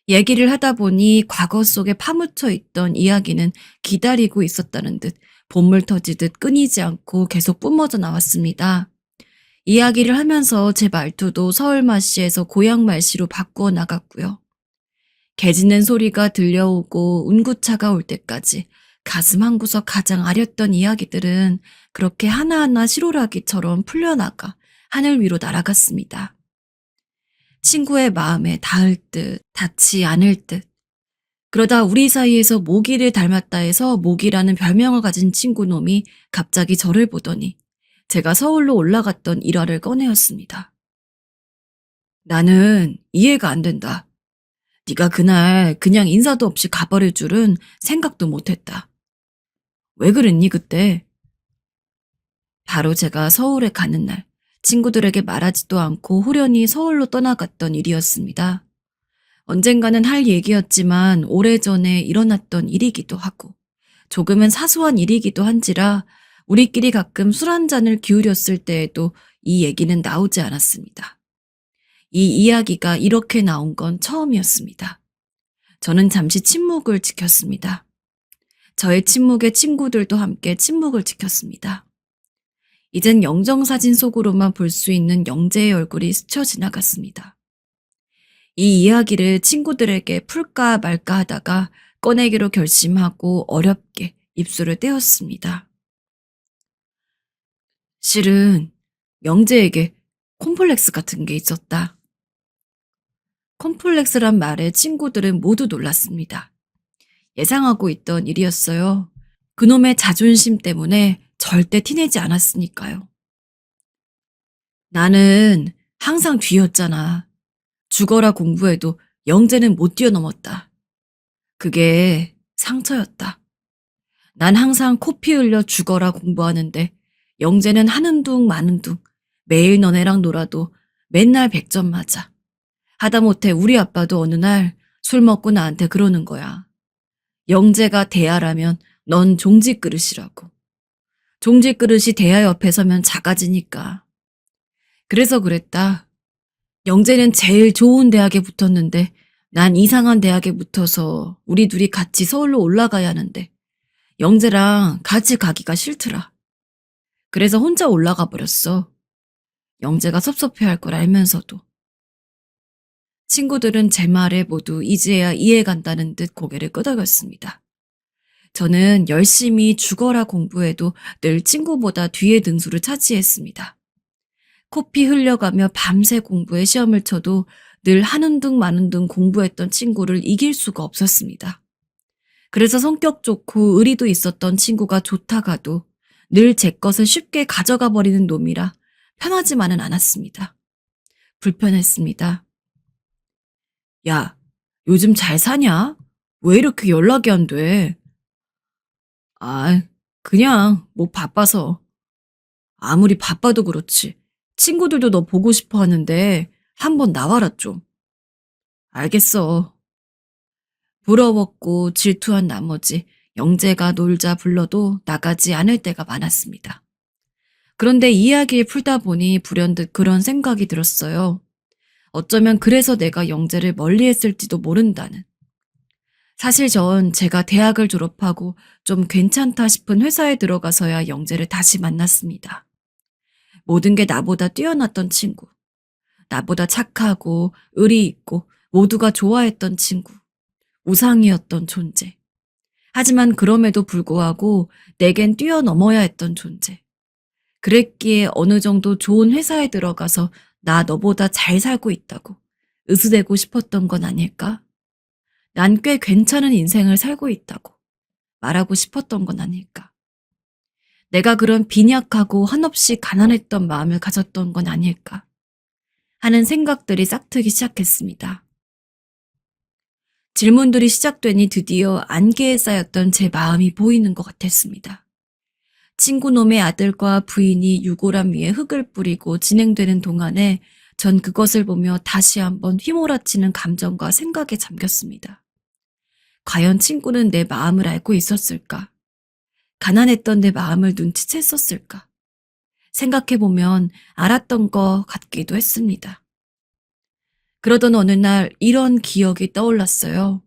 S3: 얘기를 하다 보니 과거 속에 파묻혀 있던 이야기는 기다리고 있었다는 듯 본물 터지듯 끊이지 않고 계속 뿜어져 나왔습니다. 이야기를 하면서 제 말투도 서울말씨에서 고향말씨로 바꾸어 나갔고요. 개 짖는 소리가 들려오고 운구차가 올 때까지 가슴 한구석 가장 아렸던 이야기들은 그렇게 하나하나 시로라기처럼 풀려나가 하늘 위로 날아갔습니다. 친구의 마음에 닿을 듯, 닿지 않을 듯. 그러다 우리 사이에서 모기를 닮았다 해서 모기라는 별명을 가진 친구놈이 갑자기 저를 보더니 제가 서울로 올라갔던 일화를 꺼내었습니다. 나는 이해가 안 된다. 네가 그날 그냥 인사도 없이 가버릴 줄은 생각도 못했다. 왜 그랬니 그때? 바로 제가 서울에 가는 날 친구들에게 말하지도 않고 호련히 서울로 떠나갔던 일이었습니다. 언젠가는 할 얘기였지만 오래전에 일어났던 일이기도 하고 조금은 사소한 일이기도 한지라 우리끼리 가끔 술 한 잔을 기울였을 때에도 이 얘기는 나오지 않았습니다. 이 이야기가 이렇게 나온 건 처음이었습니다. 저는 잠시 침묵을 지켰습니다. 저의 침묵에 친구들도 함께 침묵을 지켰습니다. 이젠 영정사진 속으로만 볼 수 있는 영재의 얼굴이 스쳐 지나갔습니다. 이 이야기를 친구들에게 풀까 말까 하다가 꺼내기로 결심하고 어렵게 입술을 떼었습니다. 실은 영재에게 콤플렉스 같은 게 있었다. 콤플렉스란 말에 친구들은 모두 놀랐습니다. 예상하고 있던 일이었어요. 그놈의 자존심 때문에 절대 티내지 않았으니까요. 나는 항상 뒤였잖아. 죽어라 공부해도 영재는 못 뛰어넘었다. 그게 상처였다. 난 항상 코피 흘려 죽어라 공부하는데 영재는 하는 둥 마는 둥 매일 너네랑 놀아도 맨날 100점 맞아. 하다못해 우리 아빠도 어느 날 술 먹고 나한테 그러는 거야. 영재가 대하라면 넌 종지 그릇이라고. 종지 그릇이 대하 옆에 서면 작아지니까. 그래서 그랬다. 영재는 제일 좋은 대학에 붙었는데 난 이상한 대학에 붙어서 우리 둘이 같이 서울로 올라가야 하는데 영재랑 같이 가기가 싫더라. 그래서 혼자 올라가 버렸어. 영재가 섭섭해할 걸 알면서도. 친구들은 제 말에 모두 이제야 이해간다는 듯 고개를 끄덕였습니다. 저는 열심히 죽어라 공부해도 늘 친구보다 뒤에 등수를 차지했습니다. 코피 흘려가며 밤새 공부에 시험을 쳐도 늘 하는 둥 마는 둥 공부했던 친구를 이길 수가 없었습니다. 그래서 성격 좋고 의리도 있었던 친구가 좋다가도 늘 제 것을 쉽게 가져가 버리는 놈이라 편하지만은 않았습니다. 불편했습니다. 야, 요즘 잘 사냐? 왜 이렇게 연락이 안 돼? 아, 그냥 뭐 바빠서. 아무리 바빠도 그렇지. 친구들도 너 보고 싶어 하는데 한번 나와라 좀. 알겠어. 부러웠고 질투한 나머지 영재가 놀자 불러도 나가지 않을 때가 많았습니다. 그런데 이야기를 풀다 보니 불현듯 그런 생각이 들었어요. 어쩌면 그래서 내가 영재를 멀리했을지도 모른다는. 사실 전 제가 대학을 졸업하고 좀 괜찮다 싶은 회사에 들어가서야 영재를 다시 만났습니다. 모든 게 나보다 뛰어났던 친구. 나보다 착하고 의리 있고 모두가 좋아했던 친구. 우상이었던 존재. 하지만 그럼에도 불구하고 내겐 뛰어넘어야 했던 존재. 그랬기에 어느 정도 좋은 회사에 들어가서 나 너보다 잘 살고 있다고 으스대고 싶었던 건 아닐까? 난 꽤 괜찮은 인생을 살고 있다고 말하고 싶었던 건 아닐까? 내가 그런 빈약하고 한없이 가난했던 마음을 가졌던 건 아닐까? 하는 생각들이 싹트기 시작했습니다. 질문들이 시작되니 드디어 안개에 쌓였던 제 마음이 보이는 것 같았습니다. 친구놈의 아들과 부인이 유골함 위에 흙을 뿌리고 진행되는 동안에 전 그것을 보며 다시 한번 휘몰아치는 감정과 생각에 잠겼습니다. 과연 친구는 내 마음을 알고 있었을까? 가난했던 내 마음을 눈치챘었을까? 생각해보면 알았던 것 같기도 했습니다. 그러던 어느 날 이런 기억이 떠올랐어요.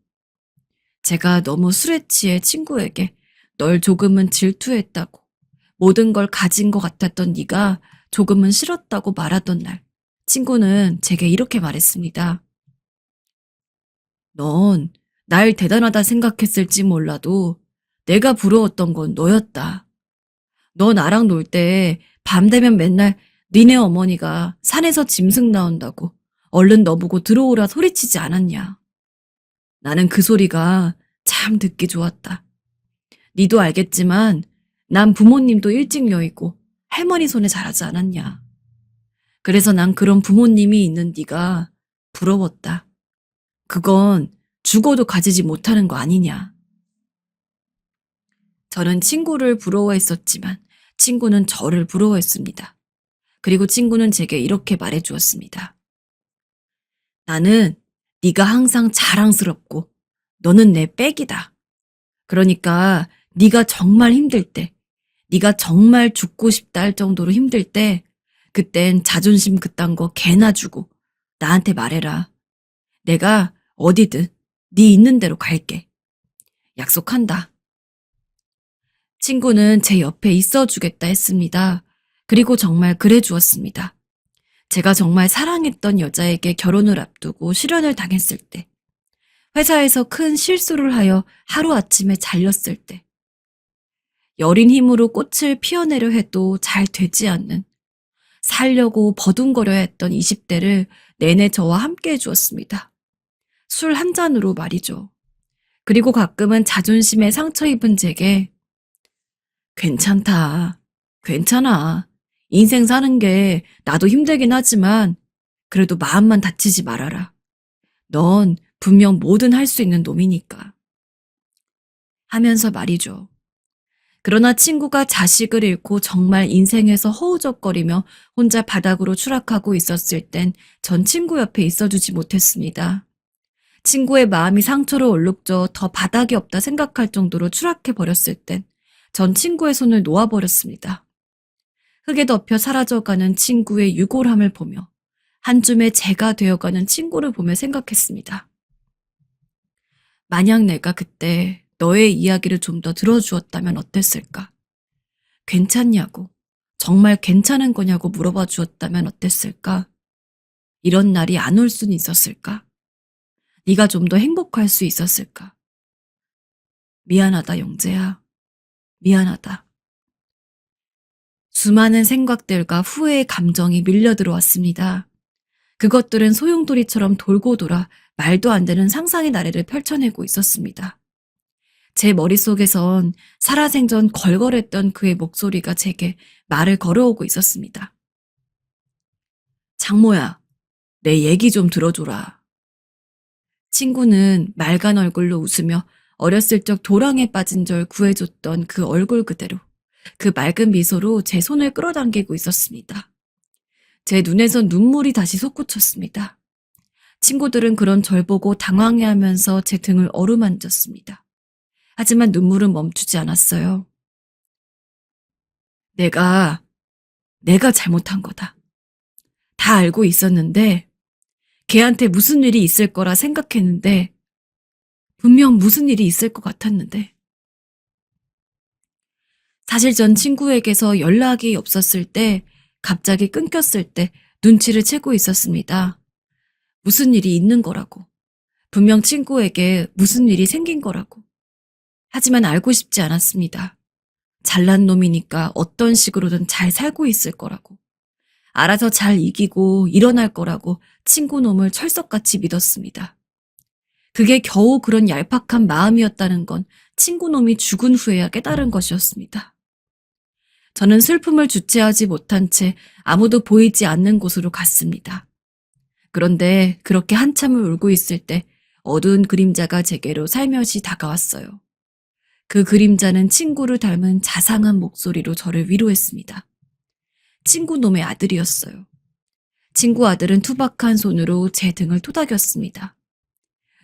S3: 제가 너무 술에 취해 친구에게 널 조금은 질투했다고 모든 걸 가진 것 같았던 네가 조금은 싫었다고 말하던 날 친구는 제게 이렇게 말했습니다. 넌 날 대단하다 생각했을지 몰라도 내가 부러웠던 건 너였다. 너 나랑 놀 때 밤 되면 맨날 니네 어머니가 산에서 짐승 나온다고 얼른 너보고 들어오라 소리치지 않았냐. 나는 그 소리가 참 듣기 좋았다. 니도 알겠지만 난 부모님도 일찍 여의고 할머니 손에 자라지 않았냐. 그래서 난 그런 부모님이 있는 네가 부러웠다. 그건 죽어도 가지지 못하는 거 아니냐. 저는 친구를 부러워했었지만 친구는 저를 부러워했습니다. 그리고 친구는 제게 이렇게 말해주었습니다. 나는 네가 항상 자랑스럽고 너는 내 백이다. 그러니까 네가 정말 힘들 때, 네가 정말 죽고 싶다 할 정도로 힘들 때 그땐 자존심 그딴 거 개나 주고 나한테 말해라. 내가 어디든 네 있는 대로 갈게. 약속한다. 친구는 제 옆에 있어주겠다 했습니다. 그리고 정말 그래 주었습니다. 제가 정말 사랑했던 여자에게 결혼을 앞두고 실연을 당했을 때, 회사에서 큰 실수를 하여 하루아침에 잘렸을 때, 여린 힘으로 꽃을 피워내려 해도 잘 되지 않는, 살려고 버둥거려야 했던 20대를 내내 저와 함께 해주었습니다. 술 한 잔으로 말이죠. 그리고 가끔은 자존심에 상처 입은 제게 괜찮다. 괜찮아. 인생 사는 게 나도 힘들긴 하지만 그래도 마음만 다치지 말아라. 넌 분명 뭐든 할 수 있는 놈이니까. 하면서 말이죠. 그러나 친구가 자식을 잃고 정말 인생에서 허우적거리며 혼자 바닥으로 추락하고 있었을 땐 전 친구 옆에 있어주지 못했습니다. 친구의 마음이 상처로 얼룩져 더 바닥이 없다 생각할 정도로 추락해버렸을 땐 전 친구의 손을 놓아버렸습니다. 흙에 덮여 사라져가는 친구의 유골함을 보며 한 줌의 재가 되어가는 친구를 보며 생각했습니다. 만약 내가 그때 너의 이야기를 좀 더 들어주었다면 어땠을까? 괜찮냐고, 정말 괜찮은 거냐고 물어봐 주었다면 어땠을까? 이런 날이 안 올 수는 있었을까? 네가 좀 더 행복할 수 있었을까? 미안하다, 영재야. 미안하다. 수많은 생각들과 후회의 감정이 밀려 들어왔습니다. 그것들은 소용돌이처럼 돌고 돌아 말도 안 되는 상상의 나래를 펼쳐내고 있었습니다. 제 머릿속에선 살아생전 걸걸했던 그의 목소리가 제게 말을 걸어오고 있었습니다. 장모야, 내 얘기 좀 들어줘라. 친구는 맑은 얼굴로 웃으며 어렸을 적 도랑에 빠진 절 구해줬던 그 얼굴 그대로 그 맑은 미소로 제 손을 끌어당기고 있었습니다. 제 눈에선 눈물이 다시 솟구쳤습니다. 친구들은 그런 절 보고 당황해하면서 제 등을 어루만졌습니다. 하지만 눈물은 멈추지 않았어요. 내가 잘못한 거다. 다 알고 있었는데 걔한테 무슨 일이 있을 거라 생각했는데 분명 무슨 일이 있을 것 같았는데 사실 전 친구에게서 연락이 없었을 때 갑자기 끊겼을 때 눈치를 채고 있었습니다. 무슨 일이 있는 거라고. 분명 친구에게 무슨 일이 생긴 거라고. 하지만 알고 싶지 않았습니다. 잘난 놈이니까 어떤 식으로든 잘 살고 있을 거라고. 알아서 잘 이기고 일어날 거라고 친구 놈을 철석같이 믿었습니다. 그게 겨우 그런 얄팍한 마음이었다는 건 친구 놈이 죽은 후에야 깨달은 것이었습니다. 저는 슬픔을 주체하지 못한 채 아무도 보이지 않는 곳으로 갔습니다. 그런데 그렇게 한참을 울고 있을 때 어두운 그림자가 제게로 살며시 다가왔어요. 그 그림자는 친구를 닮은 자상한 목소리로 저를 위로했습니다. 친구 놈의 아들이었어요. 친구 아들은 투박한 손으로 제 등을 토닥였습니다.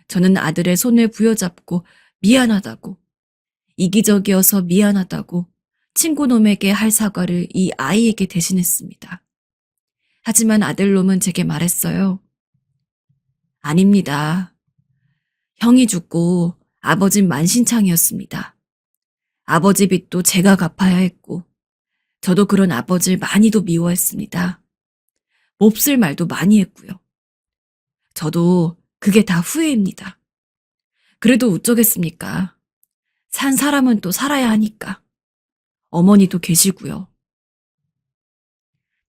S3: 저는 아들의 손을 부여잡고 미안하다고, 이기적이어서 미안하다고 친구 놈에게 할 사과를 이 아이에게 대신했습니다. 하지만 아들놈은 제게 말했어요. 아닙니다. 형이 죽고 아버진 만신창이었습니다. 아버지 빚도 제가 갚아야 했고 저도 그런 아버지를 많이도 미워했습니다. 몹쓸 말도 많이 했고요. 저도 그게 다 후회입니다. 그래도 어쩌겠습니까? 산 사람은 또 살아야 하니까. 어머니도 계시고요.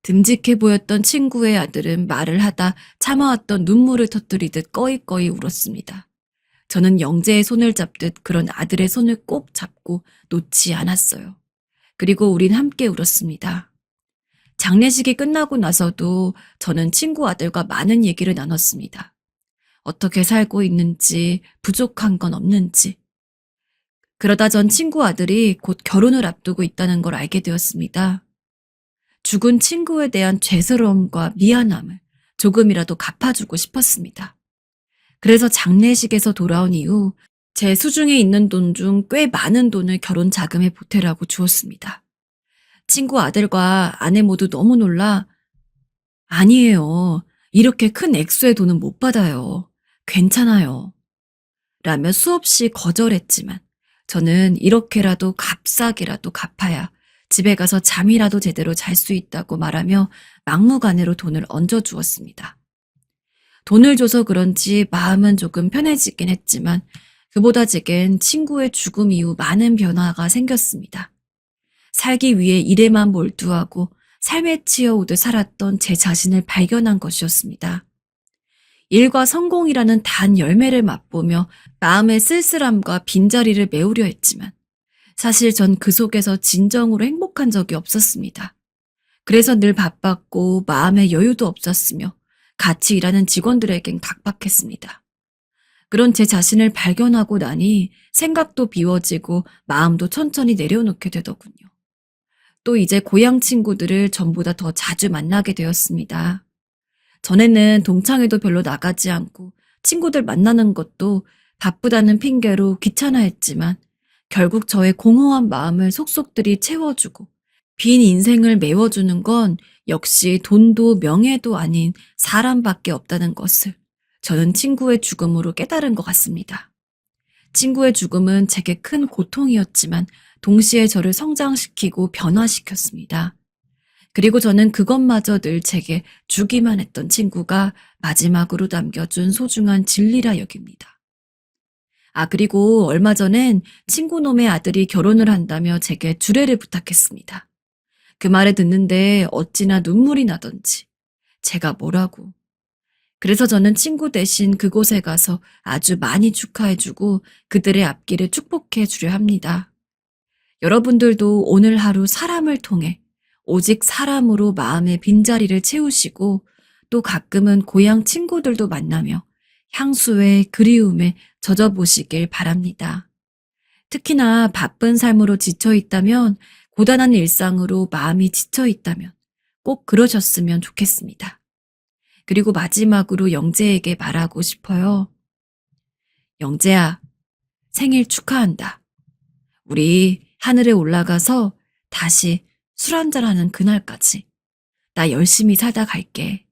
S3: 듬직해 보였던 친구의 아들은 말을 하다 참아왔던 눈물을 터뜨리듯 꺼이꺼이 울었습니다. 저는 영재의 손을 잡듯 그런 아들의 손을 꼭 잡고 놓지 않았어요. 그리고 우린 함께 울었습니다. 장례식이 끝나고 나서도 저는 친구 아들과 많은 얘기를 나눴습니다. 어떻게 살고 있는지, 부족한 건 없는지. 그러다 전 친구 아들이 곧 결혼을 앞두고 있다는 걸 알게 되었습니다. 죽은 친구에 대한 죄스러움과 미안함을 조금이라도 갚아주고 싶었습니다. 그래서 장례식에서 돌아온 이후 제 수중에 있는 돈 중 꽤 많은 돈을 결혼 자금에 보태라고 주었습니다. 친구 아들과 아내 모두 너무 놀라 아니에요. 이렇게 큰 액수의 돈은 못 받아요. 괜찮아요. 라며 수없이 거절했지만 저는 이렇게라도 값싸기라도 갚아야 집에 가서 잠이라도 제대로 잘 수 있다고 말하며 막무가내로 돈을 얹어주었습니다. 돈을 줘서 그런지 마음은 조금 편해지긴 했지만 그보다 제겐 친구의 죽음 이후 많은 변화가 생겼습니다. 살기 위해 일에만 몰두하고 삶에 치여오듯 살았던 제 자신을 발견한 것이었습니다. 일과 성공이라는 단 열매를 맛보며 마음의 쓸쓸함과 빈자리를 메우려 했지만 사실 전 그 속에서 진정으로 행복한 적이 없었습니다. 그래서 늘 바빴고 마음의 여유도 없었으며 같이 일하는 직원들에겐 각박했습니다. 그런 제 자신을 발견하고 나니 생각도 비워지고 마음도 천천히 내려놓게 되더군요. 또 이제 고향 친구들을 전보다 더 자주 만나게 되었습니다. 전에는 동창회도 별로 나가지 않고 친구들 만나는 것도 바쁘다는 핑계로 귀찮아했지만 결국 저의 공허한 마음을 속속들이 채워주고 빈 인생을 메워주는 건 역시 돈도 명예도 아닌 사람밖에 없다는 것을 저는 친구의 죽음으로 깨달은 것 같습니다. 친구의 죽음은 제게 큰 고통이었지만 동시에 저를 성장시키고 변화시켰습니다. 그리고 저는 그것마저 늘 제게 주기만 했던 친구가 마지막으로 남겨준 소중한 진리라 여깁니다. 그리고 얼마 전엔 친구놈의 아들이 결혼을 한다며 제게 주례를 부탁했습니다. 그 말을 듣는데 어찌나 눈물이 나던지 제가 뭐라고. 그래서 저는 친구 대신 그곳에 가서 아주 많이 축하해주고 그들의 앞길을 축복해 주려 합니다. 여러분들도 오늘 하루 사람을 통해 오직 사람으로 마음의 빈자리를 채우시고 또 가끔은 고향 친구들도 만나며 향수의 그리움에 젖어보시길 바랍니다. 특히나 바쁜 삶으로 지쳐 있다면, 고단한 일상으로 마음이 지쳐 있다면 꼭 그러셨으면 좋겠습니다. 그리고 마지막으로 영재에게 말하고 싶어요. 영재야, 생일 축하한다. 우리 하늘에 올라가서 다시 술 한잔하는 그날까지 나 열심히 살다 갈게.